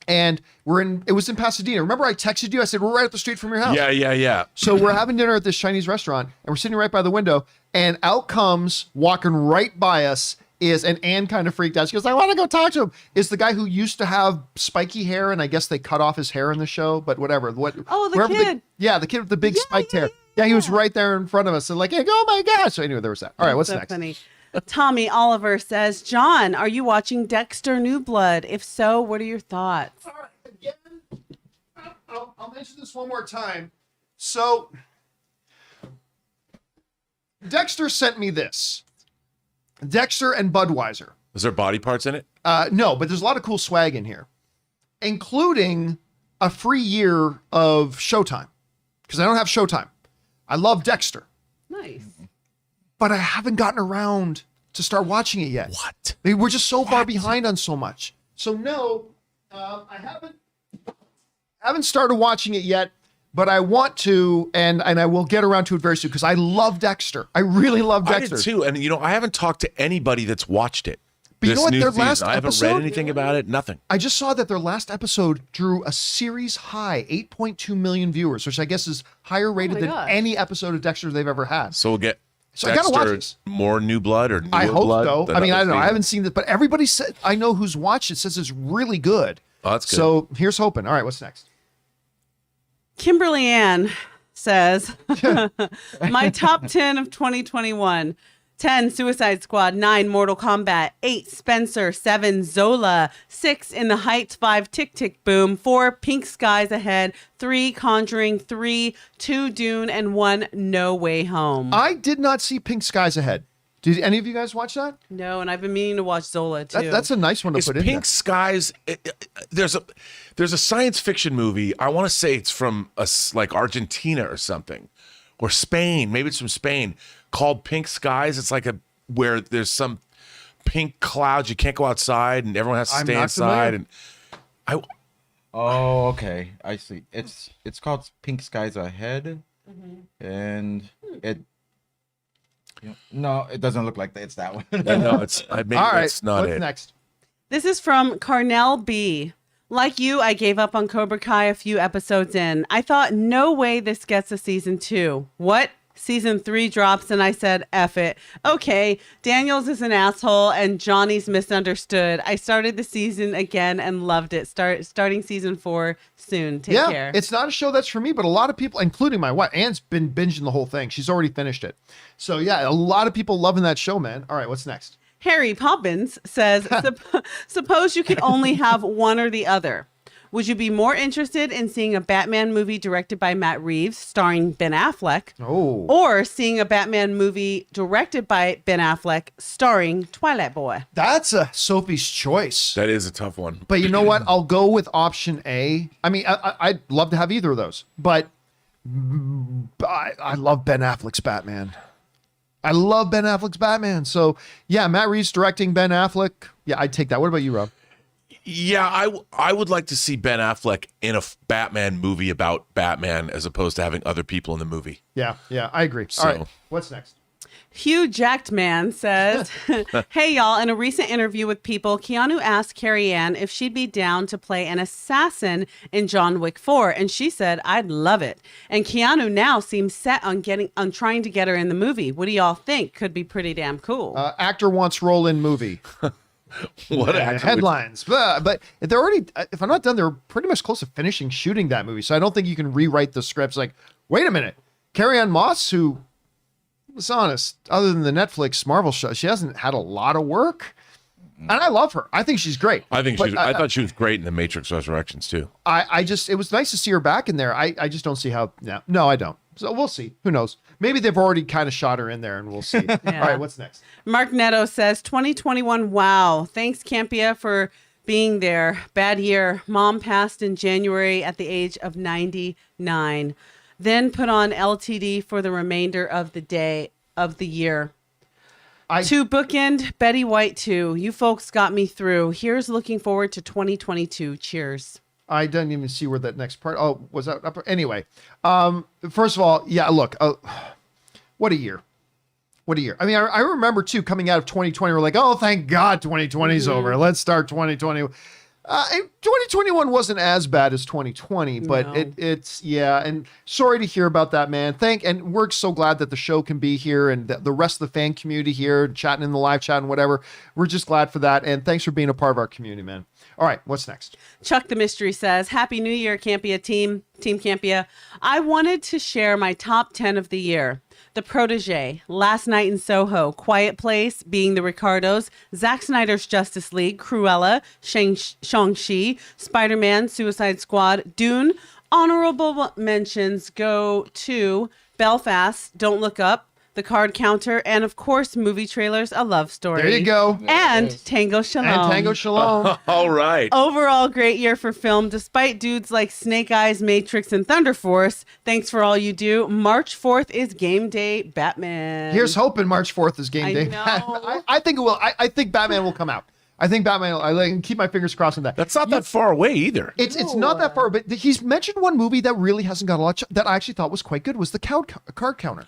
And it was in Pasadena. Remember I texted you? I said, we're right up the street from your house. Yeah. So we're having dinner at this Chinese restaurant and we're sitting right by the window and out comes, walking right by us and Anne kind of freaked out. She goes, I want to go talk to him. Is the guy who used to have spiky hair and I guess they cut off his hair in the show, but whatever. Oh, the kid. The kid with the big spiked hair. Yeah, he was right there in front of us and like, hey, oh my gosh. So anyway, there was that. All right, what's so next? Funny. Tommy Oliver says, John, are you watching Dexter New Blood? If so, what are your thoughts? All right, again, I'll mention this one more time. So, Dexter sent me this. Dexter and Budweiser. Is there body parts in it? No, but there's a lot of cool swag in here, including a free year of Showtime, because I don't have Showtime. I love Dexter. Nice. But I haven't gotten around to start watching it yet. What? We're just so far behind on so much. So no, I haven't started watching it yet, but I want to, and I will get around to it very soon because I love Dexter. I really love Dexter. I did too, and I haven't talked to anybody that's watched it. But you know what? New Their season. last I haven't episode, read anything about it. Nothing. I just saw that their last episode drew a series high 8.2 million viewers, which I guess is higher rated than any episode of Dexter they've ever had. So we'll get. So I gotta watch this. More New Blood or Newer I hope Blood so. than I mean, I other don't know. I seasons? haven't seen it, but everybody said I know who's watched it says it's really good. Oh, that's good. So here's hoping. All right, what's next? Kimberly Ann says, my top 10 of 2021. 10, Suicide Squad. 9, Mortal Kombat. 8, Spencer. 7, Zola. 6, In the Heights. 5, Tick Tick Boom. 4, Pink Skies Ahead. 3, Conjuring. 3, 2, Dune. And 1, No Way Home. I did not see Pink Skies Ahead. Did any of you guys watch that? No, and I've been meaning to watch Zola too. That's a nice one to Is put in Pink there. Skies? There's a science fiction movie. I want to say it's from like Argentina or something, or Spain. Maybe it's from Spain, called Pink Skies. It's like where there's some pink clouds. You can't go outside, and everyone has to stay inside. And Oh, okay. I see. It's called Pink Skies Ahead, and it. No, it doesn't look like it's that one. no, it's maybe All right, that's not what's it. next? This is from Carnell B. Like you, I gave up on Cobra Kai a few episodes in. I thought, no way this gets a season 2. What? Season 3 drops and I said, F it. Okay, Daniels is an asshole and Johnny's misunderstood. I started the season again and loved it. Starting season 4 soon. Take care. It's not a show that's for me, but a lot of people, including my wife, Anne's been binging the whole thing. She's already finished it. So yeah, a lot of people loving that show, man. All right, what's next? Harry Poppins says, suppose you could only have one or the other. Would you be more interested in seeing a Batman movie directed by Matt Reeves starring Ben Affleck? Oh. Or seeing a Batman movie directed by Ben Affleck starring Twilight Boy? That's a Sophie's choice. That is a tough one. But you know what? I'll go with option A. I mean, I'd love to have either of those, but I love Ben Affleck's Batman. I love Ben Affleck's Batman. So yeah, Matt Reeves directing Ben Affleck. Yeah, I'd take that. What about you, Rob? Yeah, I would like to see Ben Affleck in a Batman movie about Batman as opposed to having other people in the movie. Yeah, I agree. All right, what's next? Hugh Jacked Man says, hey, y'all. In a recent interview with People, Keanu asked Carrie Ann if she'd be down to play an assassin in John Wick 4. And she said, I'd love it. And Keanu now seems set on trying to get her in the movie. What do y'all think? Could be pretty damn cool. Actor wants role in movie. What actor headlines. But they're already, if I'm not done, they're pretty much close to finishing shooting that movie. So I don't think you can rewrite the scripts. Like, wait a minute. Carrie Ann Moss, who, let's be honest, other than the Netflix Marvel show, she hasn't had a lot of work. And I love her. I think she's great. I thought she was great in the Matrix Resurrections too. It was nice to see her back in there. I just don't see how. No, I don't. So we'll see. Who knows? Maybe they've already kind of shot her in there, and we'll see. Yeah. All right, what's next? Mark Netto says 2021. Wow. Thanks, Campea, for being there. Bad year. Mom passed in January at the age of 99. Then put on LTD for the remainder of the year. To bookend Betty White 2. You folks got me through. Here's looking forward to 2022. Cheers. I didn't even see where that next part. Oh, was that up? Anyway, first of all, yeah, look, what a year. What a year. I mean, I remember too, coming out of 2020, we're like, oh, thank God 2020 is over. Let's start 2020. 2021 wasn't as bad as 2020, but it's and sorry to hear about that, man. And we're so glad that the show can be here and the rest of the fan community here, chatting in the live chat and whatever. We're just glad for that. And thanks for being a part of our community, man. All right, what's next? Chuck the Mystery says, Happy New Year, Campea Team Campea. I wanted to share my top 10 of the year. The Protégé, Last Night in Soho, Quiet Place, Being the Ricardos, Zack Snyder's Justice League, Cruella, Shang-Chi, Spider-Man, Suicide Squad, Dune. Honorable mentions go to Belfast, Don't Look Up, The Card Counter, and of course, movie trailers, A Love Story. There you go. And Tango Shalom. All right. Overall, great year for film, despite dudes like Snake Eyes, Matrix, and Thunder Force. Thanks for all you do. March 4th is game day, Batman. Here's hoping March 4th is game day. I think it will. I think Batman will come out. I think Batman, I can keep my fingers crossed on that. That's not that far away either. It's not that far, but he's mentioned one movie that really hasn't got a lot that I actually thought was quite good, was the card counter.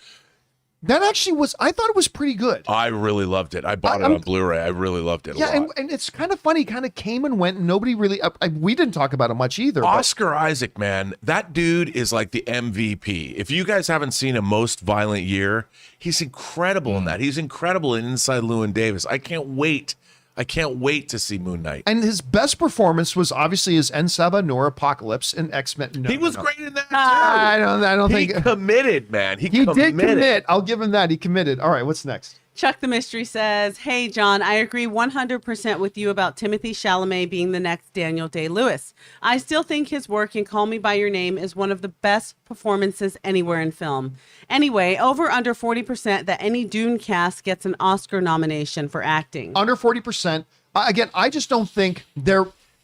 That actually was, I thought it was pretty good. I really loved it. I bought it on Blu-ray. I really loved it a lot. And it's kind of funny, kind of came and went, and nobody really, we didn't talk about it much either. Oscar Isaac, man, that dude is like the MVP. If you guys haven't seen A Most Violent Year, he's incredible in that. He's incredible in Inside Llewyn Davis. I can't wait to see Moon Knight. And his best performance was obviously his N7 nor Apocalypse and X-Men. He was great in that too. I don't think he committed, man. He did commit. I'll give him that. He committed. All right, what's next? Chuck the Mystery says, Hey, John, I agree 100% with you about Timothée Chalamet being the next Daniel Day-Lewis. I still think his work in Call Me By Your Name is one of the best performances anywhere in film. Anyway, over under 40% that any Dune cast gets an Oscar nomination for acting. Under 40%. Again, I just don't think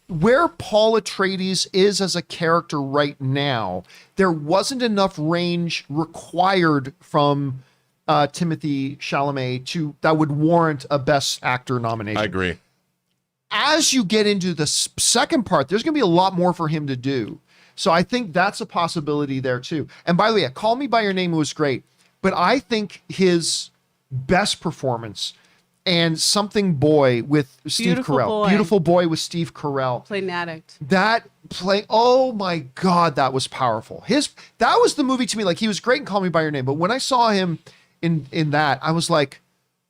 where Paul Atreides is as a character right now, there wasn't enough range required from Timothée Chalamet that would warrant a Best Actor nomination. I agree. As you get into the second part, there's going to be a lot more for him to do. So I think that's a possibility there too. And by the way, Call Me By Your Name was great, but I think his best performance and Something Boy with Steve Carell. Beautiful Boy with Steve Carell. Played an addict. Oh my God, that was powerful. That was the movie to me. Like, he was great in Call Me By Your Name, but when I saw him in that, I was like,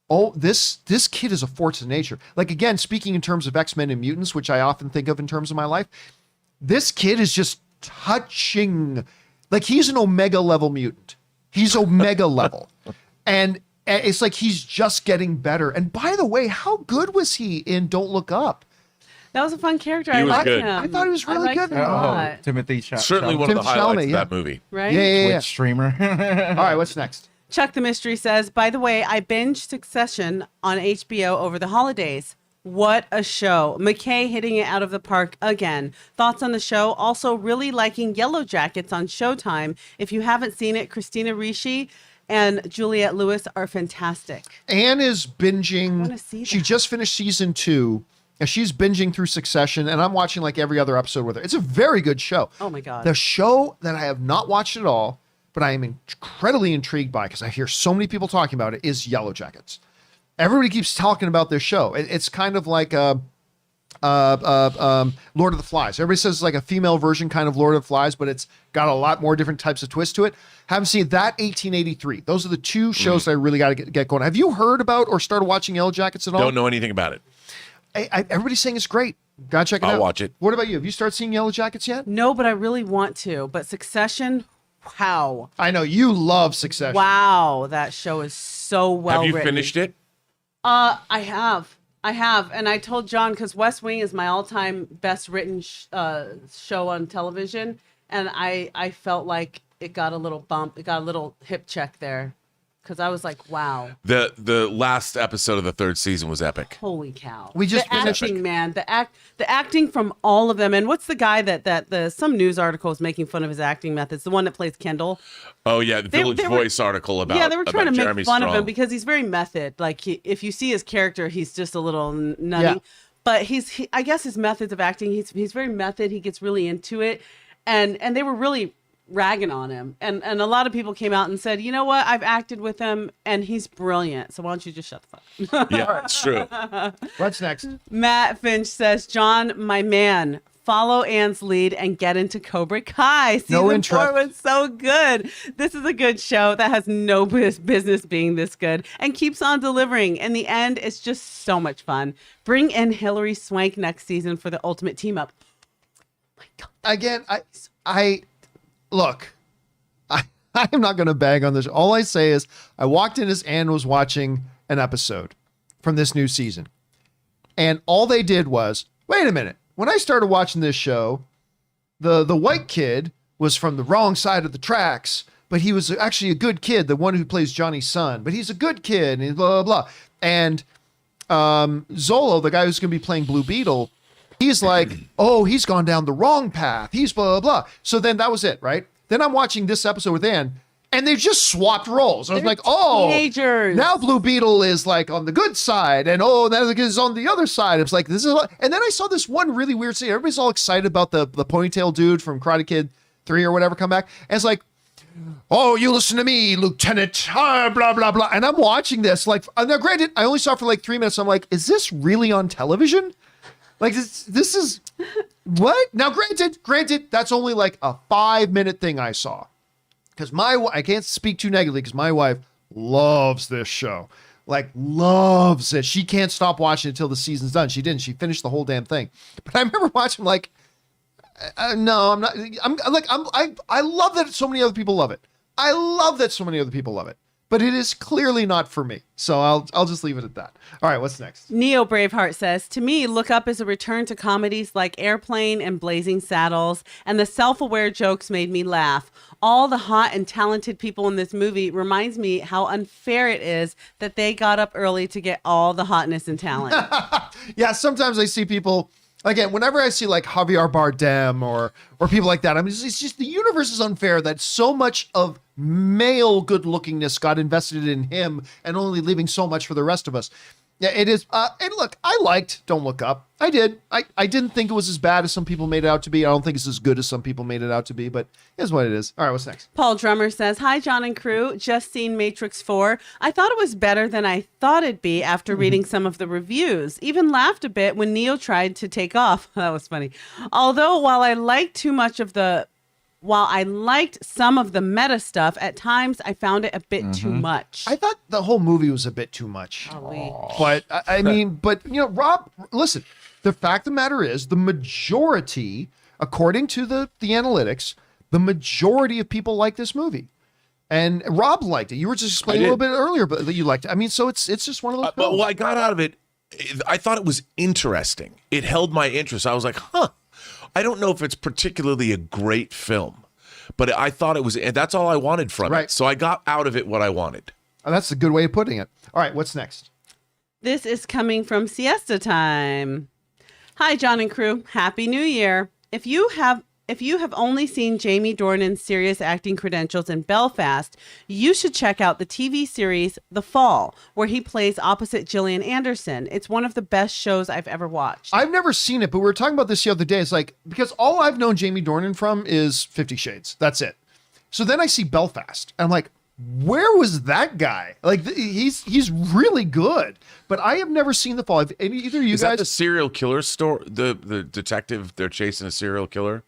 oh, this kid is a force of nature. Like, again, speaking in terms of X-Men and mutants, which I often think of in terms of my life, this kid is just touching, like, he's an Omega level mutant. He's Omega level. And it's like he's just getting better. And by the way, how good was he in Don't Look Up? That was a fun character. He was liked good. him. I thought he was really good. Timothy Chalamet. Certainly one of the highlights of that movie. Right? Yeah. Twitch streamer. All right, what's next? Chuck the Mystery says, by the way, I binged Succession on HBO over the holidays. What a show. McKay hitting it out of the park again. Thoughts on the show? Also really liking Yellow Jackets on Showtime. If you haven't seen it, Christina Ricci and Juliette Lewis are fantastic. Anne is binging. I wanna see She that. just finished season 2. and she's binging through Succession, and I'm watching like every other episode with her. It's a very good show. Oh my God. The show that I have not watched at all, but I am incredibly intrigued by because I hear so many people talking about it, is Yellow Jackets. Everybody keeps talking about this show. It's kind of like Lord of the Flies. Everybody says it's like a female version kind of Lord of the Flies, but it's got a lot more different types of twists to it. Haven't seen that. 1883. Those are the two shows that I really got to get going. Have you heard about or started watching Yellow Jackets at all? Don't know anything about it. Everybody's saying it's great. Gotta check it out. I'll watch it. What about you? Have you started seeing Yellow Jackets yet? No, but I really want to. But Succession, wow. I know you love Succession. Wow, that show is so well Have you written. finished it? I have. And I told John, because West Wing is my all-time best written show on television. And I felt like it got a little bump. It got a little hip check there. Because I was like, wow. The last episode of the 3rd season was epic. Holy cow. We just the finished- acting, man. The acting from all of them. And what's the guy that some news article is making fun of his acting methods? The one that plays Kendall. Oh yeah, the Village they were- Voice article about They were trying to about make Jeremy fun of him Strong. because he's very method. Like if you see his character, he's just a little nutty. Yeah. But I guess his methods of acting, he's very method. He gets really into it, and they were really ragging on him. And a lot of people came out and said, you know what, I've acted with him, and he's brilliant. So why don't you just shut the fuck up? Yeah, it's true. What's next? Matt Finch says, John, my man, follow Anne's lead and get into Cobra Kai. Season 4 was so good. This is a good show that has no business being this good and keeps on delivering. In the end, it's just so much fun. Bring in Hilary Swank next season for the ultimate team up. Oh my God. Again, I look, I'm not going to bag on this. All I say is I walked in as Anne was watching an episode from this new season. And all they did was, wait a minute. When I started watching this show, the white kid was from the wrong side of the tracks, but he was actually a good kid, the one who plays Johnny's son. But he's a good kid, and blah, blah, blah. And Zolo, the guy who's going to be playing Blue Beetle, he's like, oh, he's gone down the wrong path. He's blah, blah, blah. So then that was it, right? Then I'm watching this episode with Ann, and they've just swapped roles. I was like, oh, teenagers. now Blue Beetle is like on the good side, and oh, that is on the other side. It's like, this is, and then I saw this one really weird scene. Everybody's all excited about the ponytail dude from Karate Kid 3 or whatever come back. And it's like, oh, you listen to me, Lieutenant, blah, blah, blah. And I'm watching this, like, now granted, I only saw it for like 3 minutes. I'm like, is this really on television? Like, this is, what? Now, granted, that's only like a 5-minute thing I saw. Because I can't speak too negatively because my wife loves this show. Like, loves it. She can't stop watching it until the season's done. She didn't. She finished the whole damn thing. But I remember watching, like, no, I'm not. I love that so many other people love it. I love that so many other people love it. But it is clearly not for me. So I'll just leave it at that. All right, what's next? Neo Braveheart says, to me, Look Up is a return to comedies like Airplane and Blazing Saddles, and the self-aware jokes made me laugh. All the hot and talented people in this movie reminds me how unfair it is that they got up early to get all the hotness and talent. Yeah, sometimes I see people, again, whenever I see like Javier Bardem or people like that, I mean, it's just the universe is unfair that so much of male good lookingness got invested in him and only leaving so much for the rest of us. Yeah, it is. And look, I liked Don't Look Up. I did. I didn't think it was as bad as some people made it out to be. I don't think it's as good as some people made it out to be, but here's what it is. All right, what's next? Paul Drummer says, hi, John and crew. Just seen Matrix 4. I thought it was better than I thought it'd be after reading some of the reviews. Even laughed a bit when Neo tried to take off. That was funny. Although, while I liked some of the meta stuff, at times I found it a bit too much. I thought the whole movie was a bit too much. Oh, But I mean, you know, Rob, listen, the fact of the matter is the majority, according to the analytics, the majority of people like this movie. And Rob liked it. You were just explaining a little bit earlier, but that you liked it. I mean, so it's just one of those But films. what I got out of it, I thought it was interesting. It held my interest. I was like, I don't know if it's particularly a great film, but I thought it was, and that's all I wanted from Right. it. So I got out of it what I wanted. Oh, that's a good way of putting it. All right, what's next? This is coming from Siesta Time. Hi, John and crew. Happy New Year. If If you have only seen Jamie Dornan's serious acting credentials in Belfast, you should check out the TV series The Fall, where he plays opposite Gillian Anderson. It's one of the best shows I've ever watched. I've never seen it, but we were talking about this the other day. It's like, because all I've known Jamie Dornan from is 50 Shades. That's it. So then I see Belfast, and I'm like, where was that guy? Like, he's really good, but I have never seen The Fall. Have either of you Is guys? that the serial killer story? The detective, they're chasing a serial killer?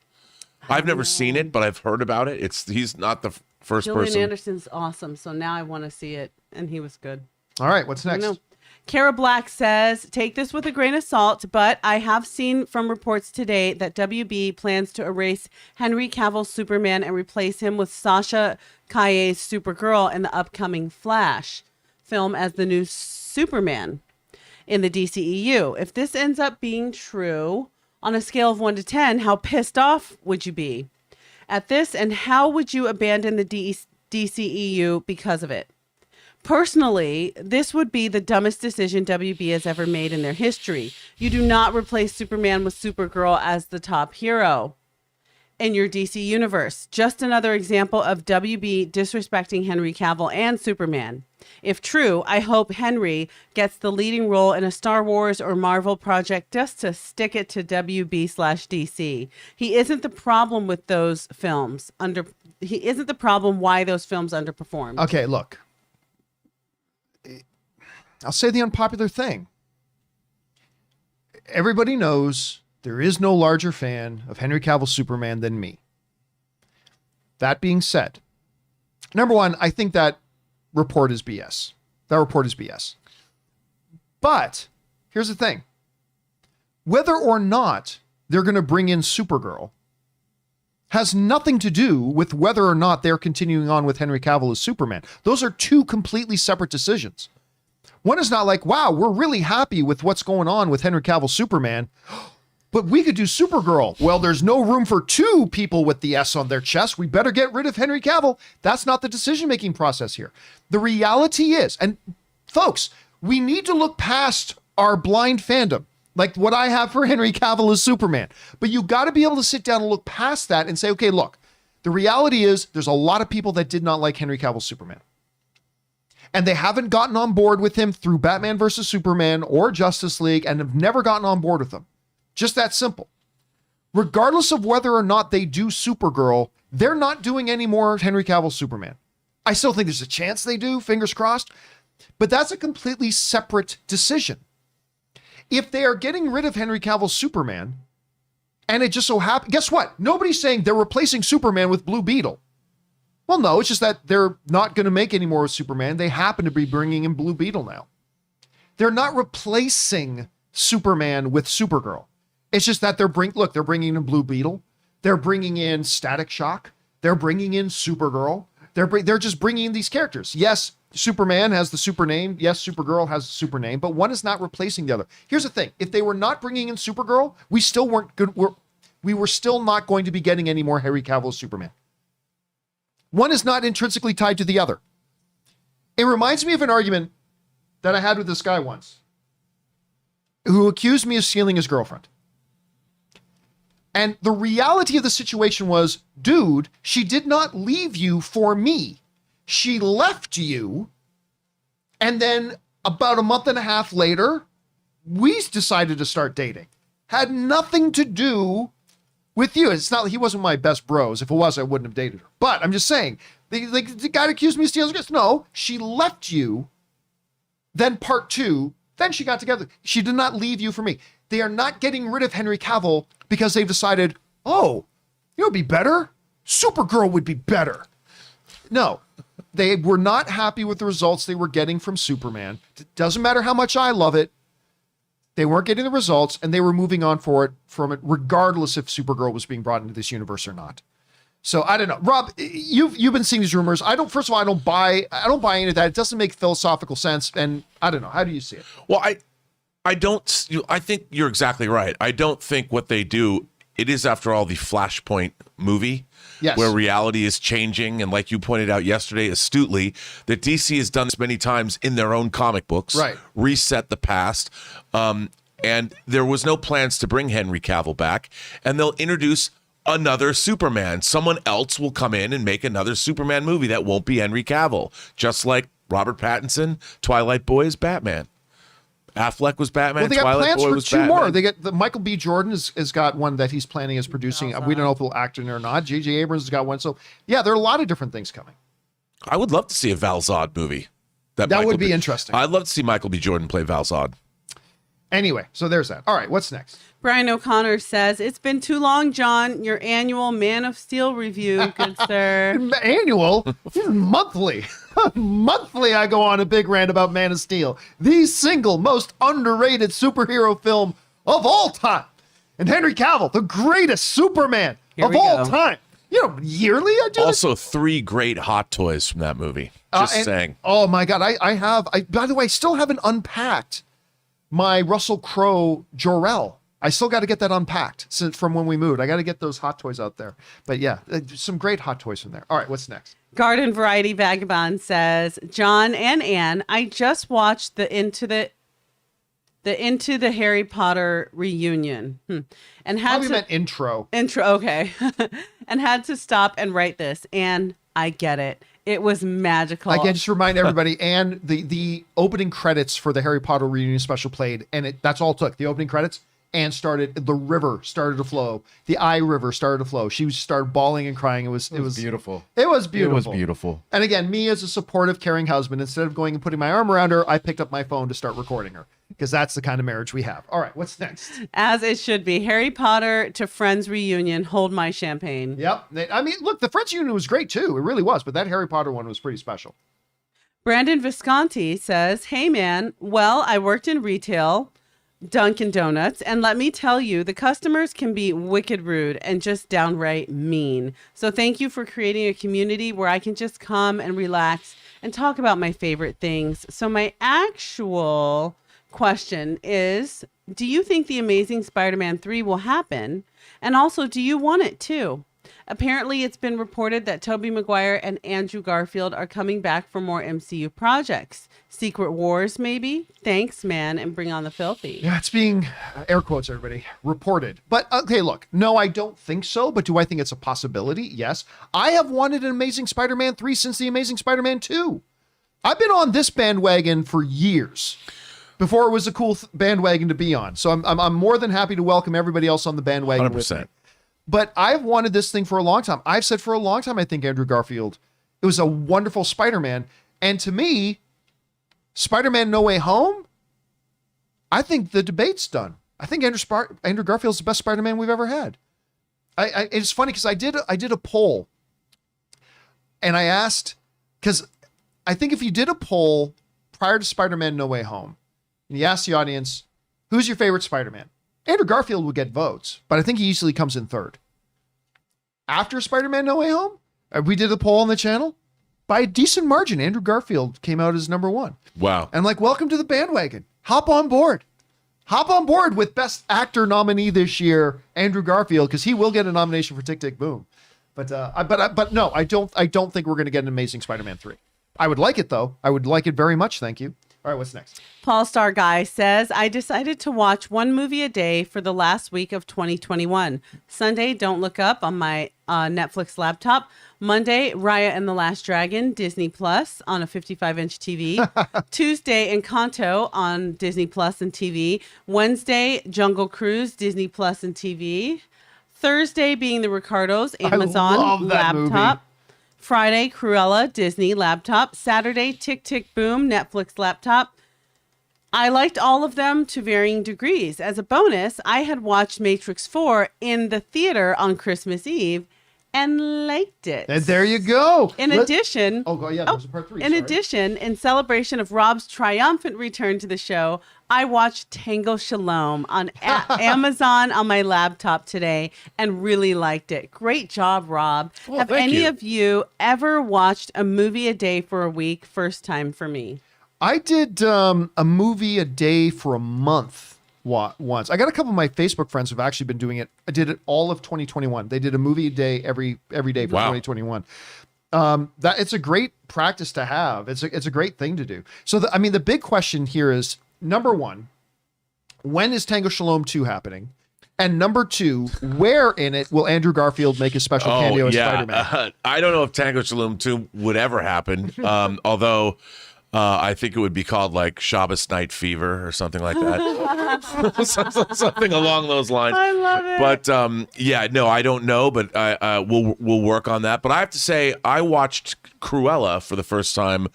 I've never seen it, but I've heard about it. He's not the first Gillian person. Anderson's awesome, so now I want to see it, and he was good. All right, what's I next? know. Kara Black says, take this with a grain of salt, but I have seen from reports today that WB plans to erase Henry Cavill's Superman and replace him with Sasha Calle's Supergirl in the upcoming Flash film as the new Superman in the DCEU. If this ends up being true, on a scale of 1 to 10, how pissed off would you be at this, and how would you abandon the DCEU because of it? Personally, this would be the dumbest decision WB has ever made in their history. You do not replace Superman with Supergirl as the top hero in your DC universe. Just another example of WB disrespecting Henry Cavill and Superman. If true, I hope Henry gets the leading role in a Star Wars or Marvel project just to stick it to WB/DC. He isn't the problem with those films. He isn't the problem why those films underperformed. Okay, look. I'll say the unpopular thing. Everybody knows there is no larger fan of Henry Cavill's Superman than me. That being said, number one, I think that report is BS. That report is BS. But here's the thing. Whether or not they're going to bring in Supergirl has nothing to do with whether or not they're continuing on with Henry Cavill as Superman. Those are two completely separate decisions. One is not like, wow, we're really happy with what's going on with Henry Cavill Superman, but we could do Supergirl. Well, there's no room for two people with the S on their chest. We better get rid of Henry Cavill. That's not the decision-making process here. The reality is, and folks, we need to look past our blind fandom, like what I have for Henry Cavill as Superman. But you got to be able to sit down and look past that and say, okay, look, the reality is there's a lot of people that did not like Henry Cavill's Superman. And they haven't gotten on board with him through Batman versus Superman or Justice League and have never gotten on board with him. Just that simple. Regardless of whether or not they do Supergirl, they're not doing any more Henry Cavill Superman. I still think there's a chance they do, fingers crossed, but that's a completely separate decision. If they are getting rid of Henry Cavill Superman, and it just so happens, guess what? Nobody's saying they're replacing Superman with Blue Beetle. Well, no, it's just that they're not going to make any more with Superman. They happen to be bringing in Blue Beetle now. They're not replacing Superman with Supergirl. It's just that they're bringing in Blue Beetle. They're bringing in Static Shock. They're bringing in Supergirl. They're just bringing in these characters. Yes, Superman has the super name. Yes, Supergirl has the super name, but one is not replacing the other. Here's the thing. If they were not bringing in Supergirl, we still weren't good. We were still not going to be getting any more Henry Cavill Superman. One is not intrinsically tied to the other. It reminds me of an argument that I had with this guy once who accused me of stealing his girlfriend. And the reality of the situation was, dude, she did not leave you for me. She left you. And then about a month and a half later, we decided to start dating. Had nothing to do with you. It's not, he wasn't my best bros. If it was, I wouldn't have dated her. But I'm just saying, the guy accused me of stealing. No, she left you. Then part two, then she got together. She did not leave you for me. They are not getting rid of Henry Cavill because they've decided, oh, you would be better? Supergirl would be better. No, they were not happy with the results they were getting from Superman. It doesn't matter how much I love it. They weren't getting the results, and they were moving on from it, regardless if Supergirl was being brought into this universe or not. So I don't know, Rob. You've been seeing these rumors. I don't buy any of that. It doesn't make philosophical sense, and I don't know. How do you see it? Well, I think you're exactly right. I don't think what they do. It is, after all, the Flashpoint movie. Yes. Where reality is changing, and like you pointed out yesterday astutely, that DC has done this many times in their own comic books, right? Reset the past, and there was no plans to bring Henry Cavill back, and they'll introduce another Superman. Someone else will come in and make another Superman movie that won't be Henry Cavill, just like Robert Pattinson, Twilight Boy is Batman. Affleck was Batman. Well, they got Twilight plans Boy for was two Batman. more. They get Michael B. Jordan has got one that he's planning as producing. We don't know if he'll act in it or not. J.J. Abrams has got one. So yeah, there are a lot of different things coming. I would love to see a Val Zod movie. That would be interesting. I'd love to see Michael B. Jordan play Val Zod. Anyway, so there's that. All right, what's next? Brian O'Connor says, "It's been too long, John. Your annual Man of Steel review, good sir." Annual, monthly. Monthly, I go on a big rant about Man of Steel, the single most underrated superhero film of all time. And Henry Cavill, the greatest Superman Here of we all go. time. Yearly I do this. Also, 3 great hot toys from that movie. Just saying. Oh my God, by the way, I still haven't unpacked my Russell Crowe Jor-El. I still got to get that unpacked from when we moved. I got to get those hot toys out there. But yeah, some great hot toys from there. All right, what's next? Garden Variety Vagabond says, "John and Ann, I just watched the Into the Harry Potter reunion and had Probably to meant intro. okay and had to stop and write this, and I get it. It was magical." Again, just remind everybody, and the opening credits for the Harry Potter reunion special played, and that's all it took. The opening credits, and the river started to flow. The eye river started to flow. She started bawling and crying. It was beautiful. It was beautiful. It was beautiful. And again, me as a supportive, caring husband, instead of going and putting my arm around her, I picked up my phone to start recording her, because that's the kind of marriage we have. All right, what's next? As it should be. Harry Potter to Friends reunion. Hold my champagne. Yep. I mean, look, the Friends reunion was great too. It really was. But that Harry Potter one was pretty special. Brandon Visconti says, "Hey man, well, I worked in retail, Dunkin' Donuts, and let me tell you, the customers can be wicked rude and just downright mean. So thank you for creating a community where I can just come and relax and talk about my favorite things. So my actual question is, do you think The Amazing Spider-Man 3 will happen? And also, do you want it to? Apparently, it's been reported that Tobey Maguire and Andrew Garfield are coming back for more MCU projects. Secret Wars, maybe? Thanks, man, and bring on the filthy." Yeah, it's being, air quotes, everybody, reported. But, okay, look, no, I don't think so. But do I think it's a possibility? Yes. I have wanted an Amazing Spider-Man 3 since The Amazing Spider-Man 2. I've been on this bandwagon for years, before it was a cool bandwagon to be on. So I'm more than happy to welcome everybody else on the bandwagon 100%. with me. But I've wanted this thing for a long time. I've said for a long time, I think Andrew Garfield, it was a wonderful Spider-Man. And to me, Spider-Man No Way Home, I think the debate's done. I think Andrew Garfield's the best Spider-Man we've ever had. It's funny because I did a poll, and I asked, because I think if you did a poll prior to Spider-Man No Way Home, and you asked the audience, who's your favorite Spider-Man? Andrew Garfield would get votes, but I think he easily comes in third. After Spider-Man No Way Home, we did a poll on the channel. By a decent margin, Andrew Garfield came out as number 1. Wow. And welcome to the bandwagon. Hop on board. Hop on board with Best Actor nominee this year, Andrew Garfield, because he will get a nomination for Tick Tick Boom. But no, I don't think we're going to get an Amazing Spider-Man 3. I would like it though. I would like it very much. Thank you. All right, what's next? Paul Star Guy says, "I decided to watch one movie a day for the last week of 2021. Sunday, Don't Look Up on my Netflix laptop. Monday, Raya and the Last Dragon, Disney Plus on a 55-inch TV. Tuesday, Encanto on Disney Plus and TV. Wednesday, Jungle Cruise, Disney Plus and TV. Thursday, Being the Ricardos, Amazon love that laptop. movie. Friday, Cruella, Disney laptop. Saturday, Tick Tick Boom, Netflix laptop. I liked all of them to varying degrees. As a bonus, I had watched Matrix 4 in the theater on Christmas Eve and liked it. And there you go. In addition, there's a part 3. in addition, in celebration of Rob's triumphant return to the show, I watched Tango Shalom on Amazon on my laptop today and really liked it. Great job, Rob. Well, Have thank any you. of you ever watched a movie a day for a week? First time for me. I did a movie a day for a month once. I got a couple of my Facebook friends who've actually been doing it. I did it all of 2021. They did a movie a day every day for Wow. 2021. That it's a great practice to have. It's a great thing to do. So the big question here is, number one, when is Tango Shalom 2 happening? And number 2, where in it will Andrew Garfield make a special cameo as Spider-Man? I don't know if Tango Saloon 2 would ever happen. Although I think it would be called like Shabbos Night Fever or something like that. Something along those lines. I love it. But yeah, no, I don't know, but we'll work on that. But I have to say, I watched Cruella for the first time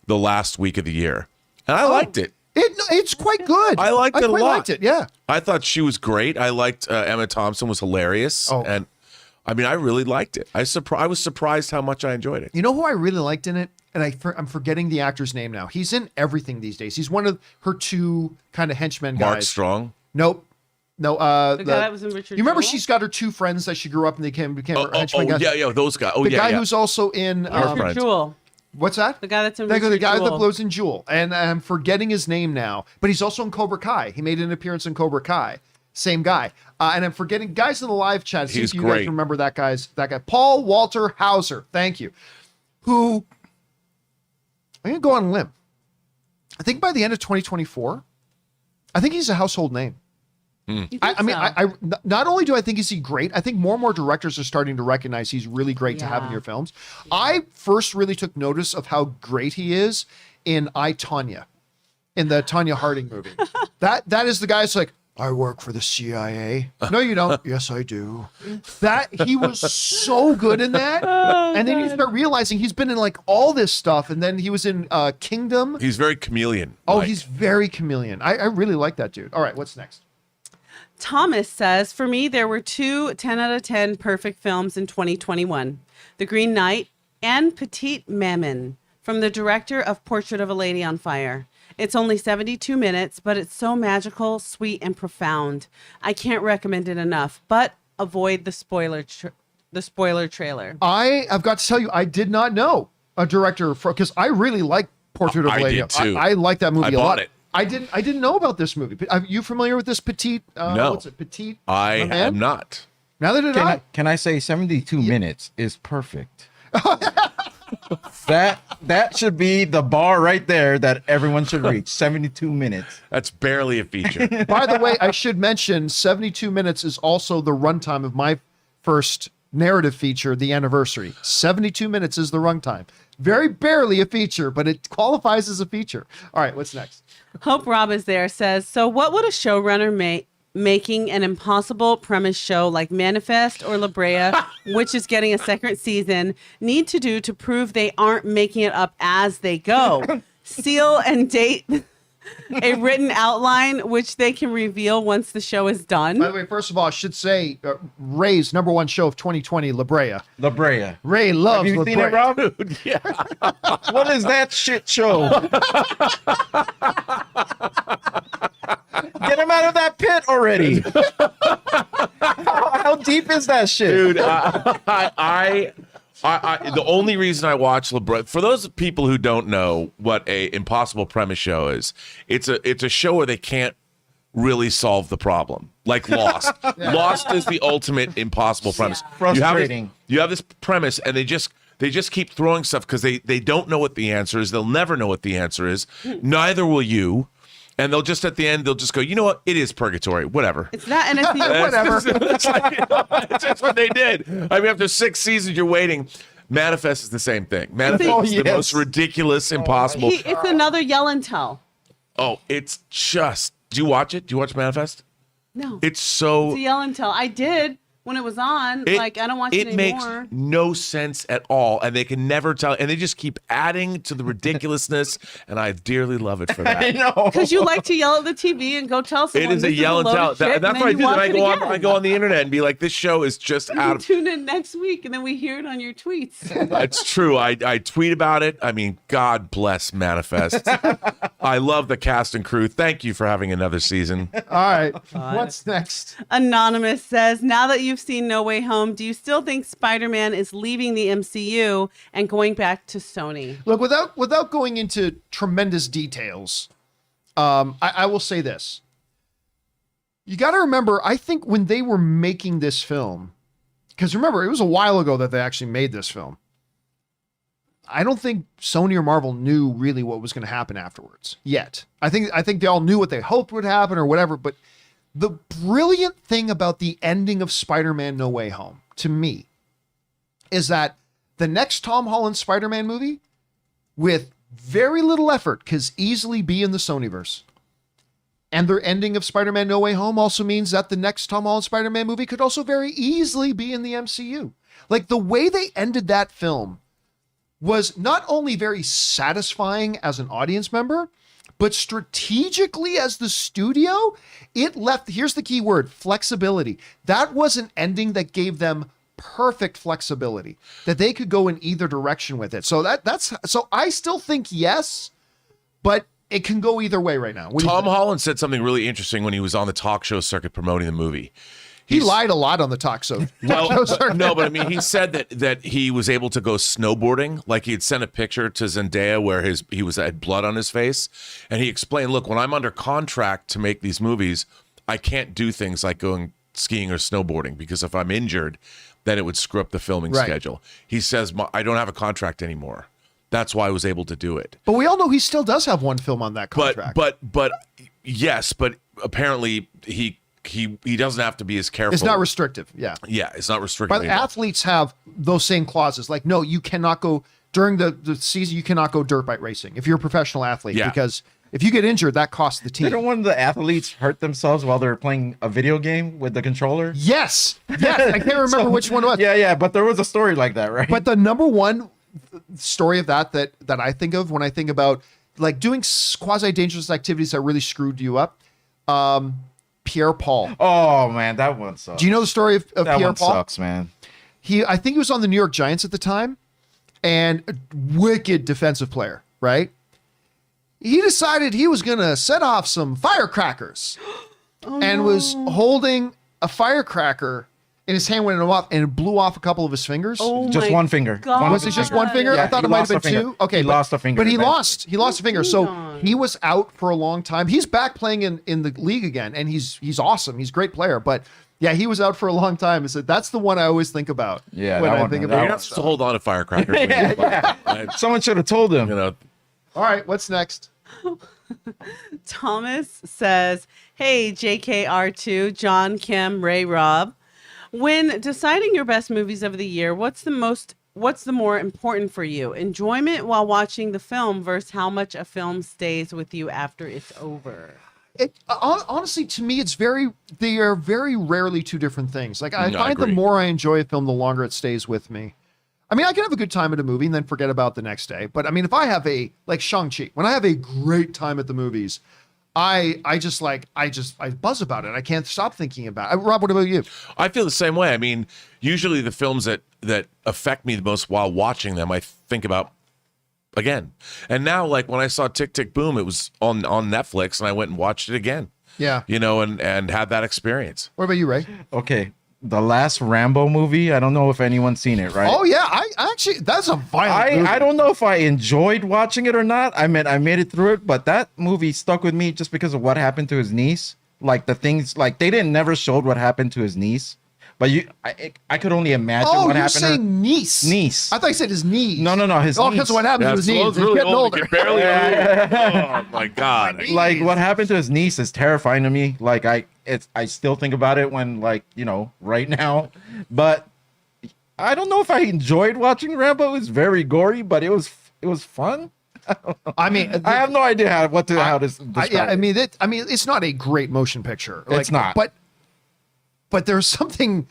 the last week of the year, and I liked it. It's quite good. I liked it a quite lot. liked it, yeah. I thought she was great. I liked Emma Thompson was hilarious, and I mean, I really liked it. I was surprised how much I enjoyed it. You know who I really liked in it? And I'm forgetting the actor's name now. He's in everything these days. He's one of her 2 kind of henchmen guys. Mark Strong. Nope. No, the guy that was in Richard you remember Jewell? she's got her 2 friends that she grew up and they became her henchmen guys? Yeah, those guys. Oh, The yeah, guy yeah. who's also in Our Richard friends. Jewell. what's that? The guy that's in the Richard guy that Jewell. blows in Jewel, and I'm forgetting his name now. But he's also in Cobra Kai. He made an appearance in Cobra Kai. Same guy. And I'm forgetting guys in the live chat. See He's if you great. guys remember that guy. Paul Walter Hauser. Thank you. Who I'm gonna go on a limb. I think by the end of 2024, I think he's a household name. You think I mean, so? I not only do I think is he great, I think more and more directors are starting to recognize he's really great to have in Yeah. your films. I first really took notice of how great he is in I, Tonya, in the Tonya Harding movie. That is the guy that's like, I work for the CIA. No, you don't. Yes, I do. That he was so good in that. And then you start realizing he's been in like all this stuff. And then he was in Kingdom. He's very chameleon. Oh, he's very chameleon. I really like that dude. All right, what's next? Thomas says, for me, there were 2 10 out of 10 perfect films in 2021. The Green Knight and Petite Maman from the director of Portrait of a Lady on Fire. It's only 72 minutes, but it's so magical, sweet, and profound. I can't recommend it enough, but avoid the spoiler trailer. I have got to tell you, I did not know a director because I really like Portrait of a I Lady. did too. I like that movie I a bought lot. it. I didn't know about this movie. Are you familiar with this Petite? No. What's it? Petite? I Maman? am not. Neither did I. Can I say 72 minutes is perfect? That should be the bar right there that everyone should reach. 72 minutes. That's barely a feature. By the way, I should mention 72 minutes is also the runtime of my first narrative feature, The Anniversary. 72 minutes is the runtime. Very barely a feature, but it qualifies as a feature. All right, what's next? Hope Rob is there, says, so what would a showrunner making an impossible premise show like Manifest or La Brea, which is getting a second season, need to do to prove they aren't making it up as they go? Seal and date a written outline, which they can reveal once the show is done. By the way, first of all, I should say Ray's #1 show of 2020, La Brea. La Brea. Ray loves Have you La seen Brea. it, Rob? Yeah. What is that shit show? Get him out of that pit already. How deep is that shit? Dude, I the only reason I watch La Brea, for those people who don't know what a impossible premise show is, it's a show where they can't really solve the problem. Like Lost. Lost is the ultimate impossible premise. Frustrating. You have this premise and they just keep throwing stuff because they don't know what the answer is. They'll never know what the answer is. Neither will you. And they'll just at the end, they'll just go, you know what? It is purgatory. Whatever. It's that, and it's the Whatever. That's just what they did. I mean, after 6 seasons, you're waiting. Manifest is the same thing. Manifest is the yes. most ridiculous, impossible. it's another yell and tell. It's just. Do you watch it? Do you watch Manifest? No, It's so. it's a yell and tell. I did when it was on. I don't watch it makes anymore. no sense at all, and they can never tell, and they just keep adding to the ridiculousness, and I dearly love it for that. I know. Because you like to yell at the TV and go tell someone. It is a this yell and load tell. of shit, That's and what I then do. you Then watch I it go on. again. I go on the internet and be like, "This show is just You out of." tune in next week, and then we hear it on your tweets. It's true. I tweet about it. I mean, God bless Manifest. I love the cast and crew. Thank you for having another season. All right, what's next? Anonymous says, now that you've seen No Way Home, do you still think Spider-Man is leaving the MCU and going back to Sony? Look, without going into tremendous details, I will say this. You got to remember, I think when they were making this film, because remember, it was a while ago that they actually made this film. I don't think Sony or Marvel knew really what was going to happen afterwards yet. I think they all knew what they hoped would happen or whatever, but The brilliant thing about the ending of Spider-Man No Way Home, to me, is that the next Tom Holland Spider-Man movie, with very little effort, could easily be in the Sonyverse. And their ending of Spider-Man No Way Home also means that the next Tom Holland Spider-Man movie could also very easily be in the MCU. Like, the way they ended that film was not only very satisfying as an audience member, but strategically as the studio, it left, here's the key word, flexibility. That was an ending that gave them perfect flexibility, that they could go in either direction with it. So so I still think yes, but it can go either way right now. Tom Holland said something really interesting when he was on the talk show circuit promoting the movie. He lied a lot on the talk show. Well, no, but I mean, he said that he was able to go snowboarding. Like, he had sent a picture to Zendaya where he had blood on his face, and he explained, "Look, when I'm under contract to make these movies, I can't do things like going skiing or snowboarding because if I'm injured, then it would screw up the filming schedule." He says, "I don't have a contract anymore. That's why I was able to do it." But we all know he still does have one film on that contract. But yes, but apparently he doesn't have to be as careful. It's not restrictive. Yeah. Yeah, it's not restrictive. But athletes have those same clauses. Like, no, you cannot go during the season. You cannot go dirt bike racing if you're a professional athlete, because if you get injured, that costs the team. Didn't one of the athletes hurt themselves while they're playing a video game with the controller? Yes. I can't remember which one it was. Yeah, but there was a story like that, right? But the number one story of that I think of when I think about like doing quasi dangerous activities that really screwed you up, Pierre Paul. Oh man, that one sucks. Do you know the story of that Pierre one Paul? Sucks, man. I think he was on the New York Giants at the time, and a wicked defensive player, right? He decided he was gonna set off some firecrackers, was holding a firecracker in his hand when it went off, and it blew off a couple of his fingers. Oh Just my one finger. God. Was it just one finger? Yeah, I thought he it might have lost been a finger. two. Okay, He lost a finger but he eventually. lost a finger. So God. he was out for a long time. He's back playing in the league again, and he's awesome. He's a great player, but yeah, he was out for a long time. So that's the one I always think about. Yeah, when that I one- think that about You're one- not supposed to hold on to firecrackers. Right? Someone should have told him. You know, All right, what's next? Thomas says, "Hey, JKR2, John, Kim, Ray, Rob. When deciding your best movies of the year, what's the more important for you? Enjoyment while watching the film versus how much a film stays with you after it's over?" Honestly, to me, they are very rarely two different things. Like, I No, I find the agree. more I enjoy a film, the longer it stays with me. I mean, I can have a good time at a movie and then forget about the next day. But I mean, if I have like Shang-Chi, when I have a great time at the movies, I buzz about it. I can't stop thinking about it. Rob, what about you? I feel the same way. I mean, usually the films that affect me the most while watching them, I think about again. And now, like when I saw Tick Tick Boom, it was on Netflix, and I went and watched it again. Yeah. You know, and had that experience. What about you, Ray? Okay, the last Rambo movie. I don't know if anyone's seen it, right? Oh yeah, I actually, that's a violent movie. I don't know if I enjoyed watching it or not. I mean, I made it through it, but that movie stuck with me just because of what happened to his niece. Like the things, like they never showed what happened to his niece, but I could only imagine Oh, what you're happened. saying niece? Niece. I thought you said his knees. No, his Oh, niece. because what happened to his knees? Stallone's He's really getting old. older. He can barely oh my God. Like what happened to his niece is terrifying to me. Like I still think about it when right now, but I don't know if I enjoyed watching Rambo. It was very gory, but it was fun. I mean, I have no idea how to describe yeah, it. I mean, it's not a great motion picture. It's not. But there's something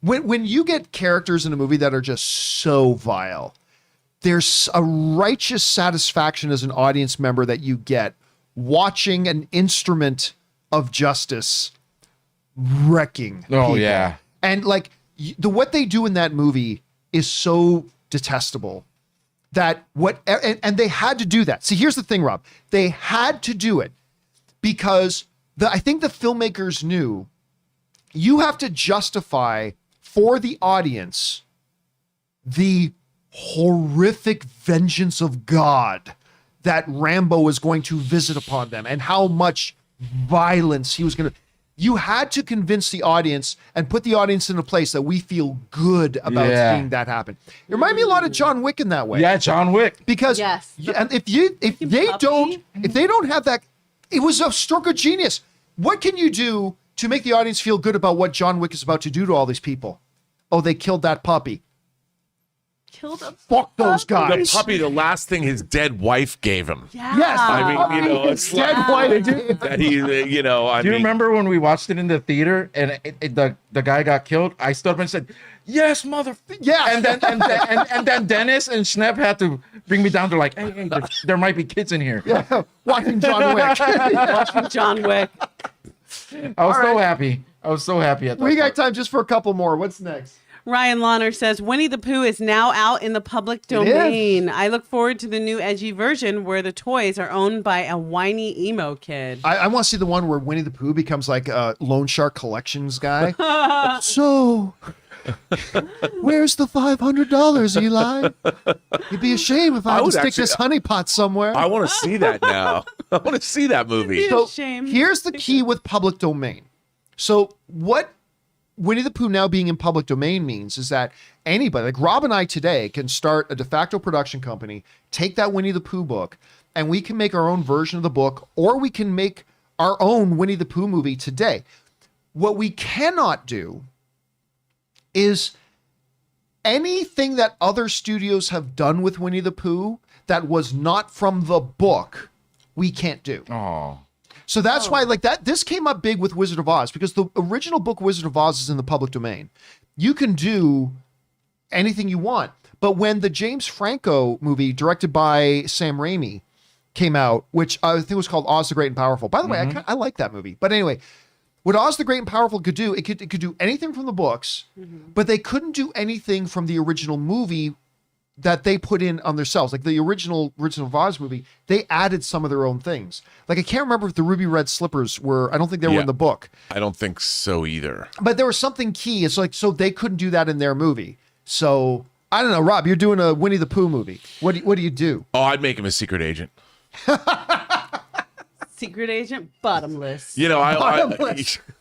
when you get characters in a movie that are just so vile, there's a righteous satisfaction as an audience member that you get watching an instrument of justice wrecking people. Yeah. And like what they do in that movie is so detestable that and they had to do that. See, here's the thing, Rob. They had to do it because I think the filmmakers knew you have to justify for the audience the horrific vengeance of God that Rambo was going to visit upon them and how much violence he was going to. You had to convince the audience and put the audience in a place that we feel good about seeing that happen. It reminded me a lot of John Wick in that way. Yeah, John Wick. Because Yes. and if they don't have that, it was a stroke of genius. What can you do to make the audience feel good about what John Wick is about to do to all these people. Oh, they killed that puppy. Killed a Fuck those The guys. puppy, the last thing his dead wife gave him. Yeah. Yes. I mean, you know, it's Dead like white. that he, you know, I Do you mean, remember when we watched it in the theater and the guy got killed? I stood up and said, "Yes, motherfucker!" Yeah. And then Dennis and Schnepp had to bring me down to like, hey, there might be kids in here. Yeah. Watching John Wick. Watching John Wick. I was so happy. I was so happy at that. We got part. time just for a couple more. What's next? Ryan Launer says Winnie the Pooh is now out in the public domain. I look forward to the new edgy version where the toys are owned by a whiny emo kid. I want to see the one where Winnie the Pooh becomes like a Lone Shark Collections guy. So, where's the $500, Eli? You'd be ashamed if I had to would stick actually- this honeypot somewhere. I want to see that now. I want to see that movie. So- So shame. here's the key with public domain. So what Winnie the Pooh now being in public domain means is that anybody, like Rob and I today, can start a de facto production company, take that Winnie the Pooh book, and we can make our own version of the book, or we can make our own Winnie the Pooh movie today. What we cannot do is anything that other studios have done with Winnie the Pooh that was not from the book, we can't do. Oh. So that's why, like that, this came up big with Wizard of Oz because the original book Wizard of Oz is in the public domain. You can do anything you want. But when the James Franco movie directed by Sam Raimi came out, which I think was called Oz the Great and Powerful. By the way, I like that movie. But anyway, what Oz the Great and Powerful could do, it could do anything from the books, but they couldn't do anything from the original movie that they put in on themselves. Like the original of Oz movie, they added some of their own things. Like I can't remember if the ruby red slippers were, I don't think they were Yeah. in the book, I don't think so either. but there was something key. It's like, so they couldn't do that in their movie. So I don't know, Rob, you're doing a Winnie the Pooh movie. What do you do? Oh, I'd make him a secret agent. Secret agent, bottomless. You know,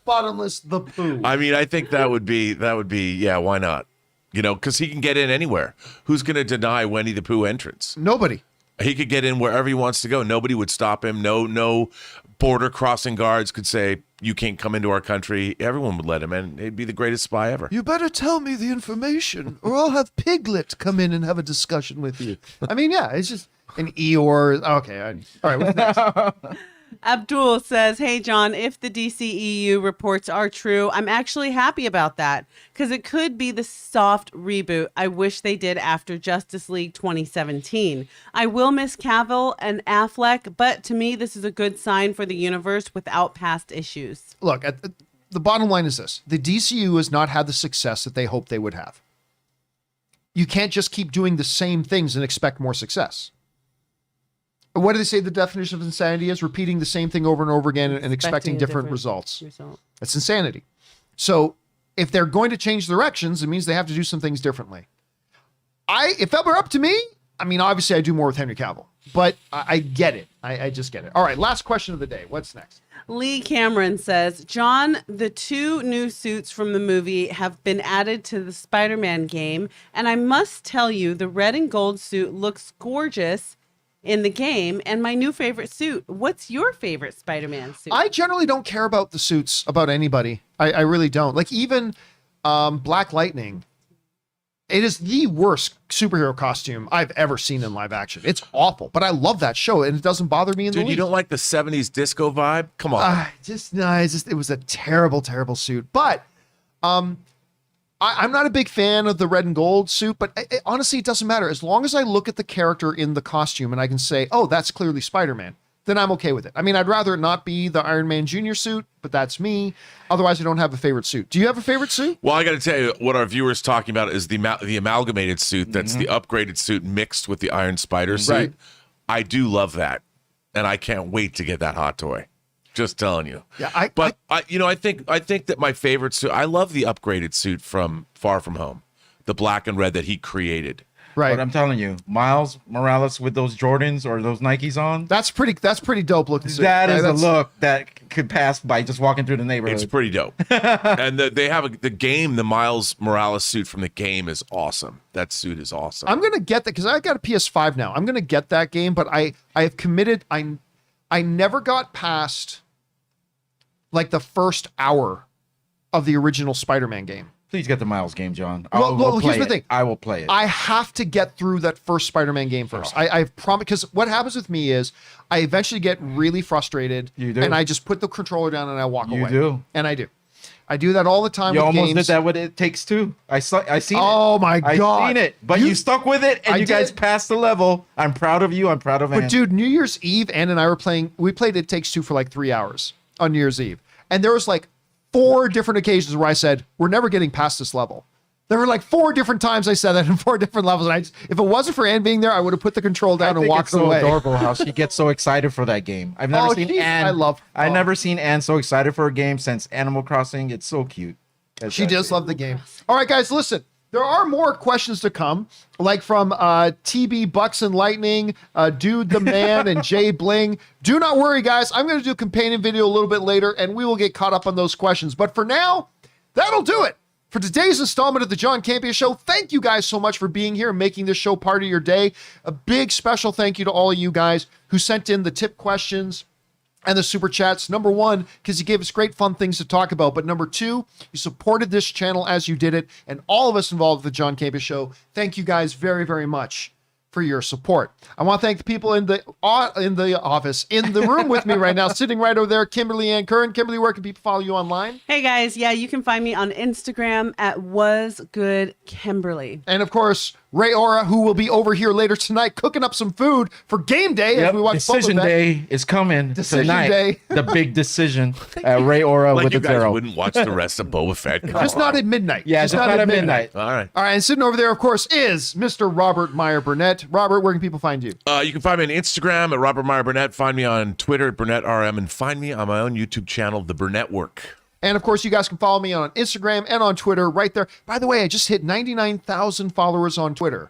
Bottomless the Pooh. I mean, I think that would be, yeah, why not? You know, because he can get in anywhere. Who's going to deny Winnie the Pooh entrance? Nobody. He could get in wherever he wants to go. Nobody would stop him. No border crossing guards could say, you can't come into our country. Everyone would let him in. He'd be the greatest spy ever. You better tell me the information or I'll have Piglet come in and have a discussion with you. I mean, yeah, it's just an Eeyore. Okay. All right. What's next? Abdul says, hey, John, if the DCEU reports are true, I'm actually happy about that because it could be the soft reboot I wish they did after Justice League 2017. I will miss Cavill and Affleck, but to me, this is a good sign for the universe without past issues. Look, the bottom line is this. The DCU has not had the success that they hoped they would have. You can't just keep doing the same things and expect more success. What do they say the definition of insanity is? Repeating the same thing over and over again and expecting a different results. result. That's insanity. So if they're going to change directions, it means they have to do some things differently. If that were up to me, I mean, obviously I do more with Henry Cavill, but I get it. I just get it. All right, last question of the day. What's next? Lee Cameron says, John, the 2 new suits from the movie have been added to the Spider-Man game, and I must tell you, the red and gold suit looks gorgeous in the game and my new favorite suit. What's your favorite Spider-Man suit? I generally don't care about the suits, about anybody. I really don't. Like even Black Lightning, it is the worst superhero costume I've ever seen in live action. It's awful, but I love that show and it doesn't bother me in the Dude, you least. don't like the 70s disco vibe? Come on. It was a terrible, terrible suit. But I'm not a big fan of the red and gold suit, but honestly, it doesn't matter. As long as I look at the character in the costume and I can say, oh, that's clearly Spider-Man, then I'm okay with it. I mean, I'd rather it not be the Iron Man Jr. suit, but that's me. Otherwise, I don't have a favorite suit. Do you have a favorite suit? Well, I got to tell you, what our viewers talking about is the amalgamated suit. That's the upgraded suit mixed with the Iron Spider suit. Right. I do love that, and I can't wait to get that hot toy. Just telling you. Yeah, I think that my favorite suit. I love the upgraded suit from Far From Home, the black and red that he created. Right. But I'm telling you, Miles Morales with those Jordans or those Nikes on, That's pretty dope looking suit. that is a That's- look that could pass by just walking through the neighborhood. It's pretty dope. And they have the game. The Miles Morales suit from the game is awesome. That suit is awesome. I'm gonna get that because I got a PS5 now. I'm gonna get that game, but I have committed. I never got past like the first hour of the original Spider-Man game. Please get the Miles game, John. Well, here's the thing. I will play it. I have to get through that first Spider-Man game first. I've promised, because what happens with me is I eventually get really frustrated. You do. And I just put the controller down and I walk away. You do. And I do. I do that all the time You with almost games. did that with It Takes Two. I seen it. Oh my God. I seen it. But you stuck with it and I you guys did. passed the level. I'm proud of you. I'm proud of But Ann. dude, New Year's Eve, Ann and I we played It Takes Two for like 3 hours on New Year's Eve. And there was like 4 different occasions where I said, we're never getting past this level. There were like 4 different times I said that in 4 different levels. And if it wasn't for Ann being there, I would have put the control down I and think walked it's so away. adorable how she gets so excited for that game. I've never seen she's- Ann. I love- I've never seen Ann so excited for a game since Animal Crossing. It's so cute. She does love the game. All right, guys, listen. There are more questions to come, like from TB Bucks and Lightning, Dude the Man, and Jay Bling. Do not worry, guys. I'm going to do a companion video a little bit later, and we will get caught up on those questions. But for now, that'll do it for today's installment of the John Campea Show. Thank you guys so much for being here and making this show part of your day. A big special thank you to all of you guys who sent in the tip questions and the super chats. Number 1, because you gave us great fun things to talk about. But number 2, you supported this channel as you did it. And all of us involved with the John Campea Show, thank you guys very, very much for your support. I want to thank the people in the office, in the room with me right now, sitting right over there, Kimberly Ann Curran. Kimberly, where can people follow you online? Hey guys, yeah, you can find me on Instagram at wasgoodkimberly. And of course, Ray Ora, who will be over here later tonight cooking up some food for game day as we watch Decision Boba Fett. Day is coming Decision tonight. Day. The big decision. Ray Ora Like with you a guys 0. wouldn't watch the rest of Boba Fett. Come Just on. not at midnight. Yeah, just not at midnight. All right. All right, and sitting over there, of course, is Mr. Robert Meyer Burnett. Robert, where can people find you? You can find me on Instagram at Robert Meyer Burnett. Find me on Twitter at BurnettRM, and find me on my own YouTube channel, The Burnett Work. And of course, you guys can follow me on Instagram and on Twitter right there. By the way, I just hit 99,000 followers on Twitter.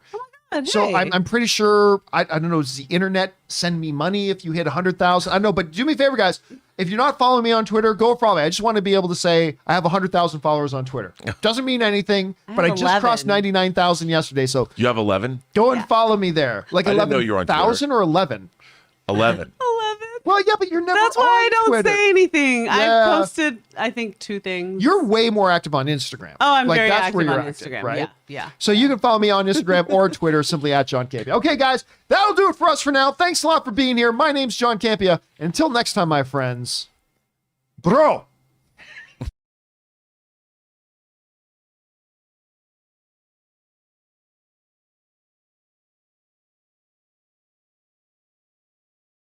So Hey. I'm pretty sure, I don't know, does the internet send me money if you hit 100,000? I don't know, but do me a favor, guys. If you're not following me on Twitter, go follow me. I just want to be able to say I have 100,000 followers on Twitter. Doesn't mean anything, but I have just crossed 11. 99,000 yesterday. So You have 11? go and follow me there. Like I didn't know you were on Twitter. 11,000 or 11? 11. 11. Well, yeah, but you're never That's why on I don't Twitter. say anything. Yeah. I've posted, I think, 2 things. You're way more active on Instagram. Oh, I'm Like, very that's active where you're on active, Instagram. right? Yeah. So you can follow me on Instagram or Twitter simply at John Campea. Okay, guys, that'll do it for us for now. Thanks a lot for being here. My name's John Campea. Until next time, my friends. Bro.